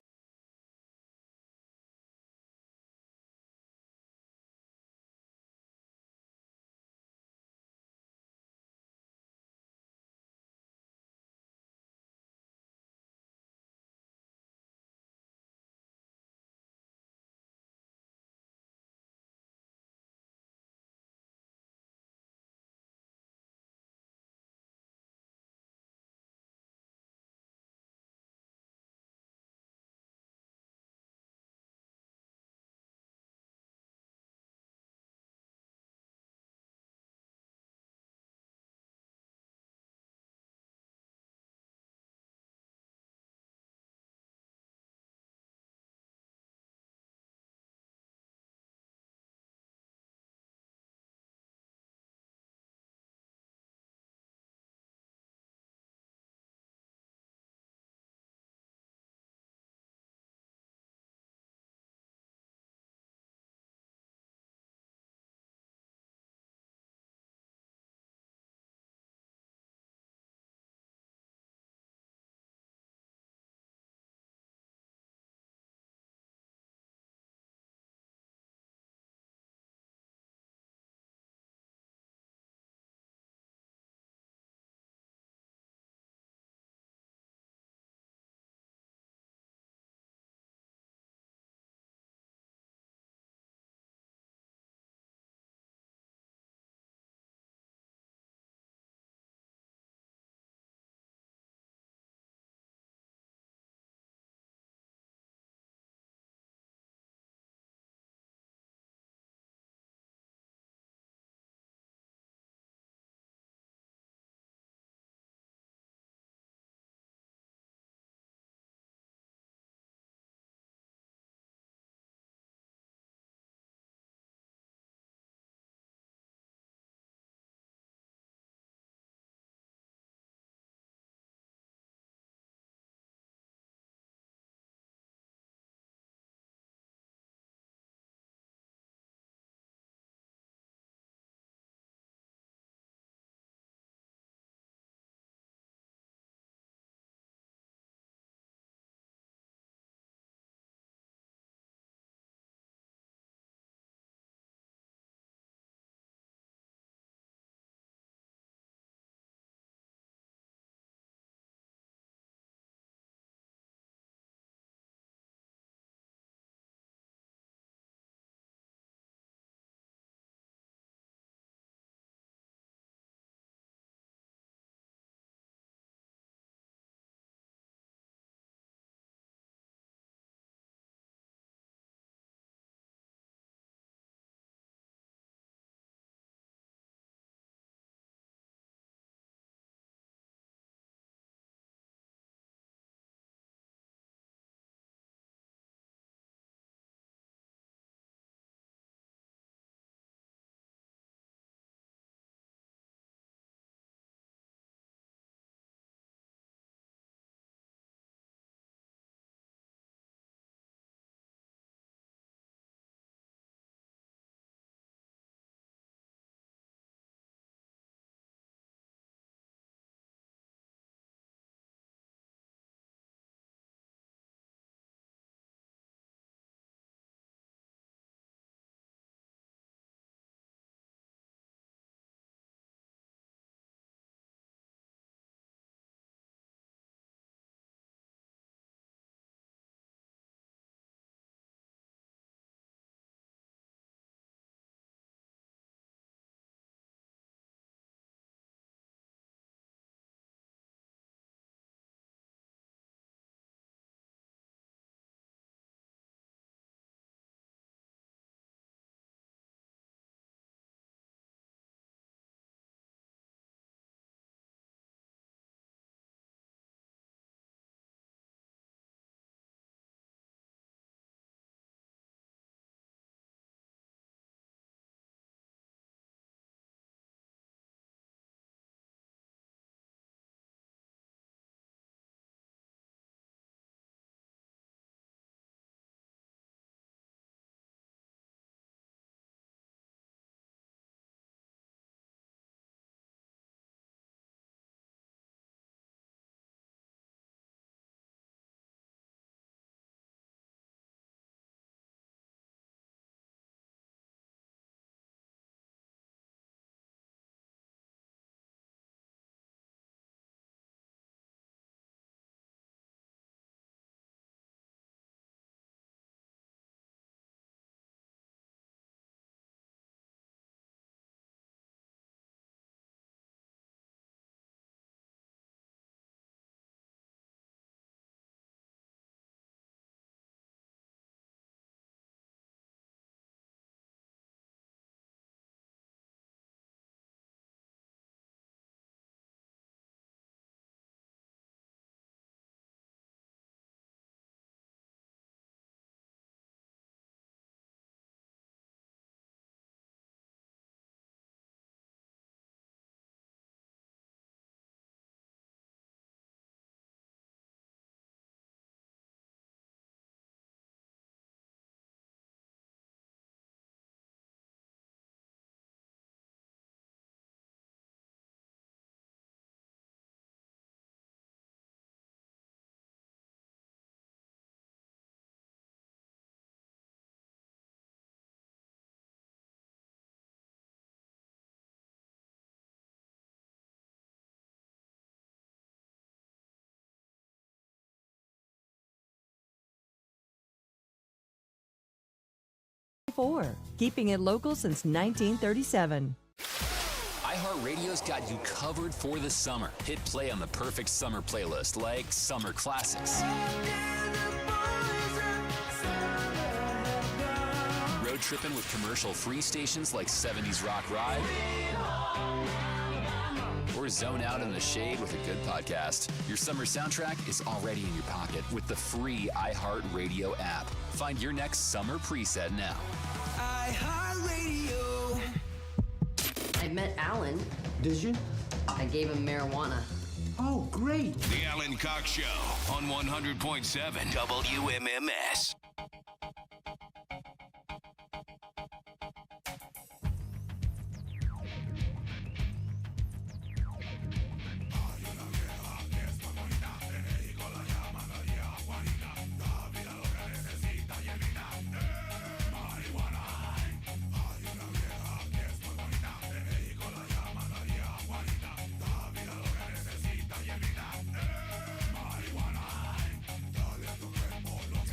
before. Keeping it local since 1937. iHeartRadio's got you covered for the summer. Hit play on the perfect summer playlist like Summer Classics. Road tripping with commercial-free stations like 70s Rock Ride. Or zone out in the shade with a good podcast. Your summer soundtrack is already in your pocket with the free iHeartRadio app. Find your next summer preset now. iHeartRadio. I met Alan. Did you? I gave him marijuana. Oh, great. The Alan Cox Show on 100.7 WMMS.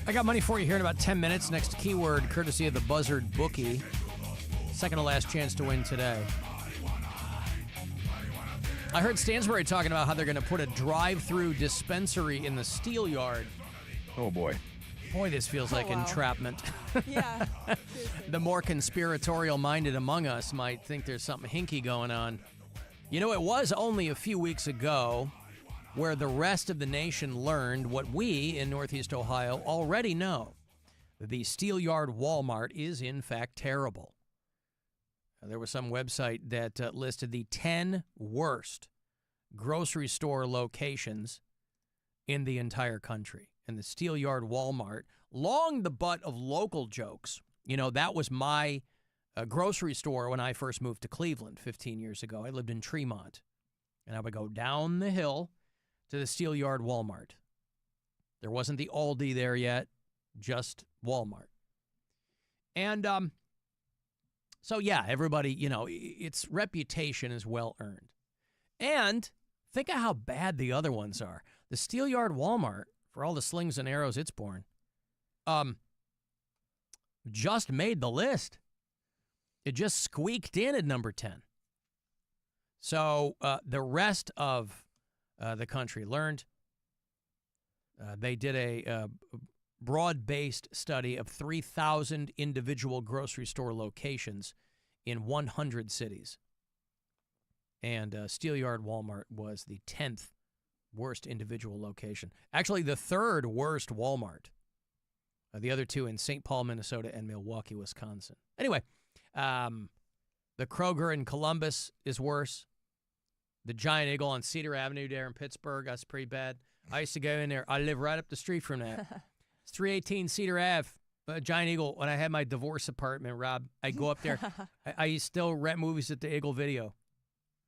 I got money for you here in about 10 minutes. Next keyword, courtesy of the Buzzard Bookie. Second to last chance to win today. I heard Stansbury talking about how they're going to put a drive-through dispensary in the Steelyard. Oh, boy. Boy, this feels like entrapment. Yeah. The more conspiratorial-minded among us might think there's something hinky going on. You know, it was only a few weeks ago where the rest of the nation learned what we in Northeast Ohio already know. The Steelyard Walmart is, in fact, terrible. There was some website that listed the 10 worst grocery store locations in the entire country. And the Steelyard Walmart, long the butt of local jokes. You know, that was my grocery store when I first moved to Cleveland 15 years ago. I lived in Tremont. And I would go down the hill to the Steelyard Walmart. There wasn't the Aldi there yet, just Walmart. And so, yeah, everybody, you know, its reputation is well earned. And think of how bad the other ones are. The Steelyard Walmart, for all the slings and arrows it's borne, just made the list. It just squeaked in at number 10. So the rest of the country learned. They did a broad-based study of 3,000 individual grocery store locations in 100 cities. And Steelyard Walmart was the 10th worst individual location. Actually, the third worst Walmart. The other two in St. Paul, Minnesota, and Milwaukee, Wisconsin. Anyway, the Kroger in Columbus is worse. The Giant Eagle on Cedar Avenue there in Pittsburgh, that's pretty bad. I used to go in there. I live right up the street from that. It's 318 Cedar Ave. Giant Eagle, when I had my divorce apartment, Rob, I'd go up there. I used to still rent movies at the Eagle Video.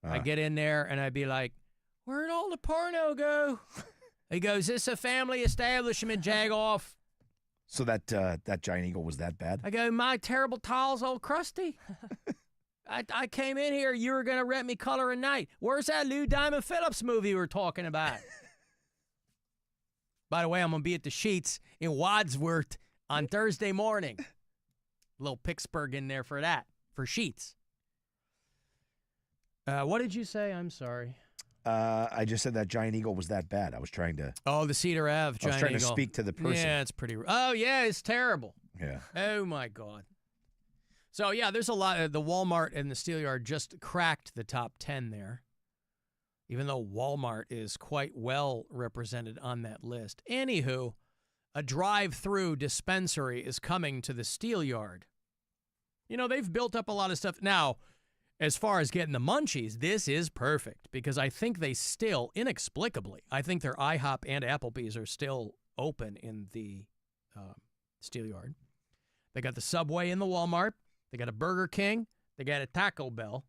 I'd get in there, and I'd be like, where'd all the porno go? He goes, this a family establishment, jag off. So that Giant Eagle was that bad? I go, my terrible tall's all crusty. I came in here, you were going to rent me Color and Night. Where's that Lou Diamond Phillips movie we were talking about? By the way, I'm going to be at the Sheets in Wadsworth on Thursday morning. A little Pittsburgh in there for that, for Sheets. What did you say? I'm sorry. I just said that Giant Eagle was that bad. I was trying to... Oh, the Cedar Ave Giant Eagle. I was trying to speak to the person. Yeah, it's pretty... Oh, yeah, it's terrible. Yeah. Oh, my God. So, yeah, there's a lot. The Walmart and the Steelyard just cracked the top 10 there, even though Walmart is quite well represented on that list. Anywho, a drive-through dispensary is coming to the Steelyard. You know, they've built up a lot of stuff. Now, as far as getting the munchies, this is perfect because I think they still, inexplicably, I think their IHOP and Applebee's are still open in the Steelyard. They got the Subway in the Walmart. They got a Burger King. They got a Taco Bell.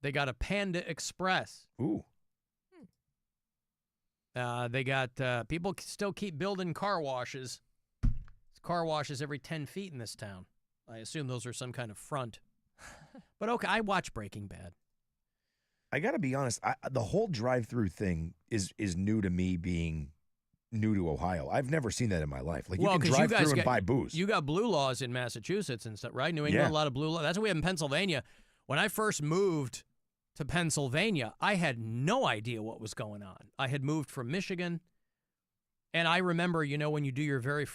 They got a Panda Express. Ooh. They got, people still keep building car washes. There's car washes every 10 feet in this town. I assume those are some kind of front. But okay, I watch Breaking Bad. I got to be honest, the whole drive-through thing is new to me being new to Ohio. I've never seen that in my life. Like, you Well, can 'cause you drive guys through and got- buy booze. You got blue laws in Massachusetts and stuff, right? New England, Yeah. a lot of blue laws. That's what we have in Pennsylvania. When I first moved to Pennsylvania, I had no idea what was going on. I had moved from Michigan, and I remember, when you do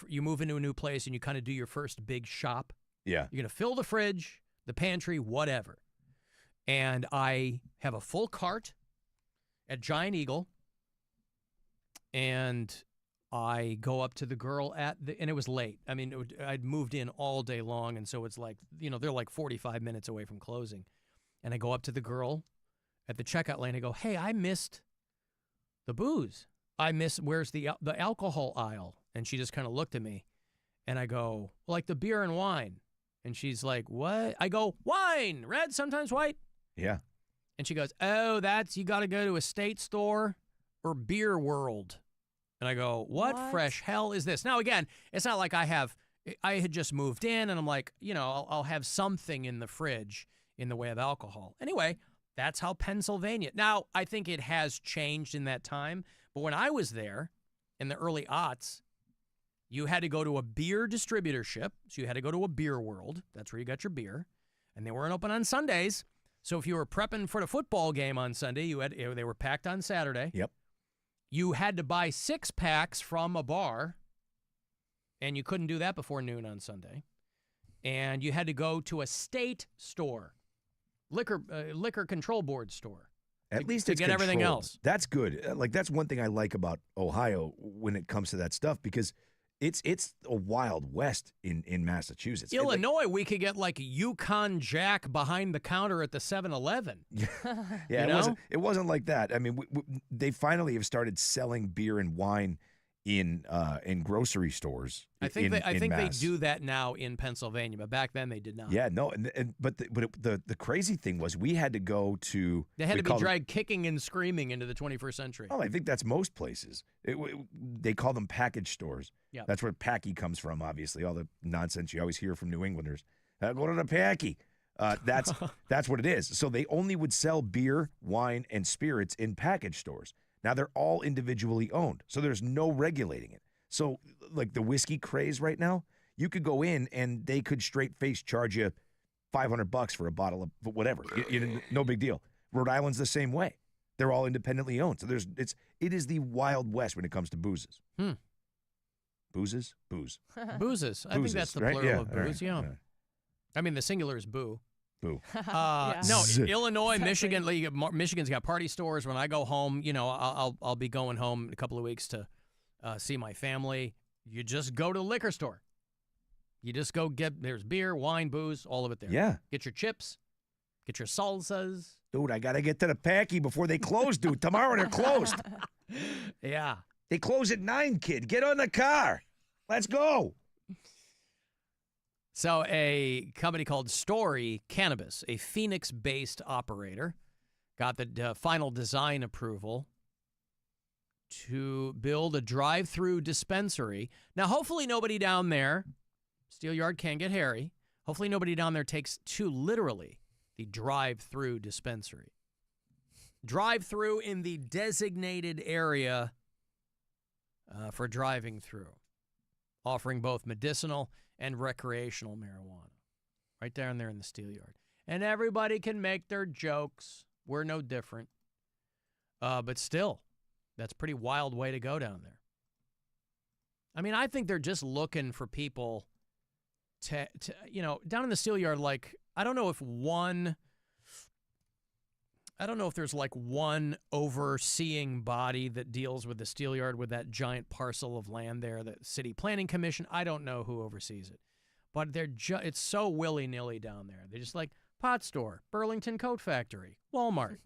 you move into a new place and you kind of do your first big shop. Yeah. You're going to fill the fridge, the pantry, whatever. And I have a full cart at Giant Eagle, and I go up to the girl and it was late. I mean, I'd moved in all day long, and so it's like, they're like 45 minutes away from closing. And I go up to the girl at the checkout lane. I go, hey, I missed the booze. Where's the alcohol aisle? And she just kind of looked at me, and I go, like the beer and wine. And she's like, what? I go, wine, red, sometimes white. Yeah. And she goes, oh, you got to go to a state store or Beer World. And I go, what fresh hell is this? Now, again, it's not like I had just moved in and I'm like, I'll have something in the fridge in the way of alcohol. Anyway, that's how Pennsylvania. Now, I think it has changed in that time. But when I was there in the early aughts, you had to go to a beer distributorship. So you had to go to a Beer World. That's where you got your beer. And they weren't open on Sundays. So if you were prepping for the football game on Sunday, they were packed on Saturday. Yep. You had to buy 6-packs from a bar, and you couldn't do that before noon on Sunday. And you had to go to a state store, liquor control board store. At least to it's get everything controlled. else. That's good. Like, that's one thing I like about Ohio when it comes to that stuff, because it's a wild west in Massachusetts. Illinois, we could get like Yukon Jack behind the counter at the 7-Eleven. Yeah, it wasn't like that. I mean, they finally have started selling beer and wine in grocery stores. I think they Mass. do that now in Pennsylvania, but back then they did not. Yeah, no, but the crazy thing was we had to go to. They had to be dragged kicking and screaming into the 21st century. Oh, I think that's most places. They call them package stores. Yeah, that's where packy comes from. Obviously, all the nonsense you always hear from New Englanders. Go to the packy. That's what it is. So they only would sell beer, wine, and spirits in package stores. Now they're all individually owned, so there's no regulating it. So, like the whiskey craze right now, you could go in and they could straight face charge you $500 for a bottle of whatever. No big deal. Rhode Island's the same way. They're all independently owned. So it is the Wild West when it comes to boozes. Boozes? Booze. Boozes. I think that's the right? plural Yeah, of all right, booze. Yeah. all right. I mean, the singular is boo. Boo. No, Illinois, Michigan. Michigan's got party stores. When I go home, I'll be going home in a couple of weeks to see my family. You just go to the liquor store. You just go there's beer, wine, booze, all of it there. Yeah. Get your chips. Get your salsas. Dude, I got to get to the packy before they close, dude. Tomorrow they're closed. Yeah. They close at 9, kid. Get on the car. Let's go. So a company called Story Cannabis, a Phoenix-based operator, got the final design approval to build a drive-through dispensary. Now, hopefully nobody down there, Steelyard can get hairy, hopefully nobody down there takes too literally the drive-through dispensary. Drive-through in the designated area for driving through, offering both medicinal and recreational marijuana. Right down there in the Steelyard. And everybody can make their jokes. We're no different. But still, that's a pretty wild way to go down there. I mean, I think they're just looking for people to down in the Steelyard, like, I don't know if there's like one overseeing body that deals with the Steelyard with that giant parcel of land there, the City Planning Commission. I don't know who oversees it. But it's so willy-nilly down there. They're just like pot store, Burlington Coat Factory, Walmart,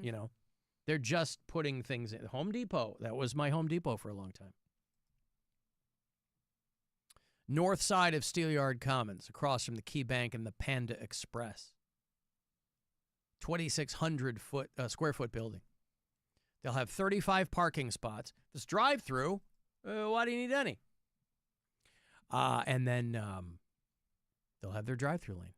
They're just putting things in. Home Depot. That was my Home Depot for a long time. North side of Steelyard Commons, across from the Key Bank and the Panda Express. 2,600 square foot building. They'll have 35 parking spots. This drive-through, why do you need any? And then they'll have their drive-through lane.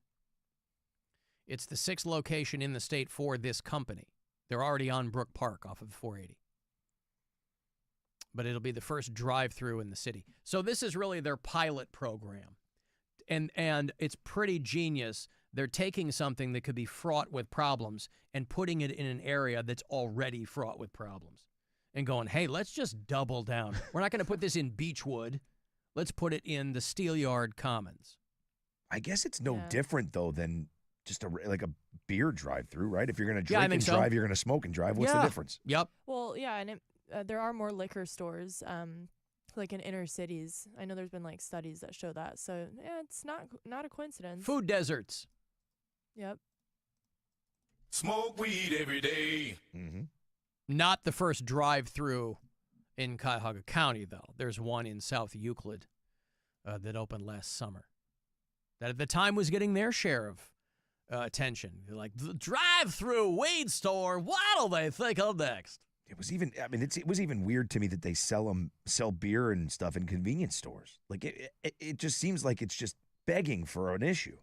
It's the 6th location in the state for this company. They're already on Brook Park off of 480. but it'll be the first drive-through in the city. So this is really their pilot program, and it's pretty genius. They're taking something that could be fraught with problems and putting it in an area that's already fraught with problems and going, hey, let's just double down. We're not going to put this in Beechwood. Let's put it in the Steelyard Commons. I guess it's no different, though, than just a beer drive-through, right? If you're going to drink and drive, you're going to smoke and drive. What's the difference? Yep. Well, yeah, and there are more liquor stores, like in inner cities. I know there's been like studies that show that. So yeah, it's not a coincidence. Food deserts. Yep. Smoke weed every day. Mm-hmm. Not the first drive-through in Cuyahoga County, though. There's one in South Euclid that opened last summer. That at the time was getting their share of attention. They're like, the drive-through weed store, what'll they think of next? It was even, it was even weird to me that they sell beer and stuff in convenience stores. Like, it just seems like it's just begging for an issue.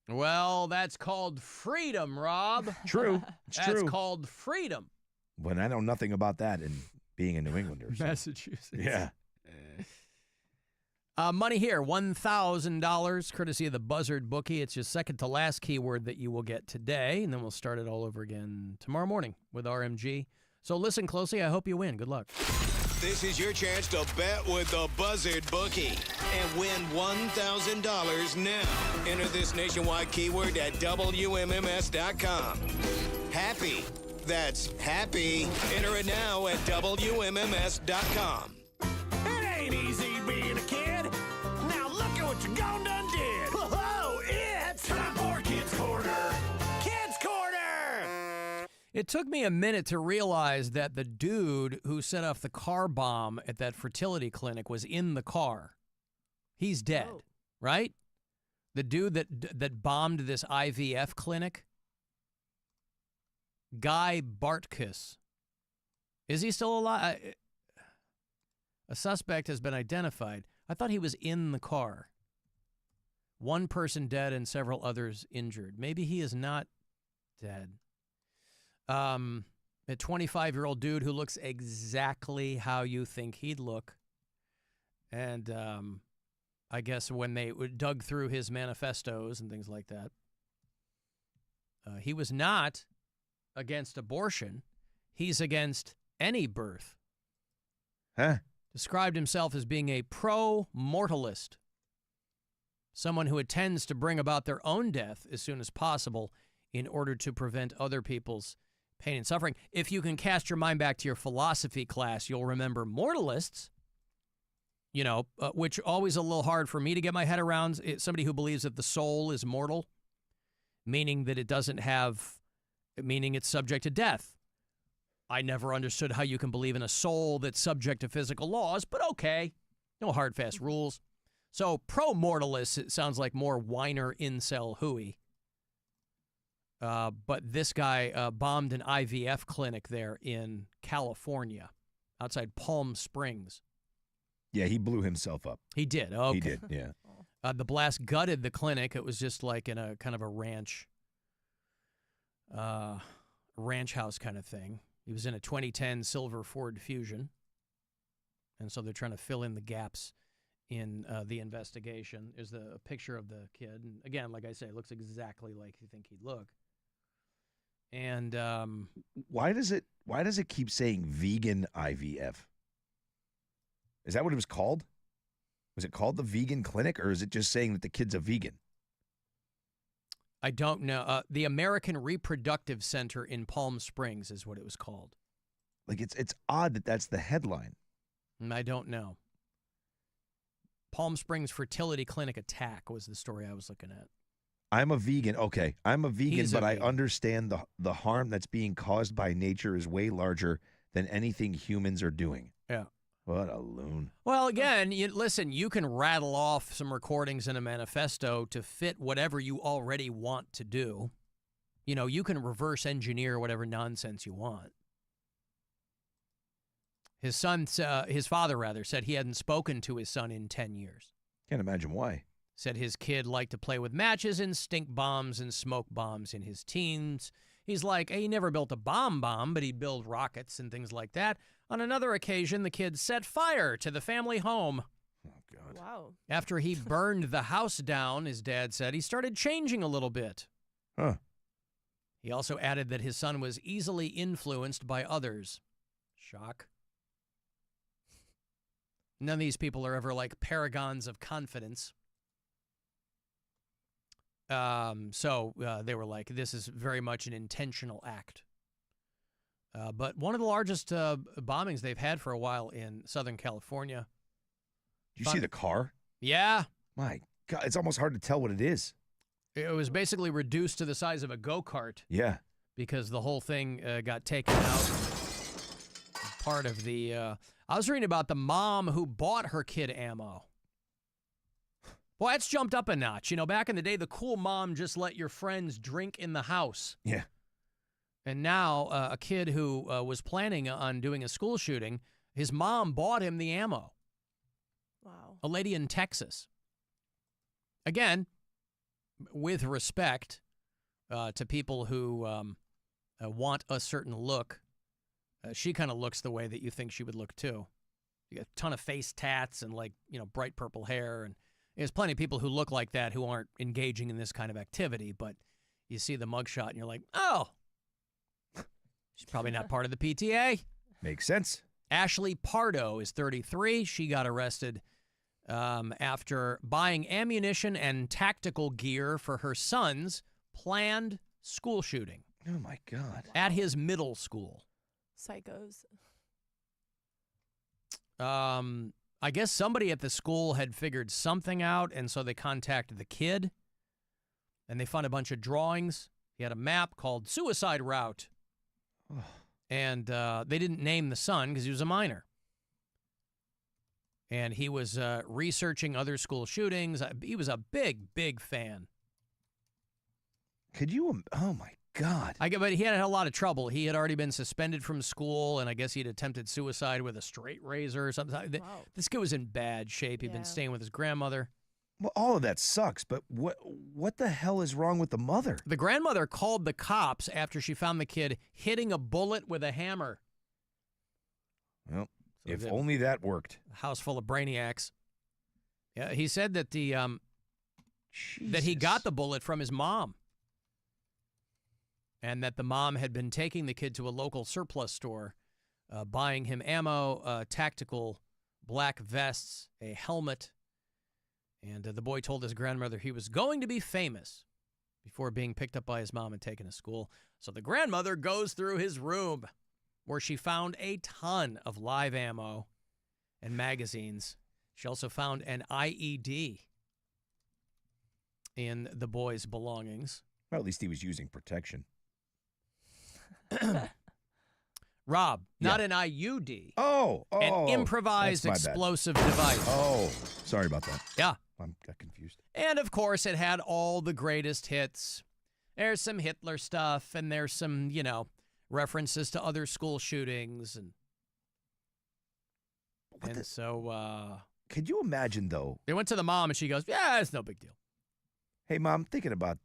Well, that's called freedom, Rob. True. It's true. That's called freedom. When I know nothing about that and being a New Englander. So. Massachusetts. Yeah. Money here, $1,000, courtesy of the Buzzard Bookie. It's your second to last keyword that you will get today, and then we'll start it all over again tomorrow morning with RMG. So listen closely. I hope you win. Good luck. This is your chance to bet with the Buzzard Bookie and win $1,000 now. Enter this nationwide keyword at WMMS.com. Happy. That's happy. Enter it now at WMMS.com. It ain't easy being a kid. Now look at what you gone done did. Whoa, it's time for Kids Corner. Kids Corner! It took me a minute to realize that the dude who set off the car bomb at that fertility clinic was in the car. He's dead, right? The dude that bombed this IVF clinic, Guy Bartkus. Is he still alive? A suspect has been identified. I thought he was in the car. One person dead and several others injured. Maybe he is not dead. A 25-year-old dude who looks exactly how you think he'd look. And I guess when they dug through his manifestos and things like that, he was not against abortion. He's against any birth. Huh? Described himself as being a pro-mortalist, someone who intends to bring about their own death as soon as possible in order to prevent other people's pain and suffering. If you can cast your mind back to your philosophy class, you'll remember mortalists, which always a little hard for me to get my head around. It's somebody who believes that the soul is mortal, meaning that meaning it's subject to death. I never understood how you can believe in a soul that's subject to physical laws, but okay. No hard, fast rules. So pro-mortalist, it sounds like more whiner incel hooey. But this guy bombed an IVF clinic there in California, outside Palm Springs. Yeah, he blew himself up. He did. Okay. He did, yeah. The blast gutted the clinic. It was just like in a kind of a ranch house kind of thing. He was in a 2010 silver Ford Fusion. And so they're trying to fill in the gaps in the investigation. There's a picture of the kid. And again, like I say, it looks exactly like you think he'd look. And why does it keep saying vegan IVF? Is that what it was called? Was it called the vegan clinic, or is it just saying that the kid's a vegan? I don't know. The American Reproductive Center in Palm Springs is what it was called. Like, it's odd that that's the headline. I don't know. Palm Springs Fertility Clinic attack was the story I was looking at. I'm a vegan. Okay, I'm a vegan, but I understand the harm that's being caused by nature is way larger than anything humans are doing. Yeah. What a loon. Well, again, listen, you can rattle off some recordings in a manifesto to fit whatever you already want to do. You can reverse engineer whatever nonsense you want. His father said he hadn't spoken to his son in 10 years. Can't imagine why. Said his kid liked to play with matches and stink bombs and smoke bombs in his teens. He's like, he never built a bomb, but he'd build rockets and things like that. On another occasion, the kid set fire to the family home. Oh, God. Wow. After he burned the house down, his dad said, he started changing a little bit. Huh. He also added that his son was easily influenced by others. Shock. None of these people are ever like paragons of confidence. So they were like, this is very much an intentional act. But one of the largest bombings they've had for a while in Southern California. Did you see the car? Yeah. My God, it's almost hard to tell what it is. It was basically reduced to the size of a go-kart. Yeah. Because the whole thing got taken out. Part of the... I was reading about the mom who bought her kid ammo. Well, that's jumped up a notch. You know, back in the day, the cool mom just let your friends drink in the house. Yeah. And now a kid who was planning on doing a school shooting, his mom bought him the ammo. Wow. A lady in Texas. Again, with respect to people who want a certain look, she kind of looks the way that you think she would look too. You got a ton of face tats and bright purple hair, and there's plenty of people who look like that who aren't engaging in this kind of activity, but you see the mugshot and you're like, oh, she's probably not part of the PTA. Makes sense. Ashley Pardo is 33. She got arrested after buying ammunition and tactical gear for her son's planned school shooting. Oh, my God. At his middle school. Psychos. I guess somebody at the school had figured something out, and so they contacted the kid, and they found a bunch of drawings. He had a map called Suicide Route, and they didn't name the son because he was a minor. And he was researching other school shootings. He was a big, big fan. Could you? Oh, my God. But he had a lot of trouble. He had already been suspended from school, and I guess he'd attempted suicide with a straight razor or something. Wow. This kid was in bad shape. He'd been staying with his grandmother. Well, all of that sucks, but what the hell is wrong with the mother? The grandmother called the cops after she found the kid hitting a bullet with a hammer. Well, so if only that worked. A house full of brainiacs. Yeah, he said that that he got the bullet from his mom. And that the mom had been taking the kid to a local surplus store, buying him ammo, tactical black vests, a helmet. And the boy told his grandmother he was going to be famous before being picked up by his mom and taken to school. So the grandmother goes through his room, where she found a ton of live ammo and magazines. She also found an IED in the boy's belongings. Well, at least he was using protection. Rob, not an IUD. Oh. An improvised explosive device. Oh, sorry about that. Yeah. I got confused. And, of course, it had all the greatest hits. There's some Hitler stuff, and there's some, references to other school shootings. Could you imagine, though? They went to the mom, and she goes, yeah, it's no big deal. Hey, Mom, I'm thinking about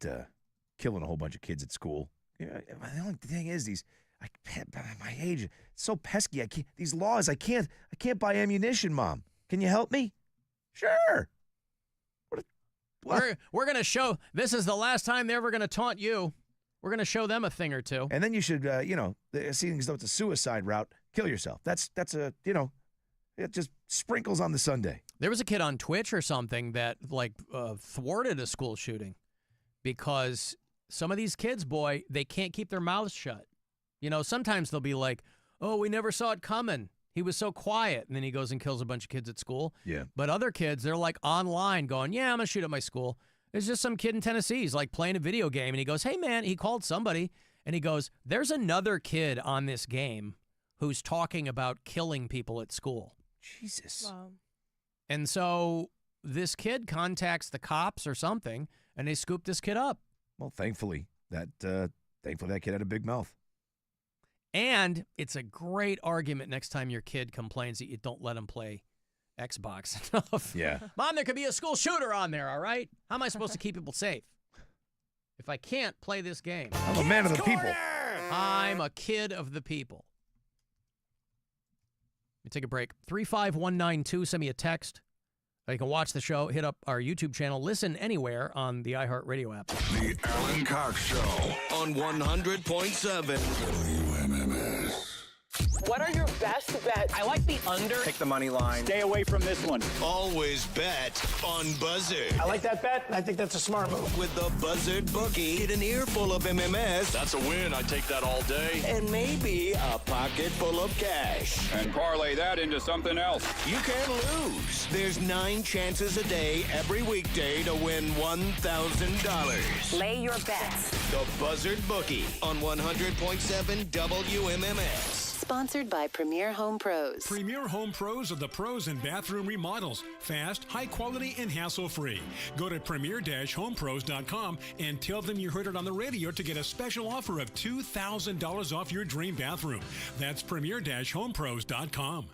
killing a whole bunch of kids at school. Yeah, the only thing is, by my age, it's so pesky. These laws, I can't buy ammunition, Mom. Can you help me? Sure. What? We're going to show, this is the last time they're ever going to taunt you. We're going to show them a thing or two. And then you should, seeing as though it's a suicide route, kill yourself. That's a, it just sprinkles on the sundae. There was a kid on Twitch or something that, thwarted a school shooting because some of these kids, boy, they can't keep their mouths shut. Sometimes they'll be like, oh, we never saw it coming. He was so quiet. And then he goes and kills a bunch of kids at school. Yeah. But other kids, they're like online going, yeah, I'm going to shoot at my school. There's just some kid in Tennessee. He's like playing a video game. And he goes, hey, man, he called somebody. And he goes, there's another kid on this game who's talking about killing people at school. Jesus. Wow. And so this kid contacts the cops or something, and they scoop this kid up. Well, thankfully that kid had a big mouth. And it's a great argument next time your kid complains that you don't let him play Xbox enough. Yeah. Mom, there could be a school shooter on there, all right? How am I supposed to keep people safe if I can't play this game? I'm a man of the people. I'm a kid of the people. Let me take a break. 35192, send me a text. You can watch the show, hit up our YouTube channel, listen anywhere on the iHeartRadio app. The Alan Cox Show on 100.7 WMMS. What are your best bets? I like the under. Take the money line. Stay away from this one. Always bet on Buzzard. I like that bet. I think that's a smart move. With the Buzzard Bookie, get an earful of MMS. That's a win. I take that all day. And maybe a pocket full of cash. And parlay that into something else. You can't lose. There's 9 chances a day, every weekday, to win $1,000. Lay your bets. The Buzzard Bookie on 100.7 WMMS. Sponsored by Premier Home Pros. Premier Home Pros are the pros in bathroom remodels. Fast, high quality, and hassle-free. Go to premier-homepros.com and tell them you heard it on the radio to get a special offer of $2,000 off your dream bathroom. That's premier-homepros.com.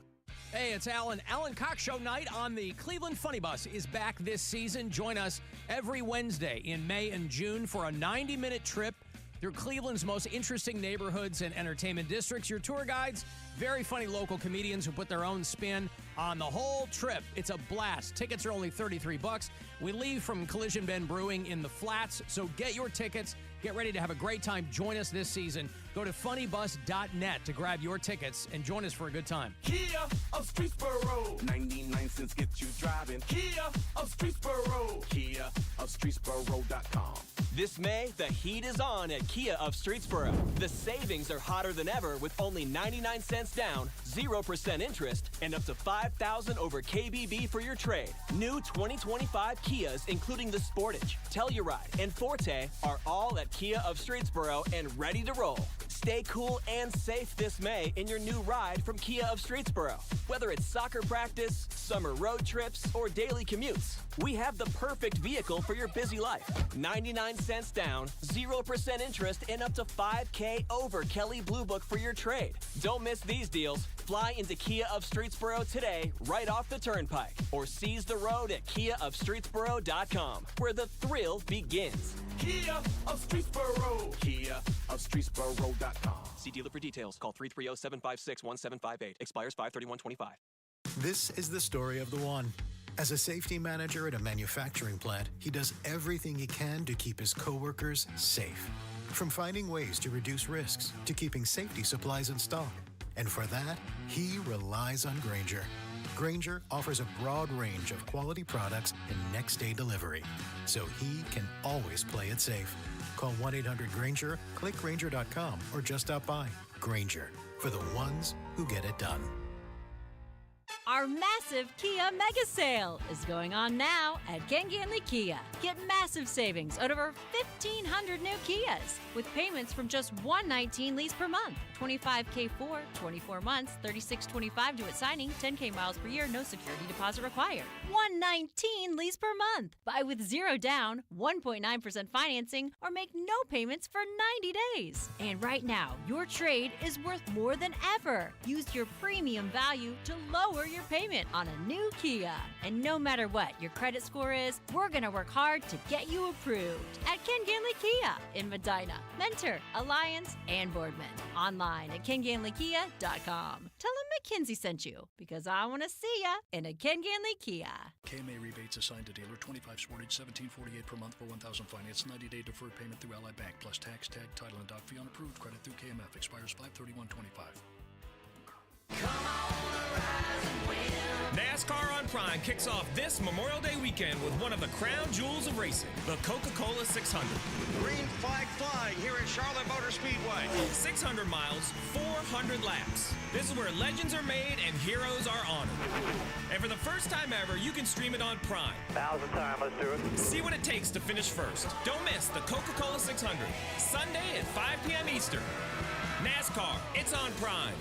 Hey, it's Alan. Alan Cox Show night on the Cleveland Funny Bus is back this season. Join us every Wednesday in May and June for a 90-minute trip through Cleveland's most interesting neighborhoods and entertainment districts. Your tour guides, very funny local comedians who put their own spin on the whole trip. It's a blast. Tickets are only $33. We leave from Collision Bend Brewing in the Flats, so get your tickets. Get ready to have a great time. Join us this season. Go to funnybus.net to grab your tickets and join us for a good time. Kia of Streetsboro, 99 cents gets you driving. Kia of Streetsboro, Kia of Streetsboro.com. This May, the heat is on at Kia of Streetsboro. The savings are hotter than ever with only 99 cents down, 0% interest, and up to $5,000 over KBB for your trade. New 2025 Kias, including the Sportage, Telluride, and Forte, are all at Kia of Streetsboro and ready to roll. Stay cool and safe this May in your new ride from Kia of Streetsboro. Whether it's soccer practice, summer road trips, or daily commutes, we have the perfect vehicle for your busy life. 99 cents down, 0% interest, and up to $5K over Kelly Blue Book for your trade. Don't miss these deals. Fly into Kia of Streetsboro today, right off the turnpike, or seize the road at KiaofStreetsboro.com, where the thrill begins. Kia of Streetsboro, Kia of Streetsboro.com. See dealer for details. Call 330-756-1758. Expires 5/31/25. This is the story of the one. As a safety manager at a manufacturing plant, he does everything he can to keep his coworkers safe. From finding ways to reduce risks to keeping safety supplies in stock. And for that, he relies on Grainger. Grainger offers a broad range of quality products and next-day delivery, so he can always play it safe. Call 1-800-GRAINGER, click Grainger.com, or just stop by. Grainger, for the ones who get it done. Our massive Kia Mega Sale is going on now at Ken Ganley Kia. Get massive savings on over 1,500 new Kias with payments from just $119 lease per month. $25K for 24 months, $36.25 due at signing, $10K miles per year, no security deposit required. $119 lease per month. Buy with 0 down, 1.9% financing, or make no payments for 90 days. And right now, your trade is worth more than ever. Use your premium value to lower your payment on a new Kia. And no matter what your credit score is, we're going to work hard to get you approved at Ken Ganley Kia in Medina, Mentor, Alliance, and Boardman. Online at KenGanleyKia.com. Tell them McKinsey sent you, because I want to see ya in a Ken Ganley Kia. KMA rebates assigned to dealer, 25 Sportage, $17.48 per month for $1,000 finance, 90-day deferred payment through Ally Bank, plus tax, tag, title, and doc fee on approved credit through KMF. Expires 5/31/25. NASCAR on Prime kicks off this Memorial Day weekend with one of the crown jewels of racing, the Coca-Cola 600. Green flag flying here at Charlotte Motor Speedway. 600 miles, 400 laps. This is where legends are made and heroes are honored. And for the first time ever, you can stream it on Prime. Now's the time, let's do it. See what it takes to finish first. Don't miss the Coca-Cola 600, Sunday at 5 p.m. Eastern. NASCAR, it's on Prime.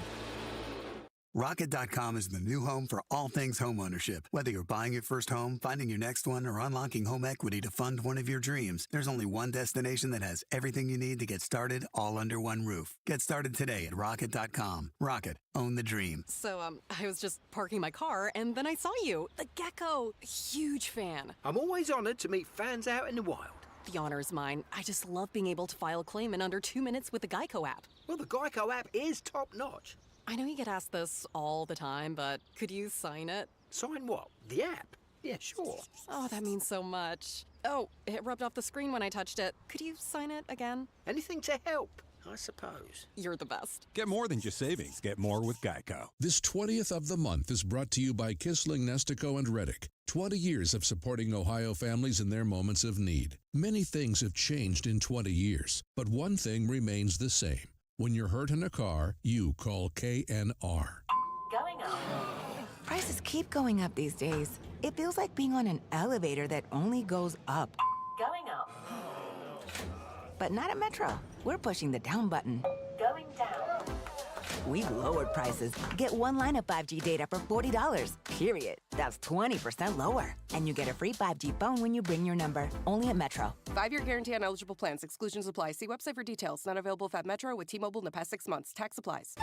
Rocket.com is the new home for all things home ownership. Whether you're buying your first home, finding your next one, or unlocking home equity to fund one of your dreams, there's only one destination that has everything you need to get started all under one roof. Get started today at Rocket.com. Rocket, own the dream. So, I was just parking my car, and then I saw you. The Gecko. Huge fan. I'm always honored to meet fans out in the wild. The honor is mine. I just love being able to file a claim in under 2 minutes with the Geico app. Well, the Geico app is top-notch. I know you get asked this all the time, but could you sign it? Sign what? The app? Yeah, sure. Oh, that means so much. Oh, it rubbed off the screen when I touched it. Could you sign it again? Anything to help, I suppose. You're the best. Get more than just savings. Get more with Geico. This 20th of the month is brought to you by Kissling, Nestico, and Reddick. 20 years of supporting Ohio families in their moments of need. Many things have changed in 20 years, but one thing remains the same. When you're hurt in a car, you call KNR. Going up. Prices keep going up these days. It feels like being on an elevator that only goes up. Going up. But not at Metro. We're pushing the down button. Going down. We've lowered prices. Get one line of 5G data for $40, period. That's 20% lower. And you get a free 5G phone when you bring your number. Only at Metro. 5-year guarantee on eligible plans. Exclusions apply. See website for details. Not available at Metro with T-Mobile in the past 6 months. Tax applies.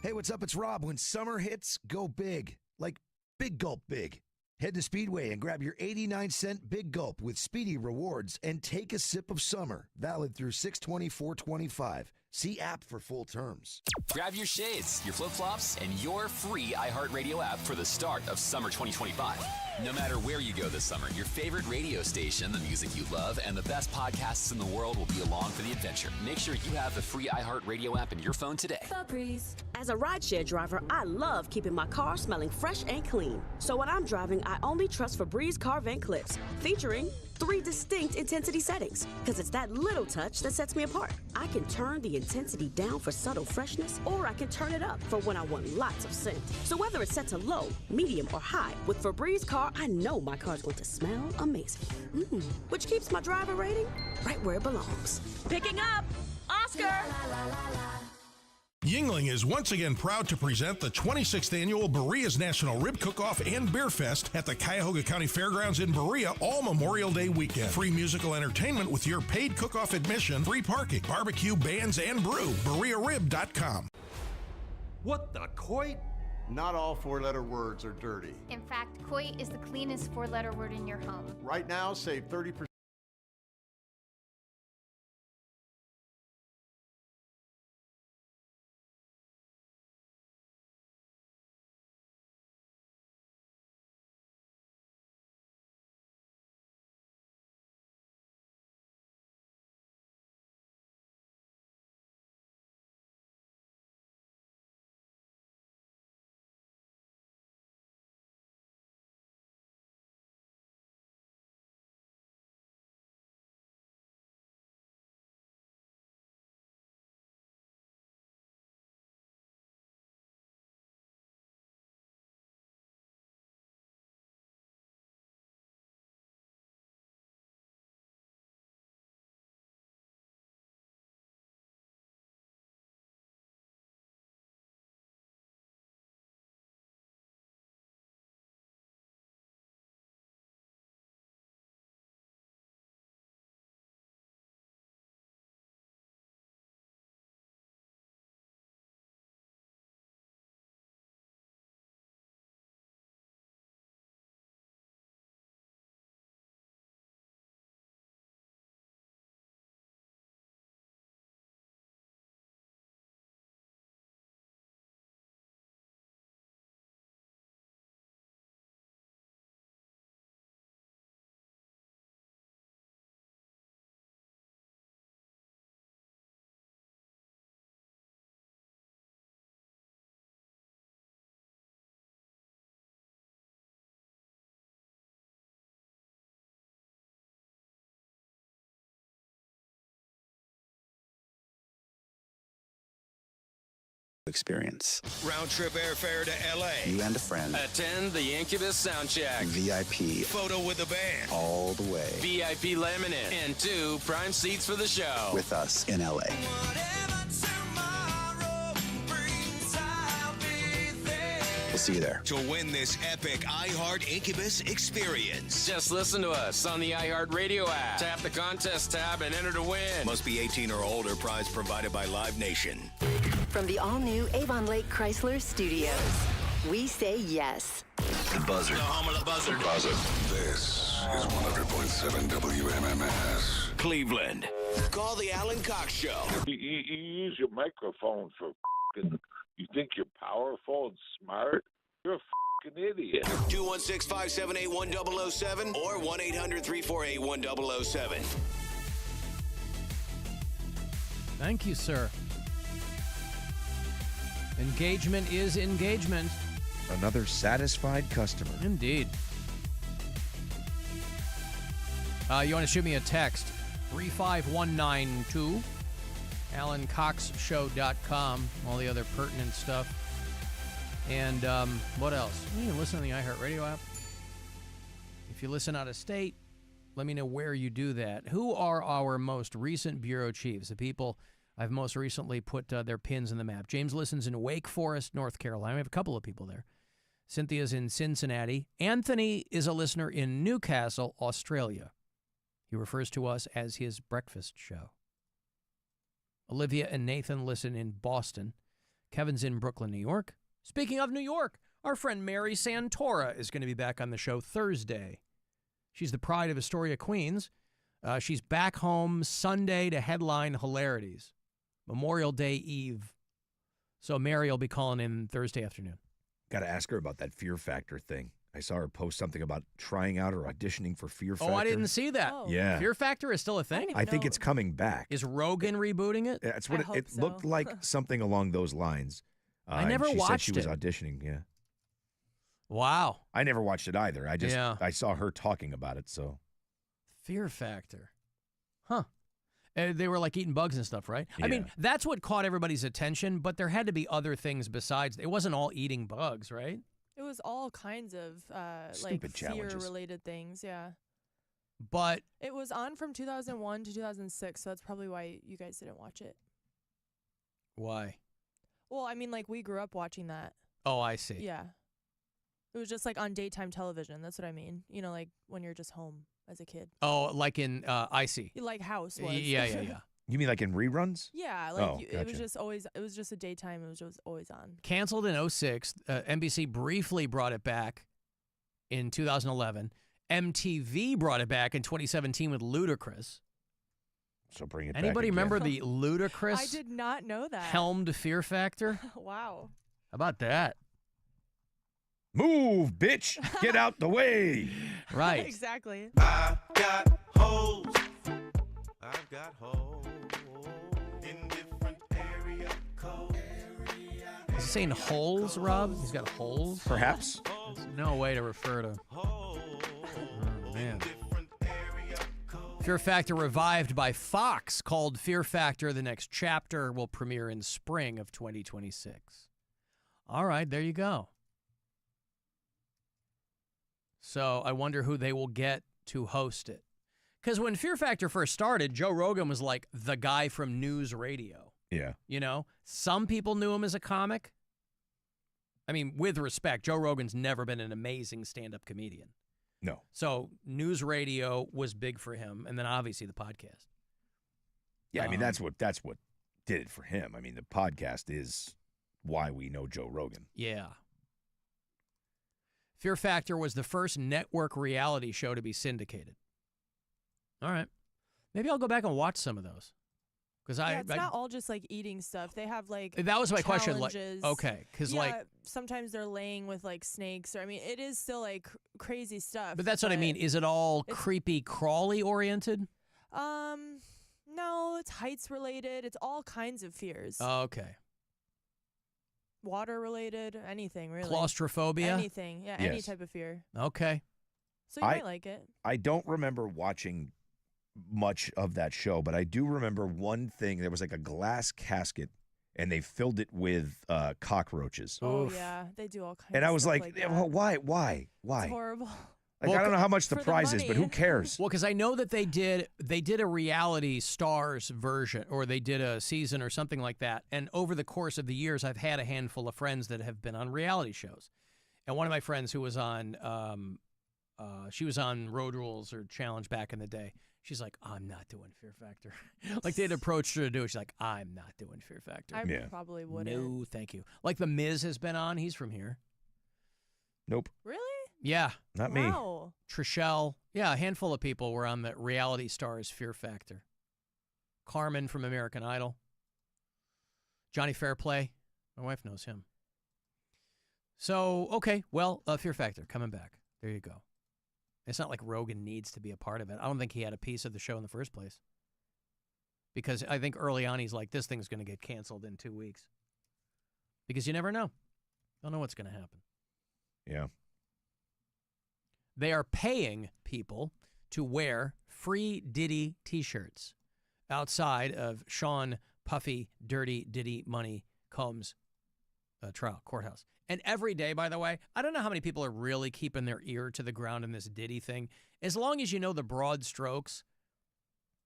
Hey, what's up? It's Rob. When summer hits, go big. Like big gulp big. Head to Speedway and grab your 89-cent Big Gulp with Speedy Rewards and take a sip of summer. Valid through 6/24/25. See app for full terms. Grab your shades, your flip-flops, and your free iHeartRadio app for the start of summer 2025. No matter where you go this summer, your favorite radio station, the music you love, and the best podcasts in the world will be along for the adventure. Make sure you have the free iHeartRadio app in your phone today. As a rideshare driver, I love keeping my car smelling fresh and clean. So when I'm driving, I only trust Febreze car vent clips, featuring 3 distinct intensity settings, because it's that little touch that sets me apart. I can turn the intensity down for subtle freshness, or I can turn it up for when I want lots of scent. So whether it's set to low, medium, or high, with Febreze car, I know my car's going to smell amazing. Which keeps my driver rating right where it belongs. Picking up Oscar! Yuengling is once again proud to present the 26th annual Berea's National Rib Cook-Off and Beer Fest at the Cuyahoga County Fairgrounds in Berea all Memorial Day weekend. Free musical entertainment with your paid cook-off admission, free parking, barbecue, bands, and brew. BereaRib.com. What the coit? Not all 4-letter words are dirty. In fact, coit is the cleanest 4-letter word in your home. Right now, save 30%. Experience. Round trip airfare to LA. You and a friend. Attend the Incubus Soundcheck. VIP. Photo with the band. All the way. VIP laminate. And 2 prime seats for the show. With us in LA. We'll see you there. To win this epic iHeart Incubus experience. Just listen to us on the iHeart Radio app. Tap the contest tab and enter to win. Must be 18 or older. Prize provided by Live Nation. From the all-new Avon Lake Chrysler Studios, we say yes. The buzzer. The home of the buzzer. Buzzer. This is 100 105.7 WMMS. Cleveland. Call the Alan Cox Show. You use your microphone for you think you're powerful and smart? You're a fucking idiot. 216-578-1007 or 1-800-348-1007. Thank you, sir. Engagement is engagement. Another satisfied customer. Indeed. You want to shoot me a text? 35192. AlanCoxShow.com. All the other pertinent stuff. And what else? You can listen on the iHeartRadio app. If you listen out of state, let me know where you do that. Who are our most recent bureau chiefs? The people I've most recently put their pins in the map. James listens in Wake Forest, North Carolina. We have a couple of people there. Cynthia's in Cincinnati. Anthony is a listener in Newcastle, Australia. He refers to us as his breakfast show. Olivia and Nathan listen in Boston. Kevin's in Brooklyn, New York. Speaking of New York, our friend Mary Santora is going to be back on the show Thursday. She's the pride of Astoria, Queens. She's back home Sunday to headline Hilarities, Memorial Day Eve. So Mary will be calling in Thursday afternoon. Got to ask her about that Fear Factor thing. I saw her post something about trying out or auditioning for Fear Factor. Oh, I didn't see that. Oh. Yeah. Fear Factor is still a thing? I think it's coming back. Is Rogan rebooting it? That's what it looked like, something along those lines. I never she watched said she was it. auditioning, yeah. Wow. I never watched it either. I saw her talking about it, so. Fear Factor. Huh. They were like eating bugs and stuff, right? Yeah. I mean, that's what caught everybody's attention, but there had to be other things besides. It wasn't all eating bugs, right? It was all kinds of Stupid challenges. fear-related things, yeah. But it was on from 2001 to 2006, so that's probably why you guys didn't watch it. Why? Well, I mean, like, we grew up watching that. Oh, I see. Yeah. It was just, like, on daytime television. That's what I mean. You know, like, when you're just home as a kid. Oh, like in I see. Like House was. Yeah. You mean like in reruns? Yeah, like gotcha. it was just a daytime. It was just always on. Canceled in 2006. NBC briefly brought it back in 2011. MTV brought it back in 2017 with Ludacris. So bring it Anybody back remember the Ludacris I did not know that. helmed Fear Factor? Wow. How about that? Move, bitch. Get out the way. Right. Exactly. I've got holes. I've got holes in different area codes. Is he saying holes, Rob? He's got holes? Perhaps. There's no way to refer to. Oh, man. Fear Factor revived by Fox, called Fear Factor The Next Chapter, will premiere in spring of 2026. All right, there you go. So I wonder who they will get to host it. Because when Fear Factor first started, Joe Rogan was like the guy from news radio. Yeah. You know, some people knew him as a comic. I mean, with respect, Joe Rogan's never been an amazing stand-up comedian. No. So news radio was big for him, and then obviously the podcast. Yeah, I mean, that's what did it for him. I mean, the podcast is why we know Joe Rogan. Yeah. Fear Factor was the first network reality show to be syndicated. All right. Maybe I'll go back and watch some of those. Because it's not all just like eating stuff. They have like that was my question. Like, challenges. okay, because like sometimes they're laying with like snakes, or I mean, it is still like crazy stuff. But that's what I mean. Is it all creepy, crawly oriented? No, it's heights related. It's all kinds of fears. Okay. Water related, anything really. Claustrophobia? Anything, yeah, any type of fear. Okay. So you might like it. I don't remember watching much of that show, but I do remember one thing. There was like a glass casket, and they filled it with cockroaches. Oh, yeah. They do all kinds and I of was stuff like that. well, why? It's horrible. Like, I don't know how much the prize is, but who cares? Well, because I know that they did a reality stars version, or they did a season or something like that. And over the course of the years, I've had a handful of friends that have been on reality shows. And one of my friends who was on, she was on Road Rules or Challenge back in the day. She's like, I'm not doing Fear Factor. Like they'd approached her to do it. She's like, I'm not doing Fear Factor. I probably wouldn't. No, thank you. Like The Miz has been on. He's from here. Nope. Really? Yeah. Not me. Wow. Trishelle. Yeah, a handful of people were on the Reality Stars Fear Factor. Carmen from American Idol. Johnny Fairplay. My wife knows him. So, okay, well, Fear Factor, coming back. There you go. It's not like Rogan needs to be a part of it. I don't think he had a piece of the show in the first place. Because I think early on he's like, this thing's going to get canceled in 2 weeks. Because you never know. Don't know what's going to happen. Yeah. They are paying people to wear free Diddy T-shirts outside of Sean Puffy Dirty Diddy Money Combs trial courthouse. And every day, by the way, I don't know how many people are really keeping their ear to the ground in this Diddy thing. As long as you know the broad strokes,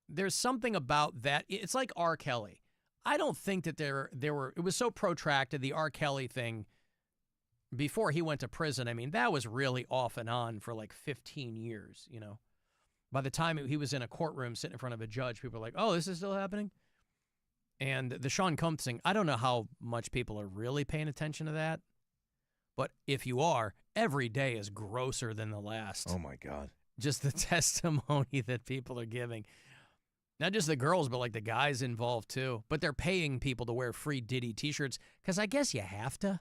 there's something about that. It's like R. Kelly. I don't think that there were, it was so protracted, the R. Kelly thing, before he went to prison. I mean, that was really off and on for like 15 years, you know. By the time he was in a courtroom sitting in front of a judge, people were like, oh, this is still happening? And the Sean Combs thing, I don't know how much people are really paying attention to that. But if you are, every day is grosser than the last. Oh, my God. Just the testimony that people are giving. Not just the girls, but like the guys involved too. But they're paying people to wear free Diddy T-shirts because I guess you have to.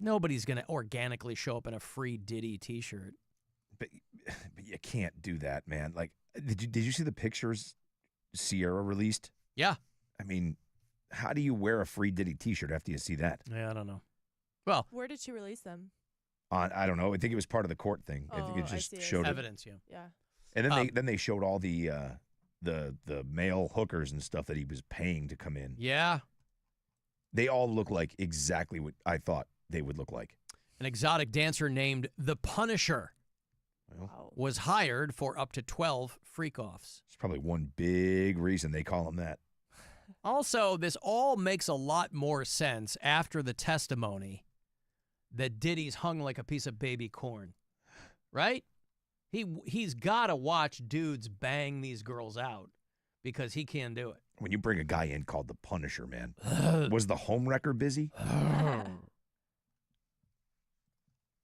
Nobody's going to organically show up in a free Diddy T-shirt. But you can't do that, man. Like, did you see the pictures Sierra released? Yeah. I mean, how do you wear a free Diddy T-shirt after you see that? Yeah, I don't know. Well, where did she release them? I don't know. I think it was part of the court thing. I think it just showed evidence. Yeah. And then they showed all the male hookers and stuff that he was paying to come in. Yeah. They all look like exactly what I thought they would look like. An exotic dancer named The Punisher was hired for up to 12 freak-offs. It's probably one big reason they call him that. Also, this all makes a lot more sense after the testimony that Diddy's hung like a piece of baby corn, right? He's got to watch dudes bang these girls out because he can't do it. When you bring a guy in called the Punisher, man, was the homewrecker busy?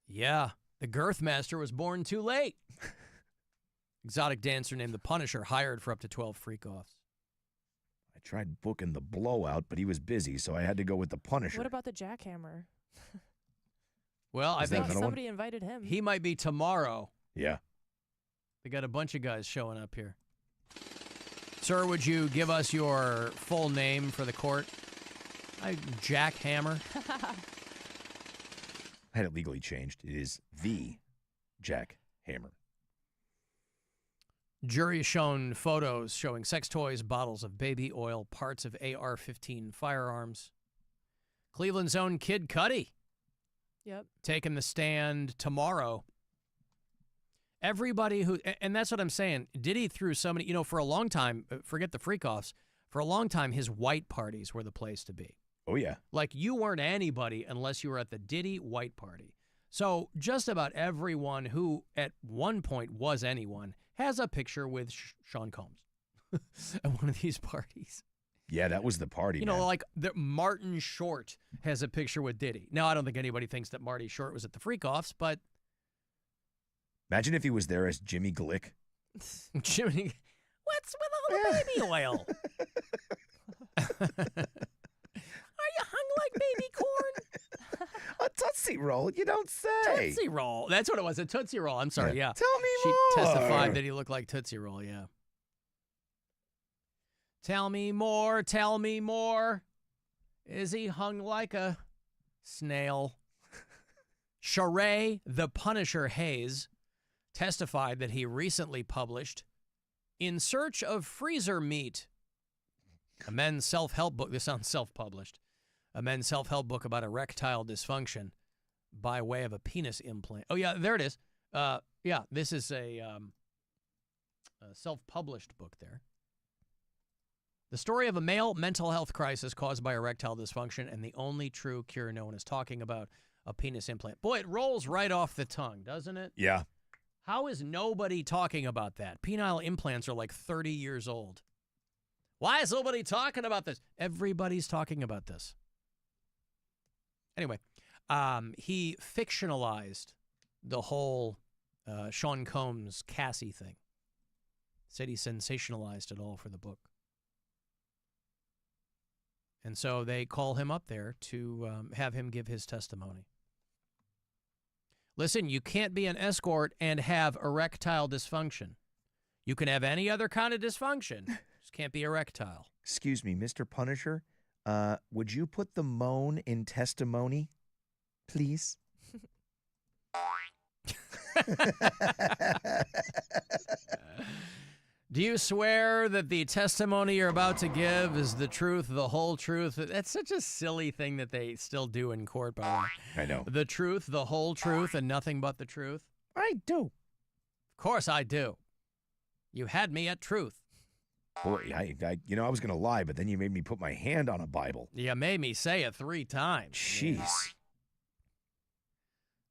Yeah, the girth master was born too late. Exotic dancer named the Punisher hired for up to 12 freak-offs. I tried booking the Blowout, but he was busy, so I had to go with the Punisher. What about the Jackhammer? Well, I think somebody invited him. He might be tomorrow. Yeah. They got a bunch of guys showing up here. Sir, would you give us your full name for the court? Jack Hammer. I had it legally changed. It is the Jack Hammer. Jury has shown photos showing sex toys, bottles of baby oil, parts of AR-15 firearms. Cleveland's own Kid Cudi. Yep. Taking the stand tomorrow. Everybody who, and that's what I'm saying, Diddy threw so many, for a long time, forget the freak-offs, for a long time his white parties were the place to be. Oh, yeah. Like, you weren't anybody unless you were at the Diddy white party. So just about everyone who at one point was anyone has a picture with Sean Combs at one of these parties. Yeah, that was the party, man. Like Martin Short has a picture with Diddy. Now, I don't think anybody thinks that Marty Short was at the freak-offs, but... Imagine if he was there as Jimmy Glick. Jimmy, what's with all the baby oil? Are you hung like baby corn? A Tootsie Roll? You don't say. Tootsie Roll. That's what it was, a Tootsie Roll. I'm sorry, yeah. Tell me more. She testified that he looked like Tootsie Roll, yeah. Tell me more, tell me more. Is he hung like a snail? Sheree the Punisher Hayes testified that he recently published In Search of Freezer Meat, a men's self-help book. This sounds self-published. A men's self-help book about erectile dysfunction by way of a penis implant. Oh, yeah, there it is. Yeah, this is a self-published book there. The story of a male mental health crisis caused by erectile dysfunction and the only true cure no one is talking about, a penis implant. Boy, it rolls right off the tongue, doesn't it? Yeah. How is nobody talking about that? Penile implants are like 30 years old. Why is nobody talking about this? Everybody's talking about this. Anyway, he fictionalized the whole Sean Combs Cassie thing. Said he sensationalized it all for the book. And so they call him up there to have him give his testimony. Listen, you can't be an escort and have erectile dysfunction. You can have any other kind of dysfunction. Just can't be erectile. Excuse me, Mr. Punisher. Would you put the moan in testimony, please? Do you swear that the testimony you're about to give is the truth, the whole truth? That's such a silly thing that they still do in court, by the way. I know. The truth, the whole truth, and nothing but the truth? I do. Of course I do. You had me at truth. Boy, I was going to lie, but then you made me put my hand on a Bible. You made me say it 3 times. Jeez. Yeah.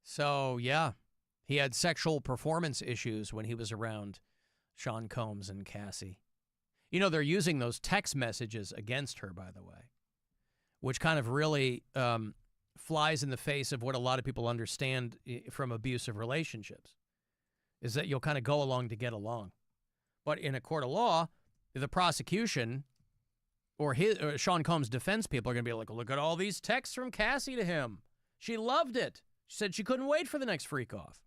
So, yeah, he had sexual performance issues when he was around Sean Combs and Cassie. You know, they're using those text messages against her, by the way, which kind of really flies in the face of what a lot of people understand from abusive relationships, is that you'll kind of go along to get along. But in a court of law, the prosecution or Sean Combs' defense people are going to be like, look at all these texts from Cassie to him. She loved it. She said she couldn't wait for the next freak-off.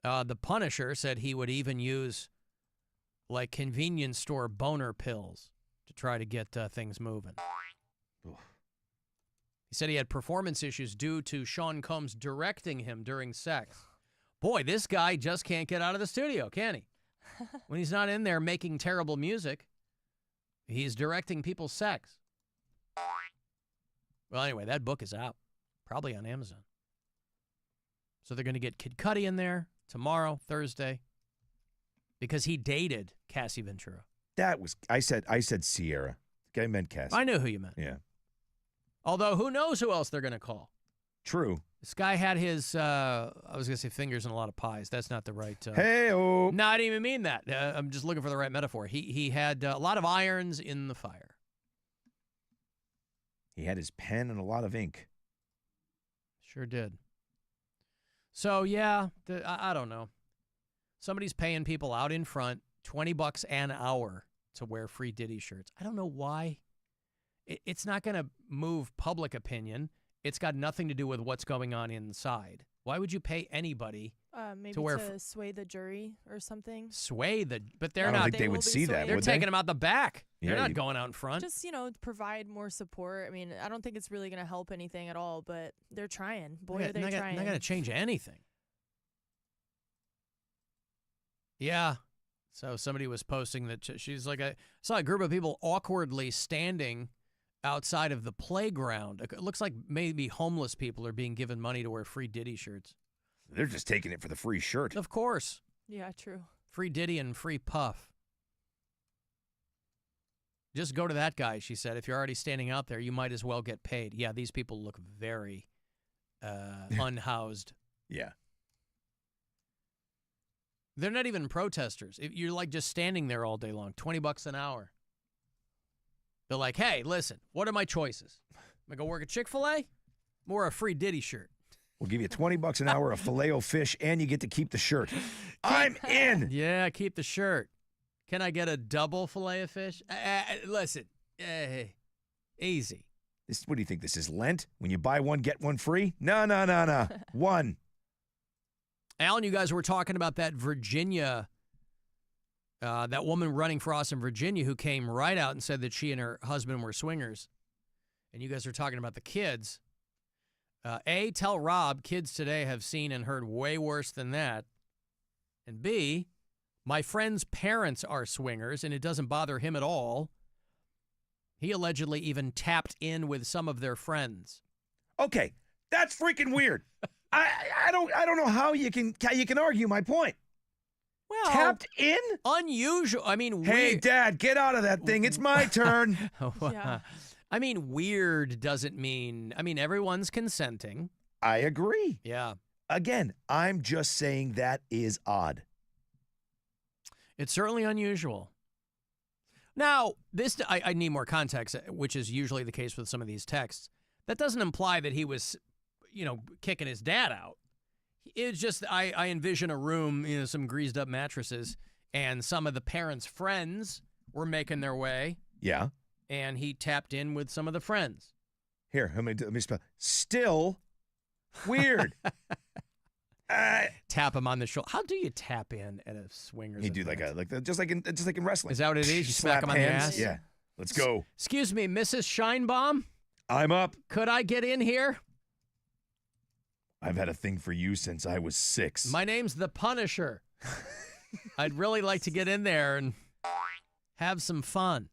The Punisher said he would even use, like, convenience store boner pills to try to get things moving. He said he had performance issues due to Sean Combs directing him during sex. Boy, this guy just can't get out of the studio, can he? When he's not in there making terrible music, he's directing people's sex. Well, anyway, that book is out, probably on Amazon. So they're going to get Kid Cudi in there tomorrow, Thursday, because he dated Cassie Ventura. I said Sierra. The guy meant Cassie. I knew who you meant. Yeah. Although, who knows who else they're going to call? True. This guy had his, I was going to say fingers in a lot of pies. That's not the right. Hey-oh. No, I didn't even mean that. I'm just looking for the right metaphor. He had a lot of irons in the fire. He had his pen and a lot of ink. Sure did. So, yeah, I don't know. Somebody's paying people out in front $20 an hour to wear free Diddy shirts. I don't know why. It's not going to move public opinion. It's got nothing to do with what's going on inside. Why would you pay anybody maybe to wear to sway the jury or something? But they're I not. don't think they would see that. They're would taking they? them out the back. They're Yeah, not going out in front. Just, provide more support. I mean, I don't think it's really going to help anything at all, but they're trying. Boy, are they trying. Not going to change anything. Yeah. So somebody was posting that she's like, I saw a group of people awkwardly standing outside of the playground. It looks like maybe homeless people are being given money to wear free Diddy shirts. They're just taking it for the free shirt. Of course. Yeah, true. Free Diddy and free Puff. Just go to that guy, she said. If you're already standing out there, you might as well get paid. Yeah, these people look very unhoused. Yeah. They're not even protesters. You're like just standing there all day long, $20 an hour. They're like, hey, listen, what are my choices? Am I going to work at Chick-fil-A or a free Diddy shirt? We'll give you $20 an hour, a Filet-O-Fish, and you get to keep the shirt. I'm in. Yeah, keep the shirt. Can I get a double Filet-O-Fish? Listen, easy. What do you think? This is Lent? When you buy one, get one free? No. One. Alan, you guys were talking about that Virginia, that woman running for office in Virginia who came right out and said that she and her husband were swingers. And you guys are talking about the kids. A, tell Rob kids today have seen and heard way worse than that. And B, my friend's parents are swingers, and it doesn't bother him at all. He allegedly even tapped in with some of their friends. Okay, that's freaking weird. I don't know how you can argue my point. Well, tapped in? Unusual. I mean, hey, Dad, get out of that thing. It's my turn. Yeah. I mean, weird doesn't mean, everyone's consenting. I agree. Yeah. Again, I'm just saying that is odd. It's certainly unusual. Now, I need more context, which is usually the case with some of these texts. That doesn't imply that he was, kicking his dad out. It's just I envision a room, some greased up mattresses, and some of the parents' friends were making their way. Yeah. And he tapped in with some of the friends. Here, let me spell. Still weird. Tap him on the shoulder. How do you tap in at a swingers? You do just like in wrestling. Is that what it is? You smack him on the ass? Yeah. Let's go. Excuse me, Mrs. Scheinbaum? I'm up. Could I get in here? I've had a thing for you since I was 6. My name's the Punisher. I'd really like to get in there and have some fun.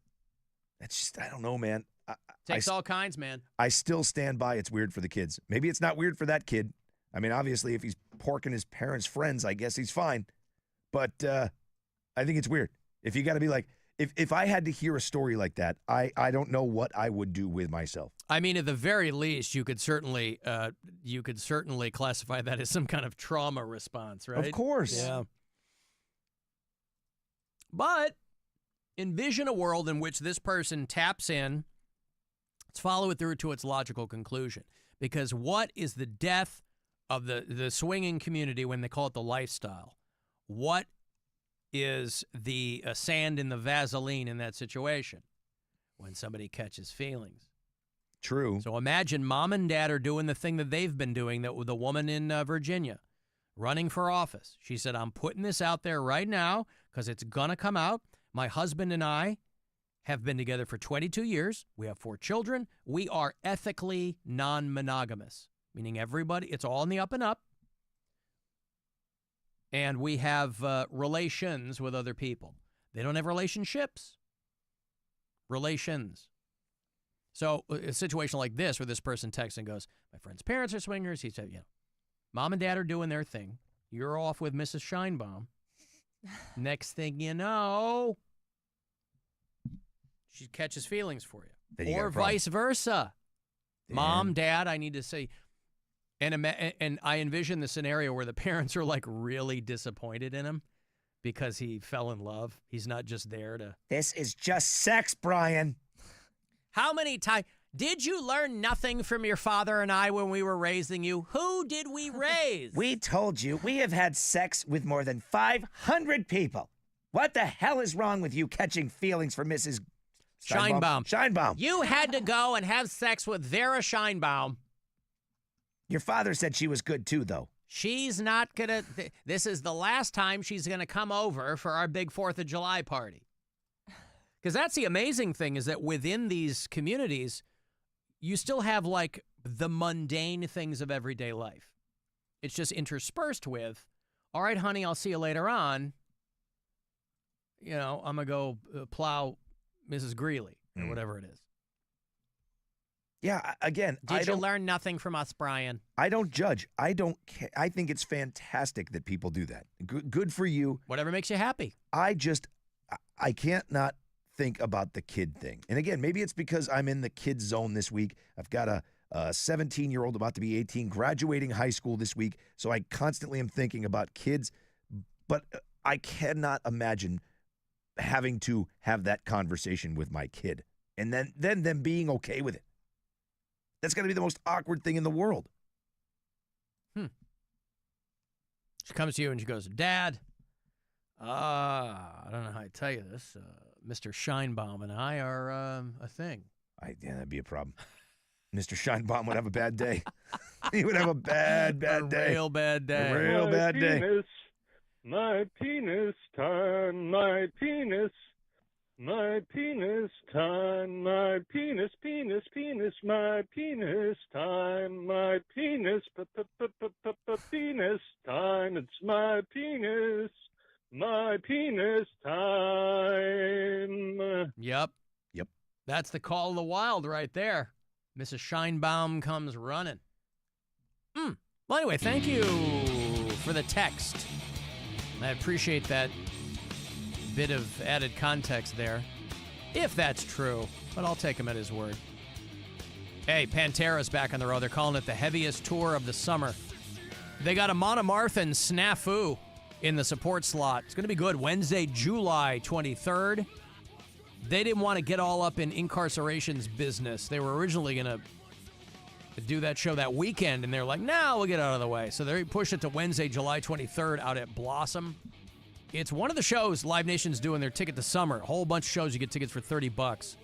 That's just, I don't know, man. Takes all kinds, man. I still stand by it's weird for the kids. Maybe it's not weird for that kid. I mean, obviously, if he's porking his parents' friends, I guess he's fine. But I think it's weird. If you got to be like, if I had to hear a story like that, I don't know what I would do with myself. I mean, at the very least, you could certainly classify that as some kind of trauma response, right? Of course. Yeah. But envision a world in which this person taps in. Let's follow it through to its logical conclusion. Because what is the death of the swinging community when they call it the lifestyle? What is the sand in the Vaseline in that situation? When somebody catches feelings. True. So imagine mom and dad are doing the thing that they've been doing, that with the woman in Virginia running for office. She said, I'm putting this out there right now because it's going to come out. My husband and I have been together for 22 years. We have 4 children. We are ethically non-monogamous, meaning everybody, it's all in the up and up. And we have relations with other people. They don't have relationships. Relations. So a situation like this where this person texts and goes, my friend's parents are swingers. He said, mom and dad are doing their thing. You're off with Mrs. Scheinbaum. Next thing you know, she catches feelings for you. Or vice versa. Damn. Mom, dad, I need to say. And I envision the scenario where the parents are like really disappointed in him because he fell in love. He's not just there to. This is just sex, Brian. How many times did you learn nothing from your father and I when we were raising you? Who did we raise? We told you we have had sex with more than 500 people. What the hell is wrong with you catching feelings for Mrs. Scheinbaum? Scheinbaum. You had to go and have sex with Vera Scheinbaum. Your father said she was good too, though. She's not going to. This is the last time she's going to come over for our big 4th of July party. Because that's the amazing thing, is that within these communities, you still have like the mundane things of everyday life. It's just interspersed with, all right, honey, I'll see you later on. I'm going to go plow Mrs. Greeley or whatever it is. Yeah, again, Did you learn nothing from us, Brian? I don't judge. I don't care. I think it's fantastic that people do that. Good for you. Whatever makes you happy. I can't not think about the kid thing. And again, maybe it's because I'm in the kid zone this week. I've got a 17-year-old about to be 18, graduating high school this week. So I constantly am thinking about kids. But I cannot imagine having to have that conversation with my kid and then them being okay with it. That's going to be the most awkward thing in the world. She comes to you and she goes, Dad, I don't know how to tell you this. Mr. Scheinbaum and I are a thing. Yeah, that'd be a problem. Mr. Scheinbaum would have a bad day. He would have a bad day. Real bad day. A real bad day. My penis time, my penis. My penis time, my penis, my penis time, my penis, penis time, it's my penis time. Yep. That's the call of the wild right there. Mrs. Scheinbaum comes running. Well, anyway, thank you for the text. I appreciate that bit of added context there, if that's true, but I'll take him at his word. Hey, Pantera's back on the road. They're calling it the heaviest tour of the summer. They got a Monomartha snafu in the support slot. It's going to be good. Wednesday, July 23rd. They didn't want to get all up in incarcerations business. They were originally going to to do that show that weekend, and they're like, no, we'll get out of the way. So they pushed it to Wednesday, July 23rd out at Blossom. It's one of the shows Live Nation's doing their Ticket to Summer. A whole bunch of shows you get tickets for $30.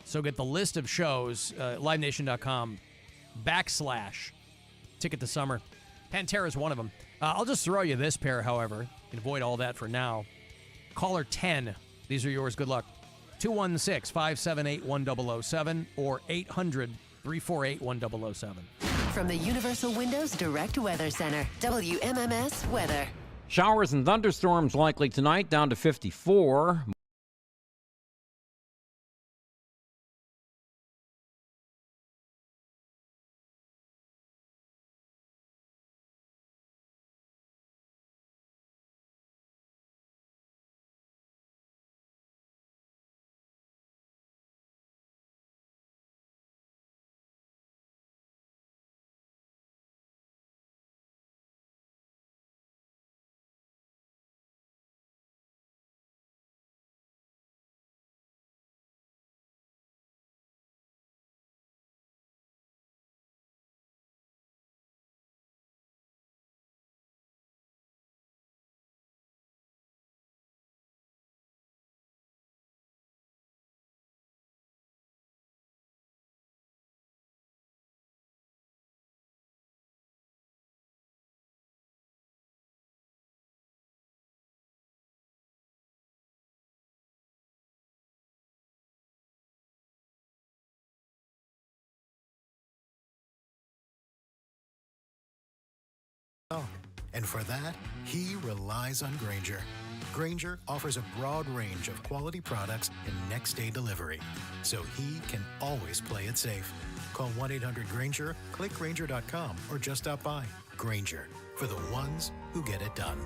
So get the list of shows, livenation.com/Ticket to Summer. Pantera is one of them. I'll just throw you this pair, however. You can avoid all that for now. Caller 10. These are yours. Good luck. 216-578-1007 or 800-348-1007. From the Universal Windows Direct Weather Center, WMMS Weather. Showers and thunderstorms likely tonight, down to 54. And for that, he relies on Grainger. Grainger offers a broad range of quality products and next-day delivery, so he can always play it safe. Call 1-800-GRAINGER, click Grainger.com, or just stop by. Grainger, for the ones who get it done.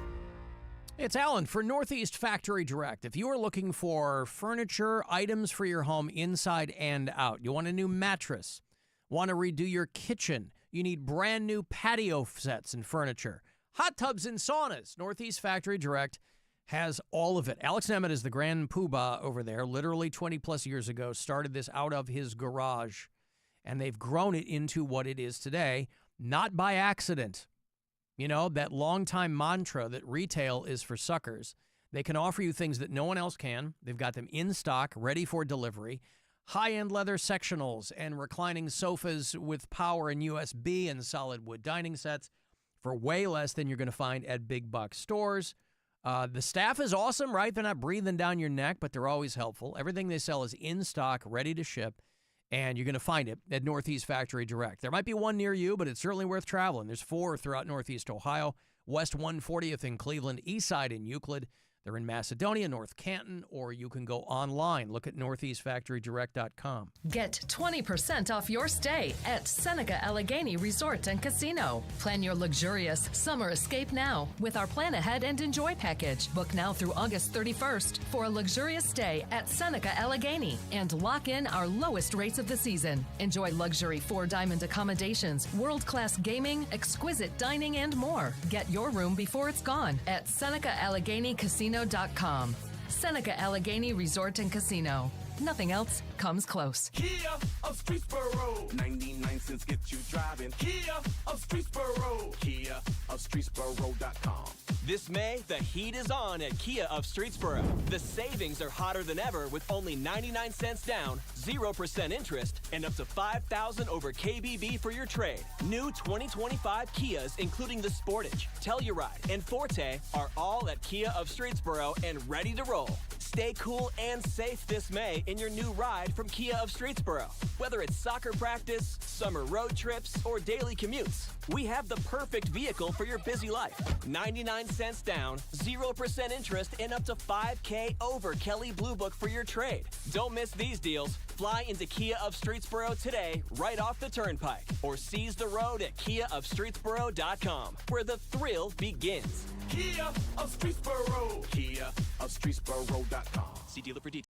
It's Alan for Northeast Factory Direct. If you are looking for furniture, items for your home inside and out, you want a new mattress, want to redo your kitchen, you need brand new patio sets and furniture, hot tubs and saunas, Northeast Factory Direct has all of it. Alex Nemeth is the grand poobah over there. Literally 20 plus years ago, started this out of his garage, and they've grown it into what it is today, not by accident. You know, that longtime mantra that retail is for suckers. They can offer you things that no one else can. They've got them in stock, ready for delivery. High-end leather sectionals and reclining sofas with power and USB and solid wood dining sets for way less than you're going to find at big box stores. The staff is awesome, right? They're not breathing down your neck, but they're always helpful. Everything they sell is in stock, ready to ship, and you're going to find it at Northeast Factory Direct. There might be one near you, but it's certainly worth traveling. There's 4 throughout Northeast Ohio, West 140th in Cleveland, East Side in Euclid. They're in Macedonia, North Canton, or you can go online. Look at northeastfactorydirect.com. Get 20% off your stay at Seneca Allegheny Resort and Casino. Plan your luxurious summer escape now with our Plan Ahead and Enjoy package. Book now through August 31st for a luxurious stay at Seneca Allegheny and lock in our lowest rates of the season. Enjoy luxury 4-diamond accommodations, world-class gaming, exquisite dining, and more. Get your room before it's gone at Seneca Allegheny Casino.com. Seneca Allegheny Resort and Casino. Nothing else comes close. Kia of Streetsboro, 99 cents get you driving. Kia of Streetsboro, Kia of Streetsboro.com. This May, the heat is on at Kia of Streetsboro. The savings are hotter than ever with only 99 cents down, 0% interest, and up to $5,000 over KBB for your trade. New 2025 Kias, including the Sportage, Telluride, and Forte, are all at Kia of Streetsboro and ready to roll. Stay cool and safe this May in your new ride from Kia of Streetsboro. Whether it's soccer practice, summer road trips, or daily commutes, we have the perfect vehicle for your busy life. 99 cents down, 0% interest, and up to $5K over Kelly Blue Book for your trade. Don't miss these deals. Fly into Kia of Streetsboro today, right off the turnpike, or seize the road at KiaofStreetsboro.com, where the thrill begins. Kia of Streetsboro, Kia of Streetsboro.com. See dealer for details.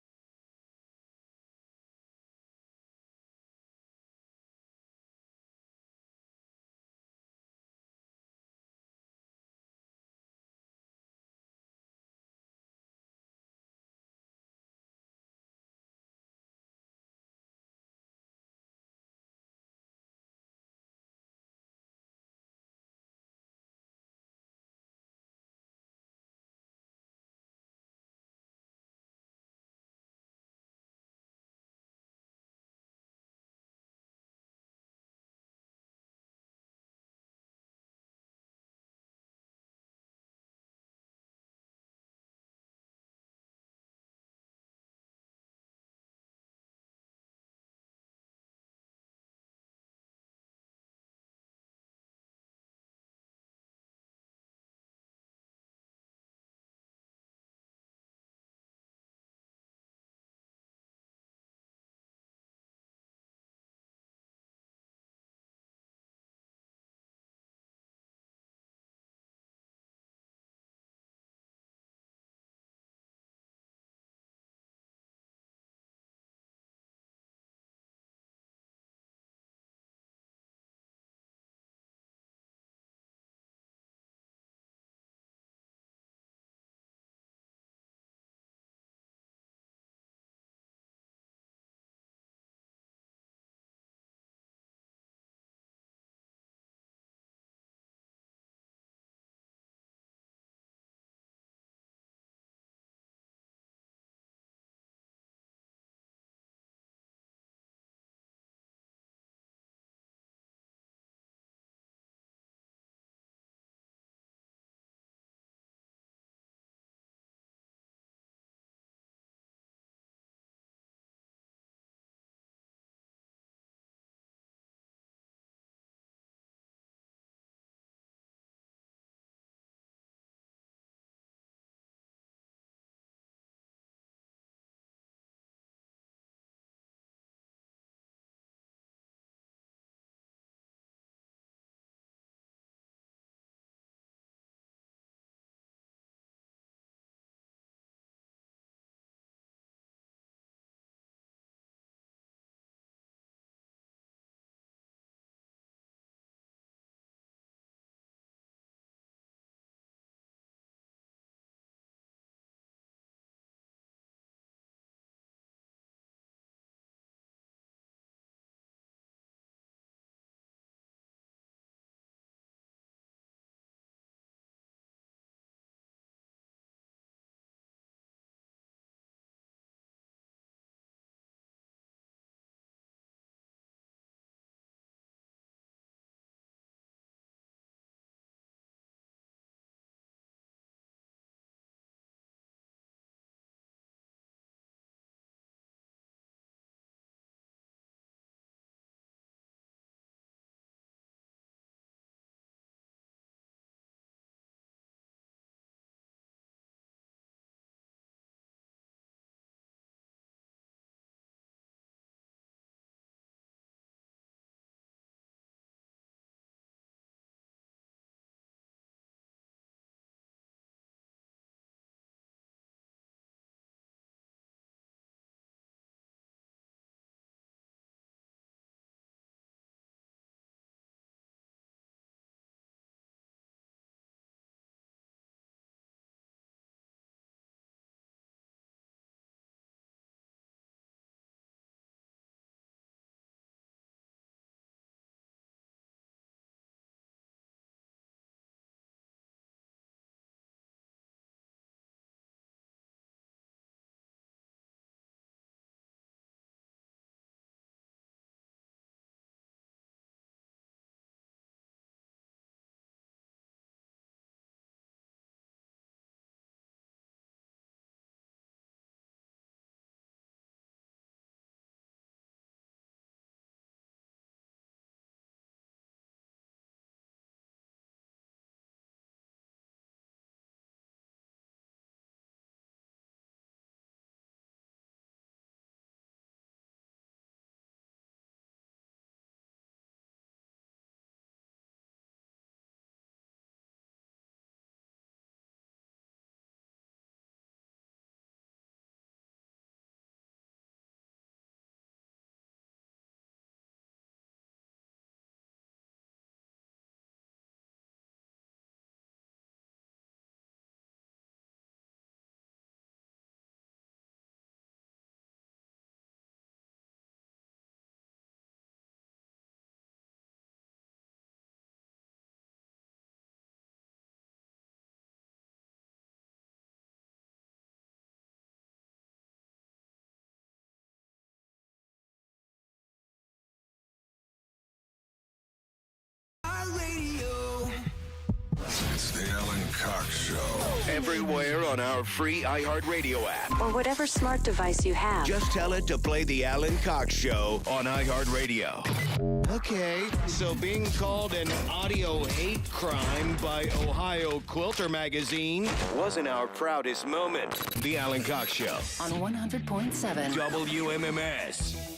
everywhere on our free iHeartRadio app. Or whatever smart device you have. Just tell it to play the Alan Cox Show on iHeartRadio. Okay, so being called an audio hate crime by Ohio Quilter Magazine wasn't our proudest moment. The Alan Cox Show. On 100.7. WMMS.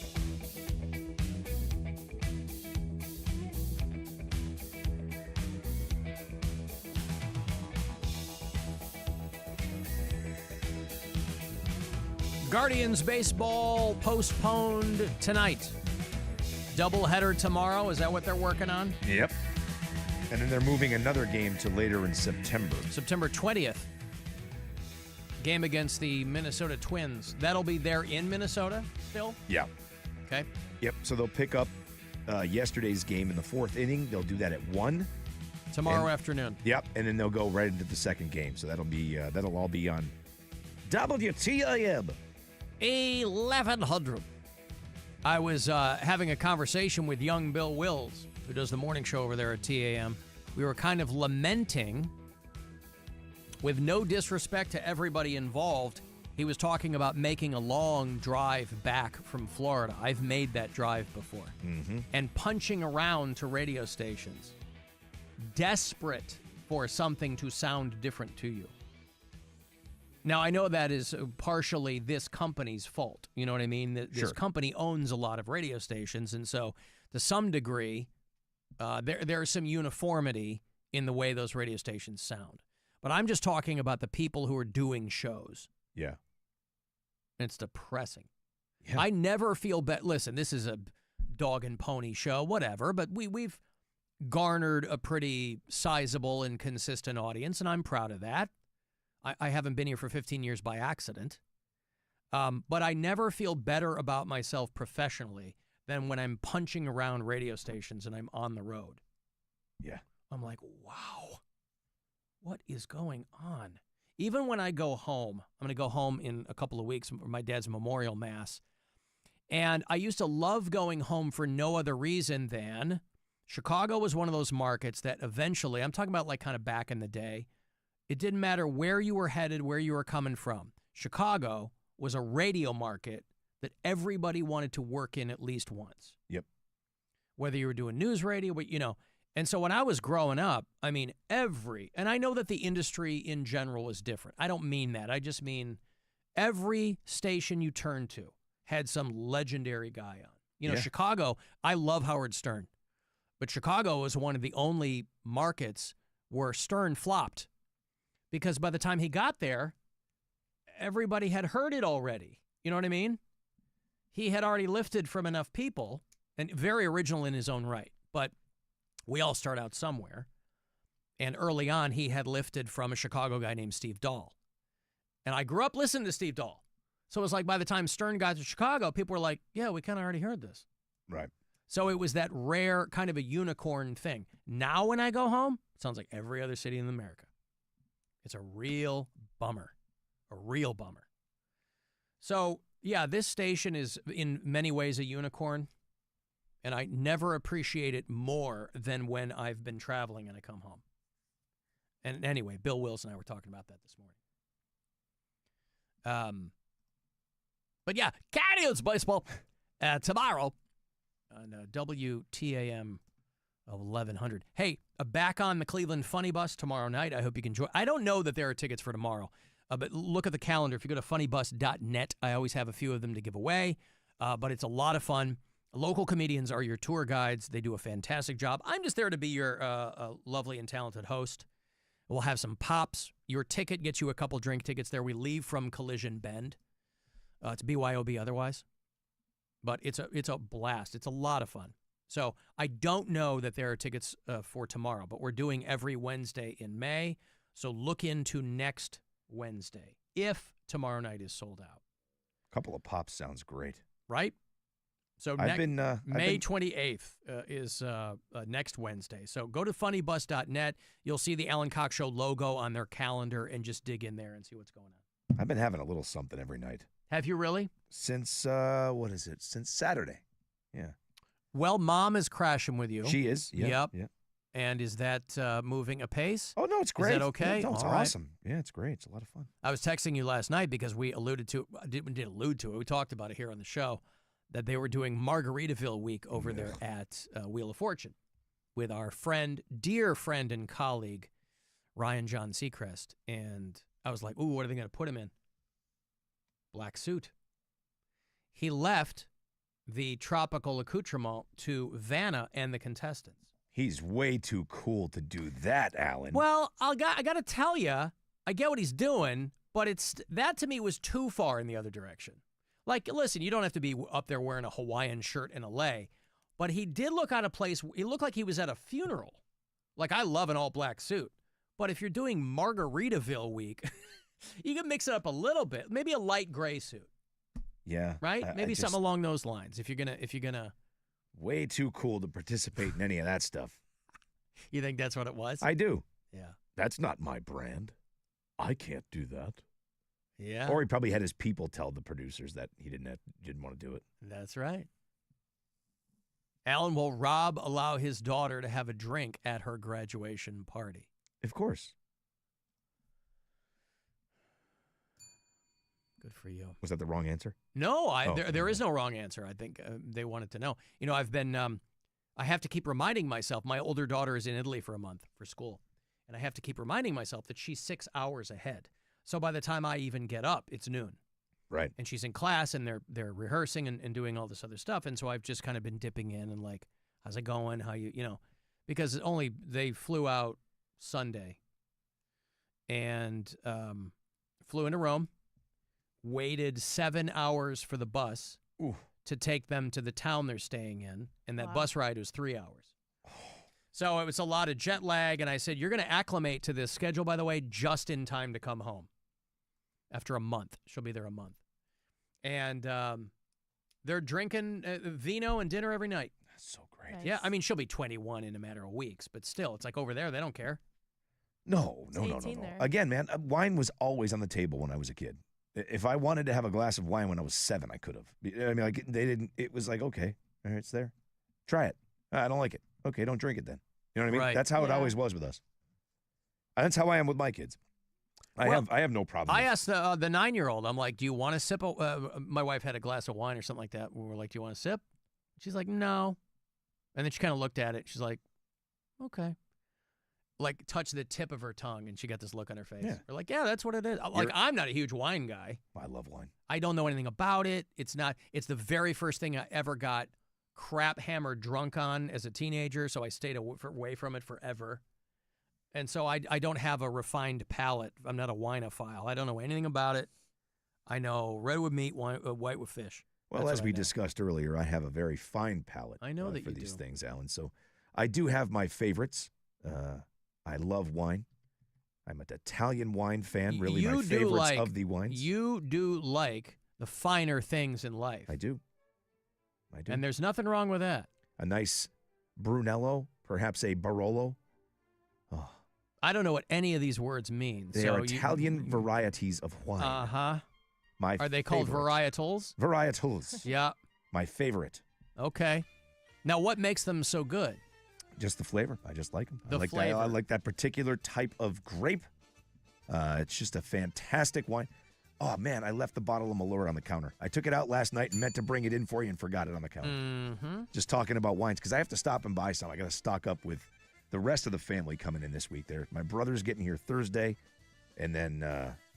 Guardians baseball postponed tonight. Doubleheader tomorrow. Is that what they're working on? Yep. And then they're moving another game to later in September. September 20th. Game against the Minnesota Twins. That'll be there in Minnesota still? Yeah. Okay. Yep. So they'll pick up yesterday's game in the fourth inning. They'll do that at 1. Tomorrow afternoon. Yep. And then they'll go right into the second game. So that'll all be on WTAM. 1100. I was having a conversation with young Bill Wills, who does the morning show over there at TAM. We were kind of lamenting, with no disrespect to everybody involved, he was talking about making a long drive back from Florida. I've made that drive before. Mm-hmm. And punching around to radio stations, desperate for something to sound different to you. Now, I know that is partially this company's fault. You know what I mean? This company owns a lot of radio stations, and so to some degree, there's some uniformity in the way those radio stations sound. But I'm just talking about the people who are doing shows. Yeah. It's depressing. Yeah. I never feel bad. Listen, this is a dog and pony show, whatever, but we've garnered a pretty sizable and consistent audience, and I'm proud of that. I haven't been here for 15 years by accident. But I never feel better about myself professionally than when I'm punching around radio stations and I'm on the road. Yeah. I'm like, wow, what is going on? Even when I go home, I'm going to go home in a couple of weeks for my dad's memorial mass. And I used to love going home for no other reason than Chicago was one of those markets that eventually, I'm talking about like kind of back in the day, it didn't matter where you were headed, where you were coming from. Chicago was a radio market that everybody wanted to work in at least once. Yep. Whether you were doing news radio, but And so when I was growing up, I mean, and I know that the industry in general is different. I don't mean that. I just mean every station you turned to had some legendary guy on. Chicago, I love Howard Stern, but Chicago was one of the only markets where Stern flopped. Because by the time he got there, everybody had heard it already. You know what I mean? He had already lifted from enough people, and very original in his own right. But we all start out somewhere. And early on, he had lifted from a Chicago guy named Steve Dahl. And I grew up listening to Steve Dahl. So it was like by the time Stern got to Chicago, people were like, yeah, we kind of already heard this. Right. So it was that rare kind of a unicorn thing. Now when I go home, it sounds like every other city in America. It's a real bummer. A real bummer. So, yeah, this station is in many ways a unicorn, and I never appreciate it more than when I've been traveling and I come home. And anyway, Bill Wills and I were talking about that this morning. But, yeah, Guardians baseball tomorrow on WTAM 1100. Hey, back on the Cleveland Funny Bus tomorrow night. I hope you can join. I don't know that there are tickets for tomorrow, but look at the calendar. If you go to funnybus.net, I always have a few of them to give away, but it's a lot of fun. Local comedians are your tour guides. They do a fantastic job. I'm just there to be your lovely and talented host. We'll have some pops. Your ticket gets you a couple drink tickets there. We leave from Collision Bend. It's BYOB otherwise. But it's a blast. It's a lot of fun. So I don't know that there are tickets for tomorrow, but we're doing every Wednesday in May. So look into next Wednesday if tomorrow night is sold out. A couple of pops sounds great. Right? So May 28th is next Wednesday. So go to funnybus.net. You'll see the Alan Cox Show logo on their calendar and just dig in there and see what's going on. I've been having a little something every night. Have you really? Since, since Saturday. Yeah. Well, Mom is crashing with you. She is. Yeah, yep. Yeah. And is that moving apace? Oh, no, it's great. Is that okay? No, it's All right. awesome. Yeah, it's great. It's a lot of fun. I was texting you last night because we alluded to it. We talked about it here on the show, that they were doing Margaritaville week over there at Wheel of Fortune with our dear friend and colleague, Ryan John Seacrest. And I was like, ooh, what are they going to put him in? Black suit. He left the tropical accoutrement to Vanna and the contestants. He's way too cool to do that, Alan. Well, I got to tell you, I get what he's doing, but that to me was too far in the other direction. Like, listen, you don't have to be up there wearing a Hawaiian shirt in LA, but he did look out of place. He looked like he was at a funeral. Like, I love an all-black suit, but if you're doing Margaritaville week, you can mix it up a little bit. Maybe a light gray suit. Yeah. Right? Maybe something along those lines. If you're gonna way too cool to participate in any of that stuff. You think that's what it was? I do. Yeah. That's not my brand. I can't do that. Yeah. Or he probably had his people tell the producers that he didn't want to do it. That's right. Alan, will Rob allow his daughter to have a drink at her graduation party? Of course. Good for you. Was that the wrong answer? No, there is no wrong answer. I think they wanted to know. You know, I have to keep reminding myself, my older daughter is in Italy for a month for school, and I have to keep reminding myself that she's 6 hours ahead. So by the time I even get up, it's noon. Right. And she's in class, and they're rehearsing and doing all this other stuff, and so I've just kind of been dipping in and like, how's it going? How you know, because they flew out Sunday and flew into Rome. Waited 7 hours for the bus to take them to the town they're staying in, and that bus ride was 3 hours. So it was a lot of jet lag, and I said, you're going to acclimate to this schedule, by the way, just in time to come home. After a month. She'll be there a month. And they're drinking vino and dinner every night. That's so great. Nice. Yeah, I mean, she'll be 21 in a matter of weeks, but still, it's like over there, they don't care. No. Again, man, wine was always on the table when I was a kid. If I wanted to have a glass of wine when I was 7, I could have. I mean, like they didn't. It was like, okay, all right, it's there. Try it. I don't like it. Okay, don't drink it then. You know what I mean? Right. That's how it always was with us. That's how I am with my kids. I have no problem. I asked the 9-year-old. I'm like, do you want to sip? My wife had a glass of wine or something like that. We were like, do you want to sip? She's like, no. And then she kind of looked at it. She's like, okay. Like, touched the tip of her tongue, and she got this look on her face. Yeah. We're like, yeah, that's what it is. Like, I'm not a huge wine guy. I love wine. I don't know anything about it. It's the very first thing I ever got crap hammered drunk on as a teenager, so I stayed away from it forever. And so I don't have a refined palate. I'm not a winophile. I don't know anything about it. I know red with meat, white with fish. Well, That's as what we I know. discussed earlier, I have a very fine palate I know that for you these do. things, Alan. So I do have my favorites. I love wine. I'm an Italian wine fan, really my favorites of the wines. You do like the finer things in life. I do. And there's nothing wrong with that. A nice Brunello, perhaps a Barolo. Oh. I don't know what any of these words mean. They are Italian varieties of wine. Uh-huh. Are they favorite. called varietals? Varietals. Yeah. My favorite. Okay. Now, what makes them so good? Just the flavor. I just like them. The flavor. I like that particular type of grape. It's just a fantastic wine. Oh, man, I left the bottle of Malort on the counter. I took it out last night and meant to bring it in for you and forgot it on the counter. Mm-hmm. Just talking about wines, because I have to stop and buy some. I got to stock up with the rest of the family coming in this week. My brother's getting here Thursday, and then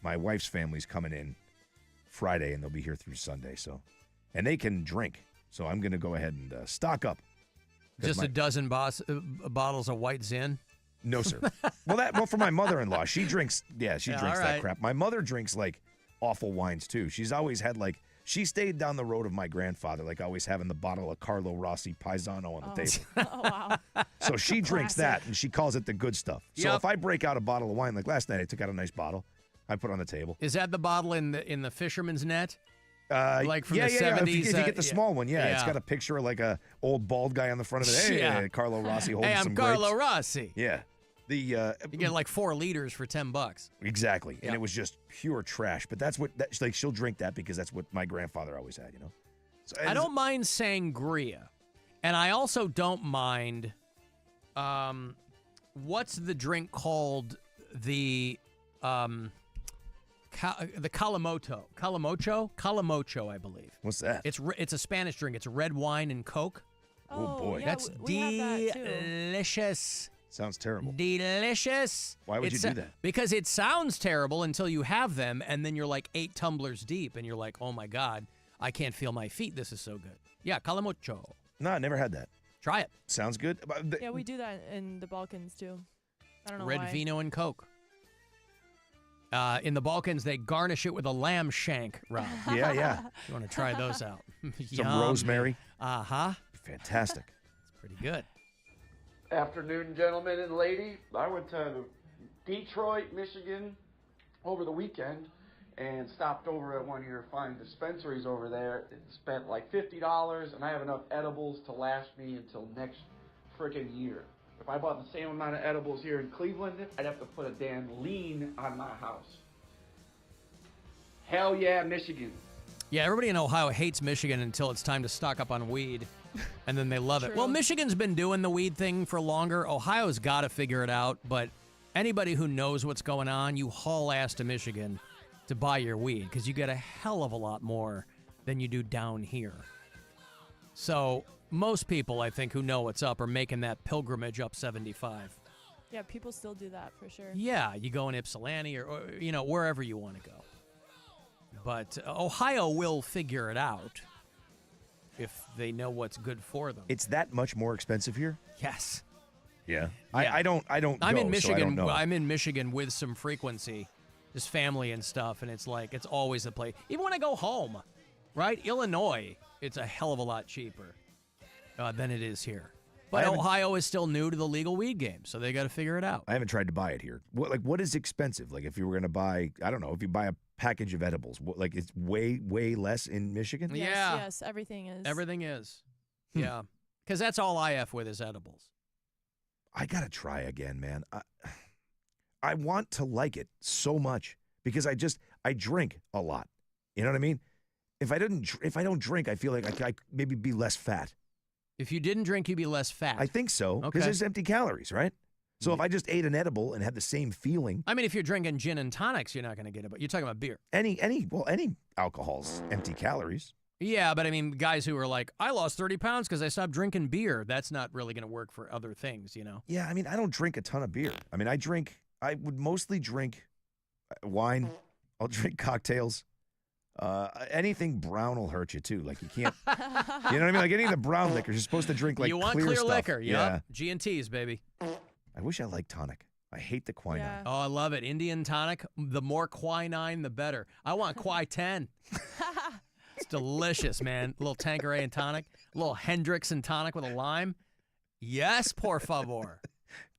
my wife's family's coming in Friday, and they'll be here through Sunday. And they can drink, so I'm going to go ahead and stock up. Just a dozen bottles of White Zin? No, sir. Well, for my mother-in-law, she drinks. Yeah, she drinks all that right. crap. My mother drinks like awful wines too. She's always had she stayed down the road of my grandfather, always having the bottle of Carlo Rossi Paisano on the table. Oh, wow. So she drinks Classic. that, and she calls it the good stuff. So Yep. if I break out a bottle of wine, like last night, I took out a nice bottle, I put it on the table. Is that the bottle in the fisherman's net? Like from yeah, the yeah, 70s? If you get the small one, it's Yeah. got a picture of a old bald guy on the front of it. Hey, Yeah. Carlo Rossi holding Hey, I'm some Carlo grapes. Rossi. Yeah. You get 4 liters for $10. Exactly. Yeah. And it was just pure trash. But that's what, she'll drink that because that's what my grandfather always had, So, I don't mind sangria. And I also don't mind What's the drink called? The Calamocho. Calamocho, I believe. What's that? It's a Spanish drink. It's red wine and Coke. Oh, boy. Yeah, That's we have that too. delicious. Sounds terrible. Delicious. Why would you do that? Because it sounds terrible until you have them, and then you're like 8 tumblers deep, and you're like, oh my God, I can't feel my feet. This is so good. Yeah, Calamocho. No, I never had that. Try it. Sounds good. Yeah, we do that in the Balkans too. I don't know Red why. vino and Coke. In the Balkans, they garnish it with a lamb shank, Rob. Yeah. You want to try those out? Some rosemary. Uh-huh. Fantastic. It's pretty good. Afternoon, gentlemen and lady. I went to Detroit, Michigan over the weekend and stopped over at one of your fine dispensaries over there and spent like $50, and I have enough edibles to last me until next freaking year. If I bought the same amount of edibles here in Cleveland, I'd have to put a damn lien on my house. Hell yeah, Michigan. Yeah, everybody in Ohio hates Michigan until it's time to stock up on weed, and then they love it. Well, Michigan's been doing the weed thing for longer. Ohio's got to figure it out, but anybody who knows what's going on, you haul ass to Michigan to buy your weed because you get a hell of a lot more than you do down here. So most people, I think, who know what's up are making that pilgrimage up 75. Yeah, people still do that for sure. Yeah, you go in Ypsilanti or wherever you want to go. But Ohio will figure it out if they know what's good for them. It's that much more expensive here? Yes. Yeah. Yeah. I don't I'm go, in Michigan. so I don't know. I'm in Michigan with some frequency, just family and stuff, and it's like it's always the place. Even when I go home, right? Illinois, it's a hell of a lot cheaper than it is here. But Ohio is still new to the legal weed game, so they got to figure it out. I haven't tried to buy it here. What is expensive? Like if you were going to buy, I don't know, if you buy a package of edibles, it's way less in Michigan? Yes, everything is. Everything is. Yeah. Because that's all I F with is edibles. I got to try again, man. I want to like it so much because I drink a lot. You know what I mean? If I don't drink, I feel like I maybe be less fat. If you didn't drink, you'd be less fat. I think so. Because Okay. there's empty calories, right? So if I just ate an edible and had the same feeling. I mean, if you're drinking gin and tonics, you're not going to get it. But you're talking about beer. Any alcohol's empty calories. Yeah, but I mean, guys who are like, I lost 30 pounds because I stopped drinking beer. That's not really going to work for other things, you know? Yeah, I mean, I don't drink a ton of beer. I mean, I would mostly drink wine. I'll drink cocktails. Anything brown will hurt you too. Like you can't, you know what I mean? Like any of the brown liquors, you're supposed to drink like you want clear stuff. liquor, Yeah. G&T's, baby. I wish I liked tonic. I hate the quinine. Yeah. Oh, I love it. Indian tonic. The more quinine, the better. I want Quai 10. It's delicious, man. A little Tanqueray and tonic. A little Hendrix and tonic with a lime. Yes, por favor.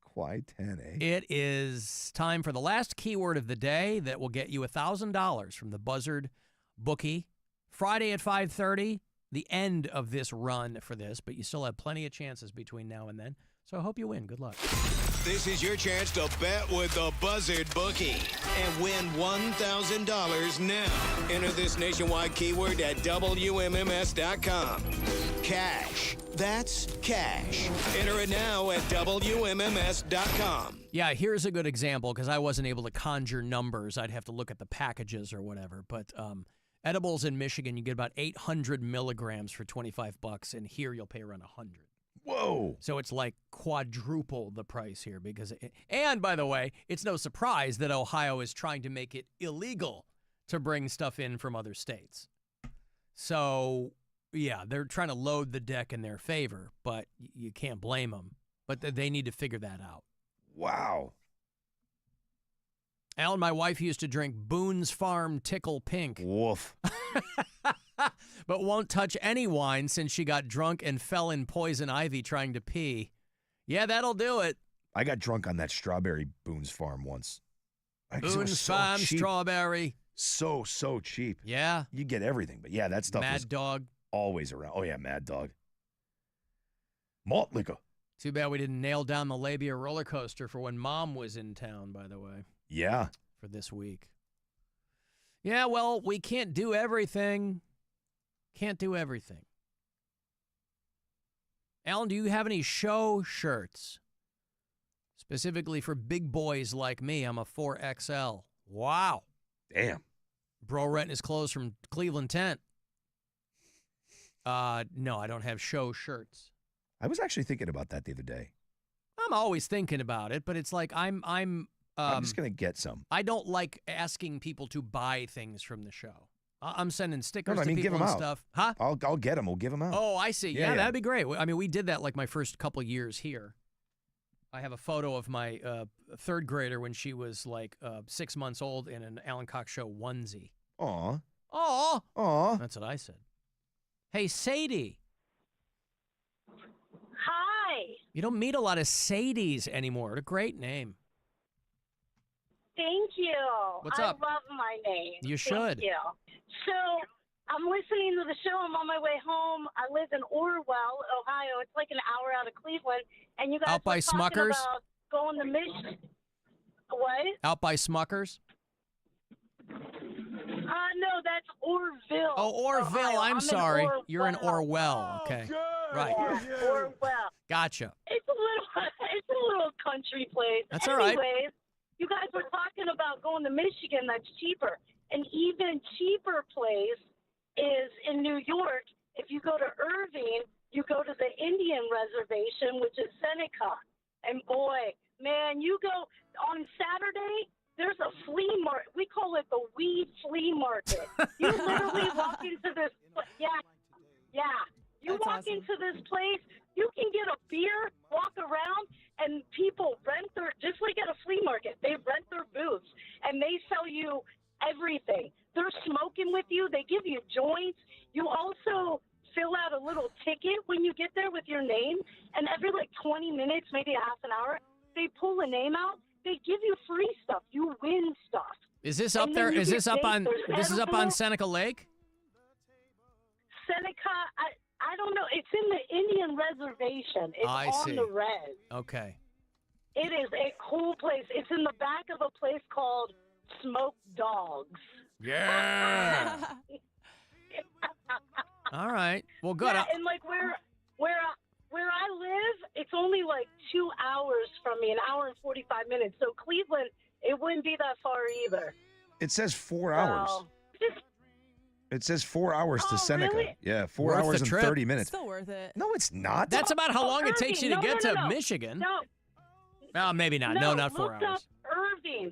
Quai 10, eh? It is time for the last keyword of the day that will get you $1,000 from the Buzzard Bookie. Friday at 5:30, the end of this run for this, but you still have plenty of chances between now and then. So I hope you win. Good luck. This is your chance to bet with the Buzzard Bookie and win $1,000 now. Enter this nationwide keyword at WMMS.com. Cash. That's cash. Enter it now at WMMS.com. Yeah, here's a good example because I wasn't able to conjure numbers. I'd have to look at the packages or whatever. But edibles in Michigan, you get about 800 milligrams for $25, and here you'll pay around 100. Whoa. So it's like quadruple the price here and by the way, it's no surprise that Ohio is trying to make it illegal to bring stuff in from other states. So, yeah, they're trying to load the deck in their favor, but you can't blame them. But they need to figure that out. Wow. Alan, my wife used to drink Boone's Farm Tickle Pink. Woof. But won't touch any wine since she got drunk and fell in poison ivy trying to pee. Yeah, that'll do it. I got drunk on that strawberry Boone's Farm once. Boone's Farm strawberry. So cheap. Yeah. You get everything. But yeah, that stuff Mad is Dog. always around. Oh, yeah, Mad Dog. Malt liquor. Too bad we didn't nail down the labia roller coaster for when Mom was in town, by the way. Yeah. For this week. Yeah, well, we can't do everything. Can't do everything. Alan, do you have any show shirts? Specifically for big boys like me, I'm a 4XL. Wow. Damn. Bro renting his clothes from Cleveland Tent. No, I don't have show shirts. I was actually thinking about that the other day. I'm always thinking about it, but it's like I'm just gonna get some. I don't like asking people to buy things from the show. I'm sending stickers to give people them and out. stuff. Huh? I'll get them. We'll give them out. Oh, I see. Yeah, Yeah. that'd be great. I mean, we did that like my first couple years here. I have a photo of my third grader when she was like 6 months old in an Alan Cox Show onesie. Aw. Aw. Aw. That's what I said. Hey, Sadie. Hi. You don't meet a lot of Sadies anymore. What a great name. Thank you. What's I up? love my name. You Thank should. you. So I'm listening to the show. I'm on my way home. I live in Orwell, Ohio. It's like an hour out of Cleveland. And you guys Out by were talking Smuckers? about going to Michigan. What? Out by Smuckers? No, that's Orville. Oh, Orville. Ohio. I'm in sorry. Orwell. You're in Orwell. Okay. Right. Yeah, Orwell. Gotcha. It's a little country place. That's all right. Anyways, you guys were talking about going to Michigan. That's cheaper. An even cheaper place is in New York. If you go to Irving, you go to the Indian reservation, which is Seneca. And boy, man, you go on Saturday, there's a flea market. We call it the weed flea market. You literally walk into this, yeah. You That's walk awesome. into this place, you can get a beer, walk around, and people rent just like at a flea market, they rent their booths, and they sell you everything. They're smoking with you. They give you joints. You also fill out a little ticket when you get there with your name, and every like 20 minutes, maybe a half an hour, they pull a name out. They give you free stuff. You win stuff. Is this And up then there? you Is get this up on? dates. This is up on Seneca Lake. Seneca, I don't know. It's in the Indian reservation. It's I on see. the res. Okay. It is a cool place. It's in the back of a place called Smoked Dogs. Yeah. All right. Well, good. Yeah, and like where I live, it's only like 2 hours from me, an hour and 45 minutes. So Cleveland, it wouldn't be that far either. It says 4 hours. So, It says 4 hours to Seneca. really? Yeah, 4 Worth the hours and trip. 30 minutes. Still worth it. No, it's not. That's about how long it takes you to Irving. get No, to no. Michigan. No, Oh, maybe not. No, not 4 look up hours. Irving.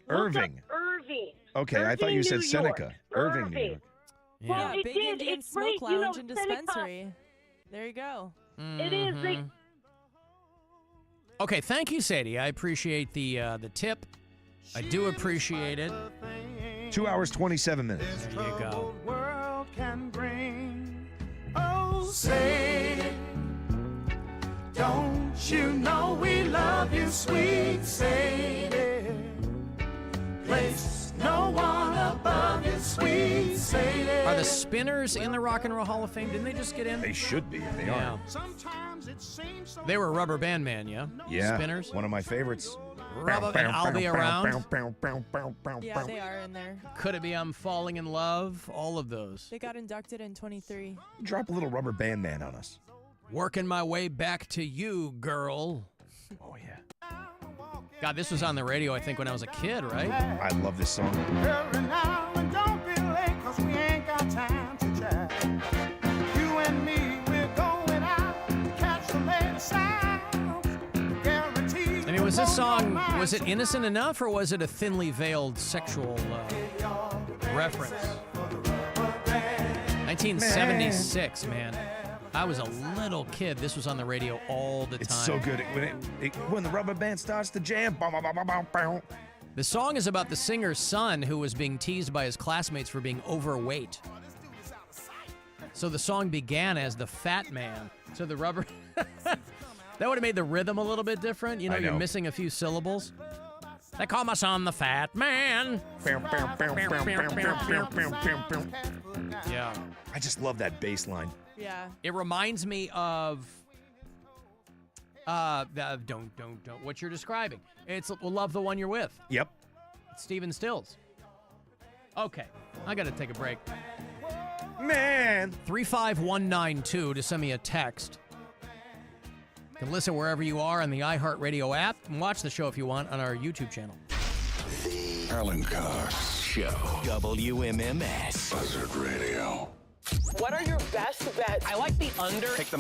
Irving. Look up Irving. Okay, I thought you Irving, said New Seneca. York. Irving, New York. Yeah. Well, it Big did. Indian It's Smoke great. You know, Lounge and Seneca- Dispensary. There you go. It is. Mhm. Okay, thank you, Sadie. I appreciate the tip. I do appreciate it. 2 hours, 27 minutes. There you go. World can bring. Oh, say, don't you know we love you, sweet Sadie? Place no one above you, sweet Sadie. Are the Spinners in the Rock and Roll Hall of Fame? Didn't they just get in? They should be if they Yeah. are. Sometimes it seems so. They were Rubber Band Man, yeah? Yeah, Spinners? one of my favorites. Rubber and I'll Be Around. Yeah, they are in there. Could It Be I'm Falling in Love? All of those. They got inducted in 23. Drop a little Rubber Band Man on us. Working My Way Back to You, Girl. Oh, yeah. God, this was on the radio, I think, when I was a kid, right? I love this song. Hurry now and don't be late, 'cause we ain't got time to chat. You and me, we're going out to catch the latest sounds. Guaranteed. I mean, was this song, was it innocent enough, or was it a thinly veiled sexual reference? 1976, man. I was a little kid. This was on the radio all the time. It's so good. When the rubber band starts to jam. The song is about the singer's son who was being teased by his classmates for being overweight. So the song began as the Fat Man. So the rubber... that would have made the rhythm a little bit different. You know, I you're know. missing a few syllables. They call my son the Fat Man. Yeah. I just love that bass line. Yeah. It reminds me of don't what you're describing. It's Love the One You're With. Yep. It's Stephen Stills. Okay, I got to take a break. Man. 35192 to send me a text. can listen wherever you are on the iHeartRadio app and watch the show if you want on our YouTube channel. Alan Cox Show. WMMS. Buzzard Radio. What are your best bets? I like the under. Pick the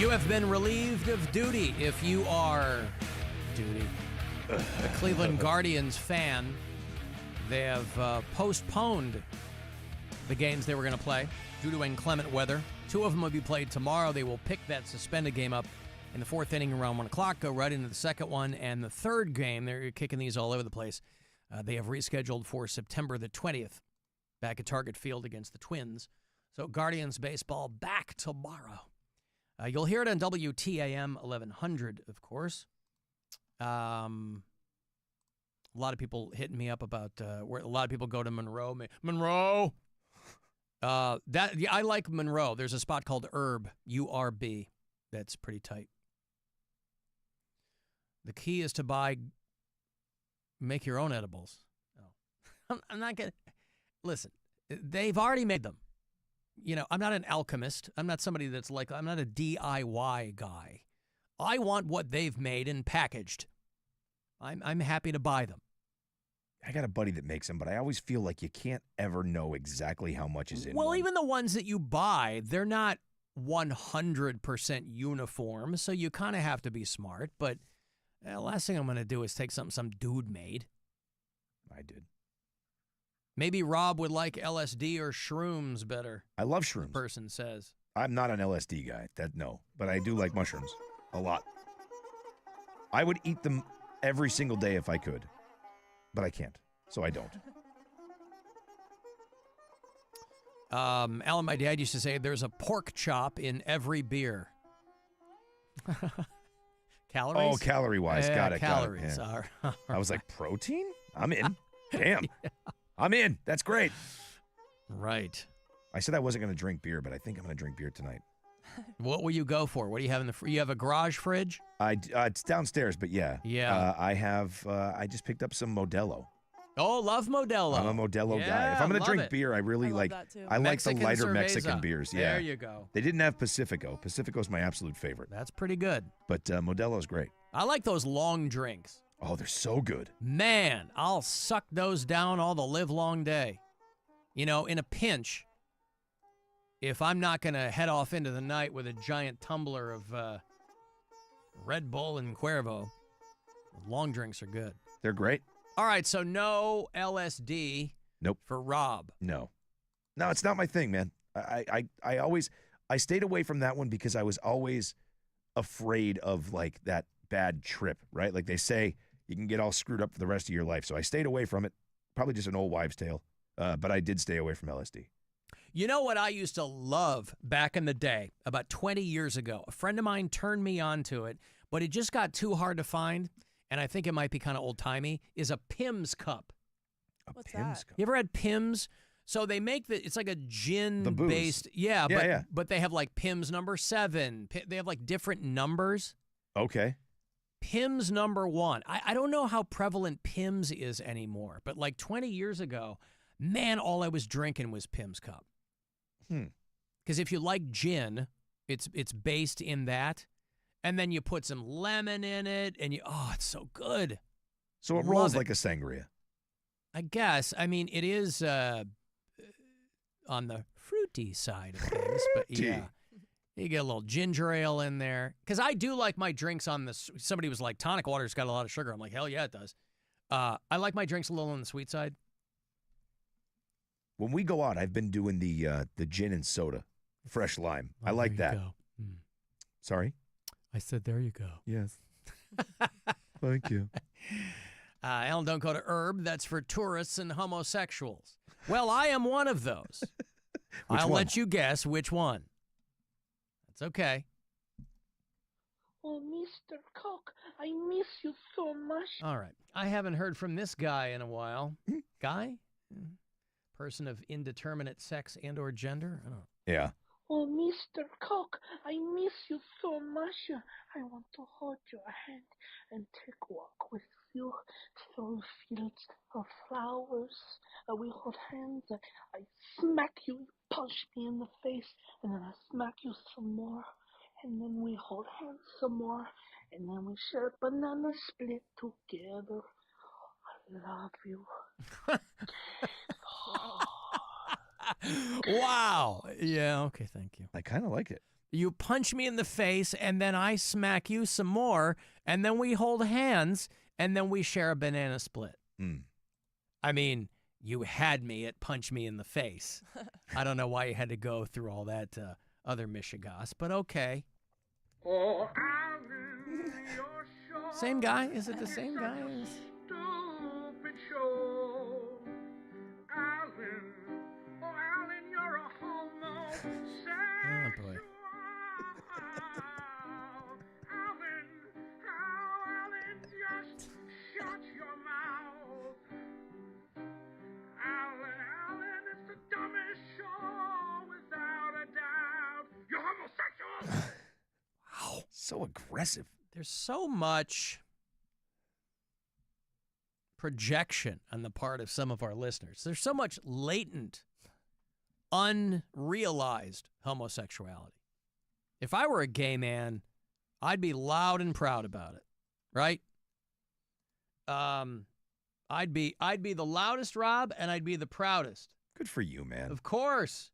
You have been relieved of duty if you are a Cleveland Guardians fan. They have postponed the games they were going to play due to inclement weather. 2 of them will be played tomorrow. They will pick that suspended game up in the 4th inning around 1 o'clock, go right into the second one, and the third game, they're kicking these all over the place. They have rescheduled for September the 20th back at Target Field against the Twins. So Guardians baseball back tomorrow. You'll hear it on WTAM 1100, of course. A lot of people hitting me up about where a lot of people go to Monroe. Monroe! I like Monroe. There's a spot called Herb, U-R-B. That's pretty tight. The key is to make your own edibles. Oh. I'm not going to... Listen, they've already made them. You know, I'm not an alchemist. I'm not somebody that's like... I'm not a DIY guy. I want what they've made and packaged. I'm happy to buy them. I got a buddy that makes them, but I always feel like you can't ever know exactly how much is in Well, one. even the ones that you buy, they're not 100% uniform, so you kind of have to be smart. But the last thing I'm going to do is take something some dude made. I did. Maybe Rob would like LSD or shrooms better. I love shrooms. The person says. I'm not an LSD guy, but I do like mushrooms a lot. I would eat them every single day if I could, but I can't, so I don't. Alan, my dad used to say there's a pork chop in every beer. Calories? Oh, calorie-wise. Yeah, Got it. calories Got it. Yeah. are. I was like, protein? I'm in. Damn. Yeah. I'm in. That's great. Right. I said I wasn't going to drink beer, but I think I'm going to drink beer tonight. What will you go for? What do you have in the you have a garage fridge? It's downstairs, but yeah. Yeah. I just picked up some Modelo. Oh, love Modelo. I'm a Modelo yeah, guy. If I'm going to drink it. beer, I really like I like the lighter Mexican beers. Yeah. There you go. They didn't have Pacifico. Pacifico's my absolute favorite. That's pretty good. But Modelo's great. I like those long drinks. Oh, they're so good. Man, I'll suck those down all the live long day. You know, in a pinch, if I'm not going to head off into the night with a giant tumbler of Red Bull and Cuervo, long drinks are good. They're great. All right, so no LSD. Nope. For Rob. No, it's not my thing, man. I stayed away from that one because I was always afraid of like that bad trip, right? Like they say you can get all screwed up for the rest of your life. So I stayed away from it. Probably just an old wives' tale. But I did stay away from LSD. You know what I used to love back in the day, about 20 years ago? A friend of mine turned me on to it, but it just got too hard to find, and I think it might be kind of old-timey, is a Pimm's cup. What's that? You ever had Pimm's? So they make it's like a gin-based. Yeah, but they have like Pimm's number 7. They have like different numbers. Okay. Pimm's number 1. I don't know how prevalent Pimm's is anymore, but like 20 years ago, man, all I was drinking was Pimm's cup. Because if you like gin, it's based in that, and then you put some lemon in it, and it's so good. So it rolls like a sangria. I guess. I mean, it is on the fruity side of things, but yeah. You get a little ginger ale in there. Because I do like my drinks on the... Somebody was like, tonic water's got a lot of sugar. I'm like, hell yeah, it does. I like my drinks a little on the sweet side. When we go out, I've been doing the gin and soda, fresh lime. I like that. Sorry? I said, there you go. Yes. Thank you. Alan, don't go to Herb. That's for tourists and homosexuals. Well, I am one of those. I'll let you guess which one. That's okay. Oh, Mr. Cook, I miss you so much. All right. I haven't heard from this guy in a while. Guy? Person of indeterminate sex and or gender? I don't know. Yeah. Oh, Mr. Cook, I miss you so much. I want to hold your hand and take a walk with you through fields of flowers. We hold hands. I smack you, you punch me in the face, and then I smack you some more. And then we hold hands some more, and then we share a banana split together. I love you. Wow. Yeah, okay, thank you. I kind of like it. You punch me in the face, and then I smack you some more, and then we hold hands, and then we share a banana split. I mean, you had me at punch me in the face. I don't know why you had to go through all that other mishigas, but okay. Same guy? Is it the same guy? Stupid show. Alan, you're a homo. Oh, boy. Alan, just shut your mouth. Alan, it's the dumbest show without a doubt. You're homosexual. Wow. So aggressive. There's so much projection on the part of some of our listeners. There's so much latent, unrealized homosexuality. If I were a gay man, I'd be loud and proud about it, right? I'd be the loudest, Rob, and I'd be the proudest. Good for you, man. Of course.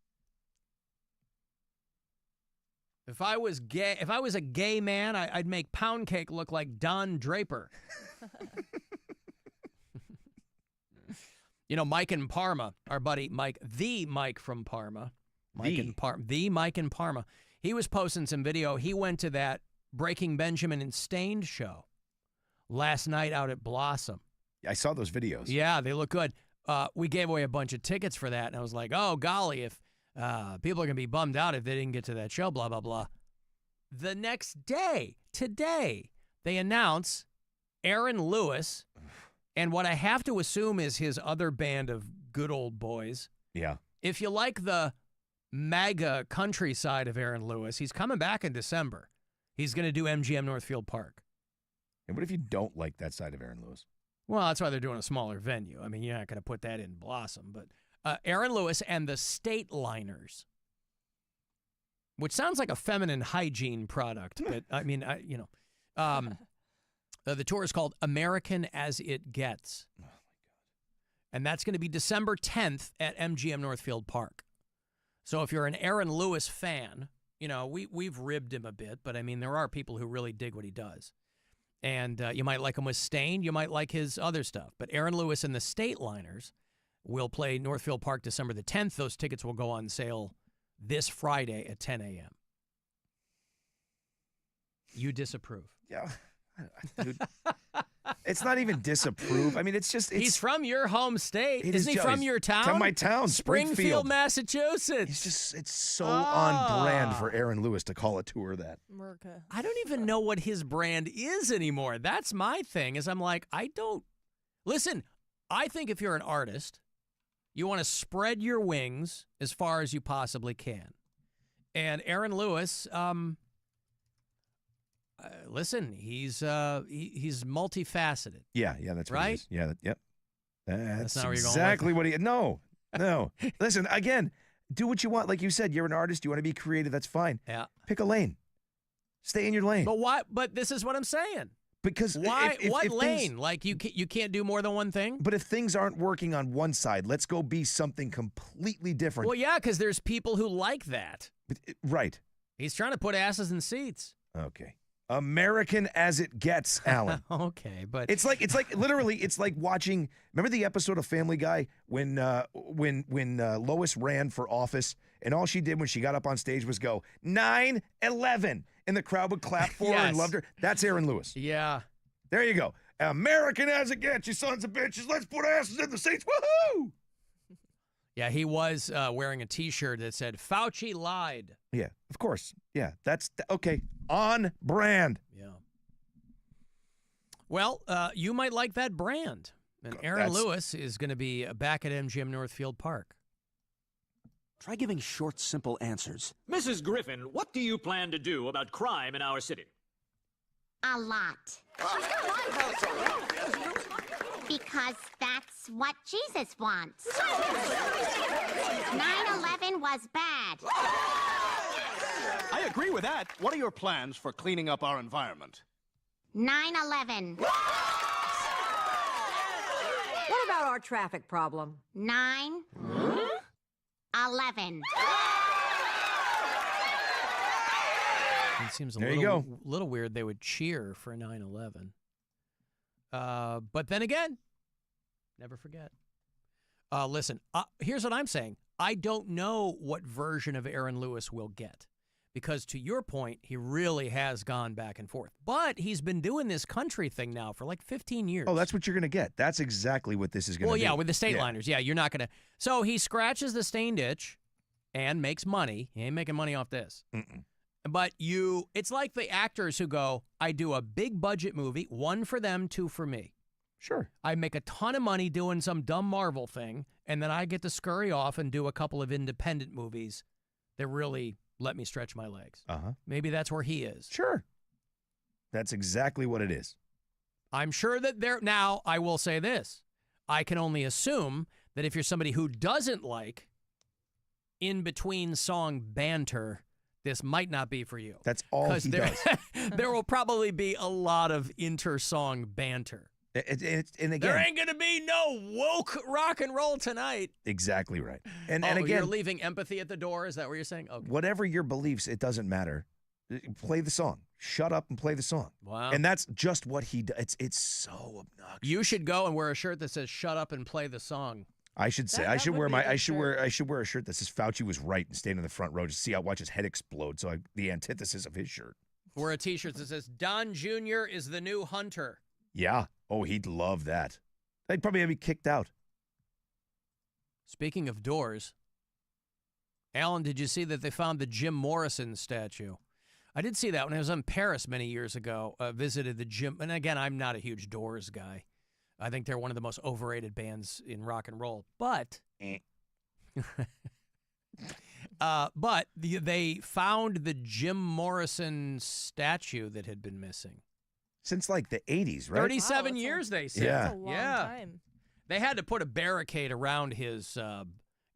If I was a gay man, I'd make pound cake look like Don Draper. You know, Mike in Parma, our buddy Mike, the Mike from Parma. The Mike in Parma. He was posting some video. He went to that Breaking Benjamin and Stained show last night out at Blossom. I saw those videos. Yeah, they look good. We gave away a bunch of tickets for that, and I was like, oh, golly, if people are going to be bummed out if they didn't get to that show, blah, blah, blah. The next day, today, they announce Aaron Lewis and what I have to assume is his other band of good old boys. Yeah. If you like the MAGA countryside of Aaron Lewis, he's coming back in December. He's going to do MGM Northfield Park. And what if you don't like that side of Aaron Lewis? Well, that's why they're doing a smaller venue. I mean, you're not going to put that in Blossom, but Aaron Lewis and the State Liners, which sounds like a feminine hygiene product, but I mean, the tour is called American as It Gets. Oh, my God. And that's going to be December 10th at MGM Northfield Park. So if you're an Aaron Lewis fan, you know, we've ribbed him a bit, but I mean, there are people who really dig what he does. And you might like him with Stain, you might like his other stuff. But Aaron Lewis and the State Liners will play Northfield Park December the 10th. Those tickets will go on sale this Friday at 10 a.m. You disapprove. Yeah. Dude, it's not even disapprove. I mean, he's from your home state. Isn't he from your town? From my town, Springfield, Massachusetts. It's so on brand for Aaron Lewis to call a tour that. America. I don't even know what his brand is anymore. That's my thing, is I'm like, listen, I think if you're an artist, you want to spread your wings as far as you possibly can. And Aaron Lewis, listen, he's multifaceted. Yeah, that's right. What he is. Yeah, yep. That's not where you're going exactly what he. No. Listen, again, do what you want. Like you said, you're an artist. You want to be creative. That's fine. Yeah. Pick a lane. Stay in your lane. But why? But this is what I'm saying. Because why? What if lane? Things, like you can't do more than one thing. But if things aren't working on one side, let's go be something completely different. Well, yeah, because there's people who like that. Right. He's trying to put asses in seats. Okay. American as it gets, Alan. Okay, but it's like literally it's like watching. Remember the episode of Family Guy when Lois ran for office and all she did when she got up on stage was go 9/11 and the crowd would clap for her and loved her. That's Aaron Lewis. Yeah. There you go. American as it gets, you sons of bitches. Let's put asses in the seats. Woohoo! Yeah, he was wearing a T-shirt that said "Fauci lied." Yeah, of course. Yeah, that's okay. On brand. Yeah. Well, you might like that brand. And Aaron Lewis is going to be back at MGM Northfield Park. Try giving short, simple answers. Mrs. Griffin, what do you plan to do about crime in our city? A lot. Because that's what Jesus wants. 9/11 was bad. I agree with that. What are your plans for cleaning up our environment? 9/11. What about our traffic problem? 9/11. It seems a There you little weird they would cheer for 9/11. But then again, never forget. Listen, here's what I'm saying. I don't know what version of Aaron Lewis we'll get because, to your point, he really has gone back and forth. But he's been doing this country thing now for like 15 years. Oh, that's what you're going to get. That's exactly what this is going to be. Well, yeah, with the state liners. Yeah, you're not going to. So he scratches the stained itch and makes money. He ain't making money off this. But it's like the actors who go, I do a big budget movie, 1 for them, 2 for me. Sure. I make a ton of money doing some dumb Marvel thing, and then I get to scurry off and do a couple of independent movies that really let me stretch my legs. Maybe that's where he is. Sure. That's exactly what it is. I'm sure that now, I will say this. I can only assume that if you're somebody who doesn't like in-between song banter, this might not be for you. That's all he does. There will probably be a lot of inter-song banter. And again, there ain't going to be no woke rock and roll tonight. Exactly right. And again, again, you're leaving empathy at the door? Is that what you're saying? Okay. Whatever your beliefs, it doesn't matter. Play the song. Shut up and play the song. Wow. And that's just what he does. It's so obnoxious. You should go and wear a shirt that says "Shut up and play the song." I should say I should wear a shirt that says Fauci was right and stand in the front row to see watch his head explode. So the antithesis of his shirt. Wear a T-shirt that says Don Jr. is the new Hunter. Yeah. Oh, he'd love that. They'd probably have me kicked out. Speaking of doors, Alan, did you see that they found the Jim Morrison statue? I did see that when I was in Paris many years ago. Visited the Jim, and again, I'm not a huge Doors guy. I think they're one of the most overrated bands in rock and roll. But, they found the Jim Morrison statue that had been missing. Since like the 80s, right? 37 years, they said. Yeah. That's a long time. They had to put a barricade around his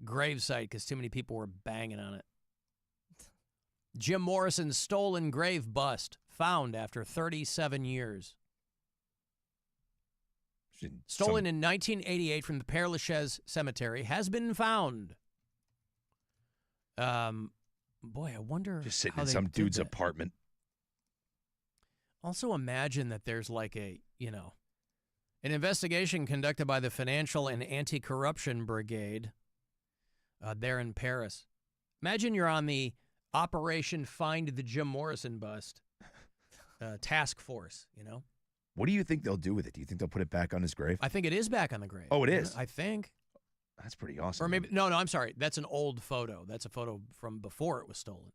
gravesite because too many people were banging on it. Jim Morrison's stolen grave bust found after 37 years. Stolen in 1988 from the Père Lachaise Cemetery has been found. Boy, I wonder just sitting how in they some did dude's that. apartment. Also imagine that there's like an investigation conducted by the Financial and Anti-Corruption Brigade there in Paris. Imagine you're on the Operation Find the Jim Morrison Bust task force, What do you think they'll do with it? Do you think they'll put it back on his grave? I think it is back on the grave. Oh, it is? I think. That's pretty awesome. Or maybe, no, I'm sorry. That's an old photo. That's a photo from before it was stolen.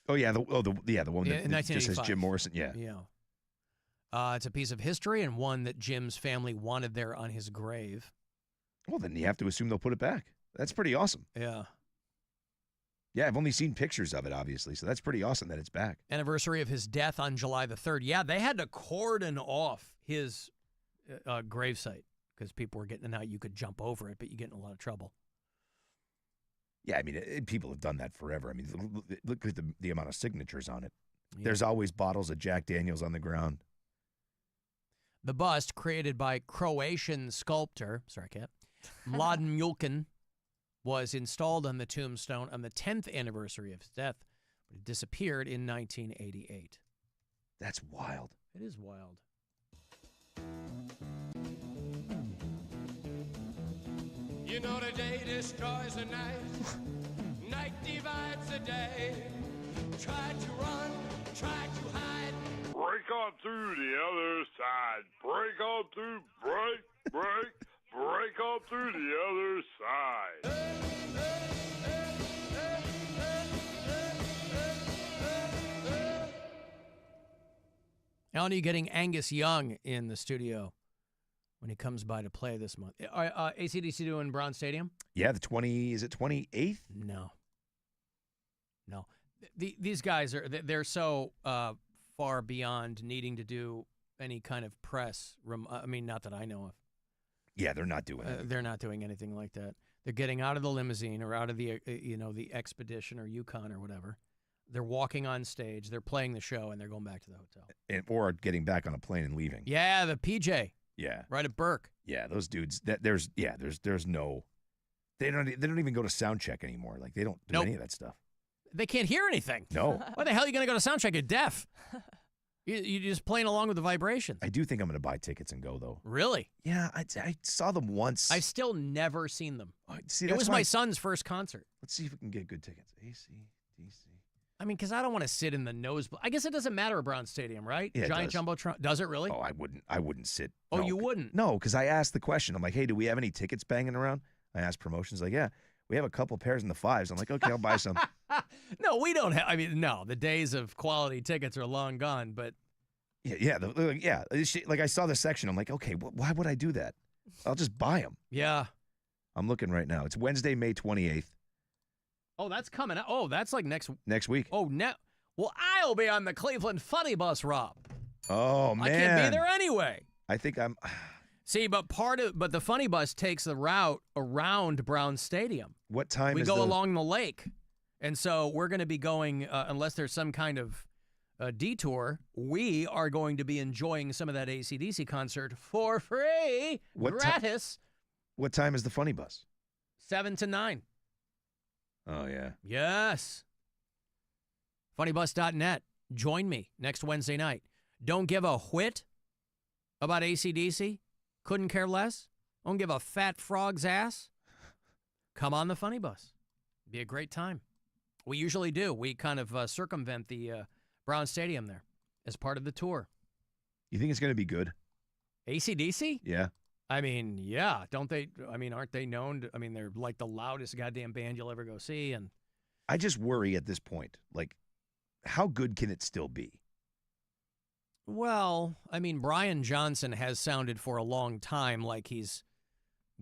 Oh yeah, the one in that just says 1985. Jim Morrison. Yeah. It's a piece of history and one that Jim's family wanted there on his grave. Well, then you have to assume they'll put it back. That's pretty awesome. Yeah. Yeah, I've only seen pictures of it, obviously, so that's pretty awesome that it's back. Anniversary of his death on July the 3rd. Yeah, they had to cordon off his gravesite because people were getting out. You could jump over it, but you get in a lot of trouble. Yeah, I mean, people have done that forever. I mean, look at the amount of signatures on it. Yeah. There's always bottles of Jack Daniels on the ground. The bust, created by Croatian sculptor, Mladen Julkin, was installed on the tombstone on the 10th anniversary of his death, but it disappeared in 1988. That's wild. It is wild. You know the day destroys the night, night divides the day. Try to run, try to hide. Break on through the other side. Break on through, break on through the other side. Alan, are you getting Angus Young in the studio when he comes by to play this month? AC/DC doing Brown Stadium? Yeah, is it 28th? No. These guys they're so far beyond needing to do any kind of press. I mean, not that I know of. Yeah, they're not doing it. They're not doing anything like that. They're getting out of the limousine or out of the the Expedition or Yukon or whatever. They're walking on stage. They're playing the show, and they're going back to the hotel. Or getting back on a plane and leaving. Yeah, the PJ. Yeah, right at Burke. Yeah, those dudes. There's no. They don't even go to sound check anymore. Like they don't do any of that stuff. They can't hear anything. No. Why the hell are you going to go to sound check? You're deaf. You're just playing along with the vibration. I do think I'm going to buy tickets and go, though. Really? Yeah, I saw them once. I've still never seen them. See, it was my son's first concert. Let's see if we can get good tickets. AC, DC. I mean, because I don't want to sit in the nosebleed. I guess it doesn't matter at Brown Stadium, right? Yeah, Giant Jumbotron. Does it really? Oh, I wouldn't sit. Oh, no. you wouldn't? No, because I asked the question. I'm like, hey, do we have any tickets banging around? I asked promotions. Like, yeah, we have a couple pairs in the 5s. I'm like, okay, I'll buy some. No, we don't have. I mean, no, the days of quality tickets are long gone. But yeah. Like I saw the section. I'm like, okay, why would I do that? I'll just buy them. Yeah. I'm looking right now. It's Wednesday, May 28th. Oh, that's coming out. Oh, that's like next week. Oh, well, I'll be on the Cleveland Funny Bus, Rob. Oh, man. I can't be there anyway. I think I'm. See, but the Funny Bus takes the route around Brown Stadium. What time we go along the lake. And so we're going to be going, unless there's some kind of detour, we are going to be enjoying some of that AC/DC concert for free, gratis. What time is the Funny Bus? 7 to 9. Oh, yeah. Yes. Funnybus.net. Join me next Wednesday night. Don't give a whit about AC/DC. Couldn't care less. Don't give a fat frog's ass. Come on the Funny Bus. Be a great time. We usually do. We kind of circumvent the Brown Stadium there as part of the tour. You think it's going to be good? AC/DC? Yeah. I mean, yeah. Don't they? I mean, aren't they known? They're like the loudest goddamn band you'll ever go see. And I just worry at this point. Like, how good can it still be? Well, I mean, Brian Johnson has sounded for a long time like he's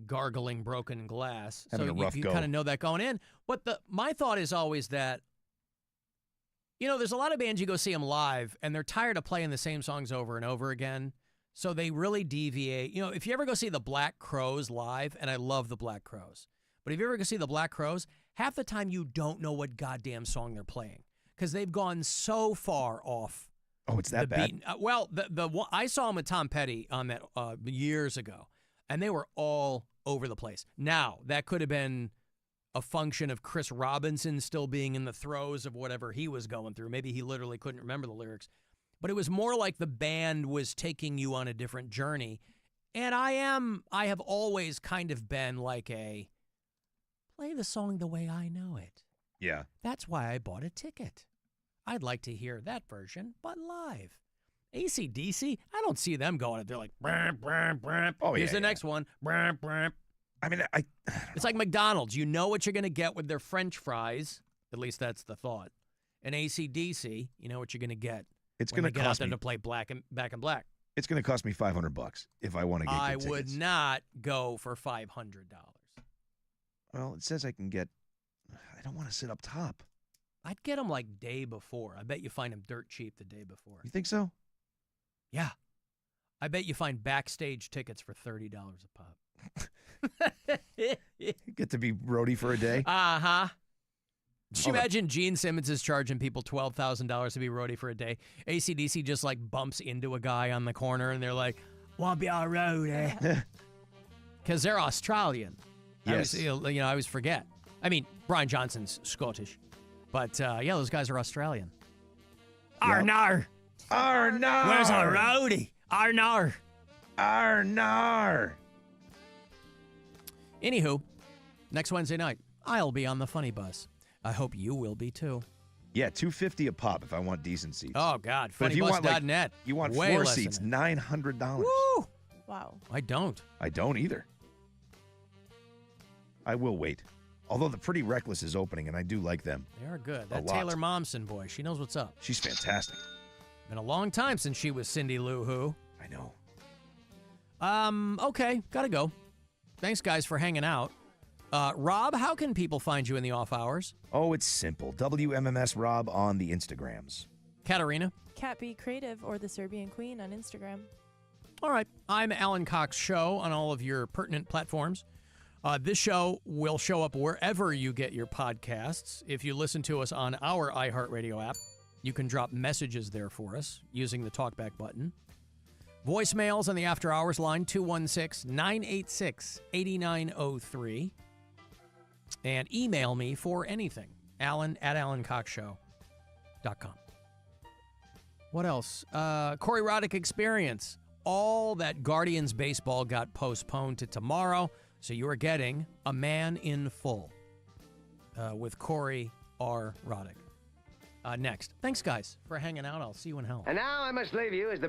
gargling broken glass. Having a rough you go. kind of know that going in. But my thought is always that, there's a lot of bands you go see them live, and they're tired of playing the same songs over and over again. So they really deviate. If you ever go see the Black Crowes live, and I love the Black Crowes, but if you ever go see the Black Crowes, half the time you don't know what goddamn song they're playing because they've gone so far off. Oh, it's that bad? Well, I saw them with Tom Petty on that years ago, and they were all over the place. Now, that could have been a function of Chris Robinson still being in the throes of whatever he was going through. Maybe he literally couldn't remember the lyrics. But it was more like the band was taking you on a different journey. And I have always kind of been like play the song the way I know it. Yeah. That's why I bought a ticket. I'd like to hear that version, but live. AC/DC, I don't see them going. They're like, bramp, bramp, bramp. Oh, here's the next one. Bramp, bramp. I mean, it's like McDonald's. You know what you're going to get with their French fries. At least that's the thought. And AC/DC, you know what you're going to get. It's going to get out cost there me to play Back in Black. It's going to cost me $500 if I want to get I good would tickets. not go for $500. Well, it says I can get. I don't want to sit up top. I'd get them like day before. I bet you find them dirt cheap the day before. You think so? Yeah. I bet you find backstage tickets for $30 a pop. Get to be roadie for a day? Uh-huh. Just imagine Jean Simmons is charging people $12,000 to be roadie for a day. AC/DC just like bumps into a guy on the corner and they're like, "Want be our roadie?" Because they're Australian. Yes. I always forget. I mean, Brian Johnson's Scottish. But, those guys are Australian. Arnar. Arnar. Where's our roadie? Arnar. Arnar. Anywho, next Wednesday night, I'll be on the Funny Bus. I hope you will be too. Yeah, $250 a pop if I want decent seats. Oh, God. But if you want Funnybus.net. you want Way floor less seats, than $900. Woo! Wow. I don't. I don't either. I will wait. Although the Pretty Reckless is opening, and I do like them. They are good. A That lot. Taylor Momsen boy, she knows what's up. She's fantastic. Been a long time since she was Cindy Lou Who. I know. Okay, gotta go. Thanks, guys, for hanging out. Rob, how can people find you in the off hours? Oh, it's simple. WMMS Rob on the Instagrams. Katarina? Cat Be Creative or the Serbian Queen on Instagram. All right. I'm Alan Cox Show on all of your pertinent platforms. This show will show up wherever you get your podcasts. If you listen to us on our iHeartRadio app, you can drop messages there for us using the talkback button. Voicemails on the After Hours line, 216-986-8903. And email me for anything, Alan at AlanCoxShow.com. What else? Corey Roddick Experience. All that Guardians baseball got postponed to tomorrow, so you are getting A Man in Full with Corey R. Roddick. Next. Thanks, guys, for hanging out. I'll see you in hell. And now I must leave you as the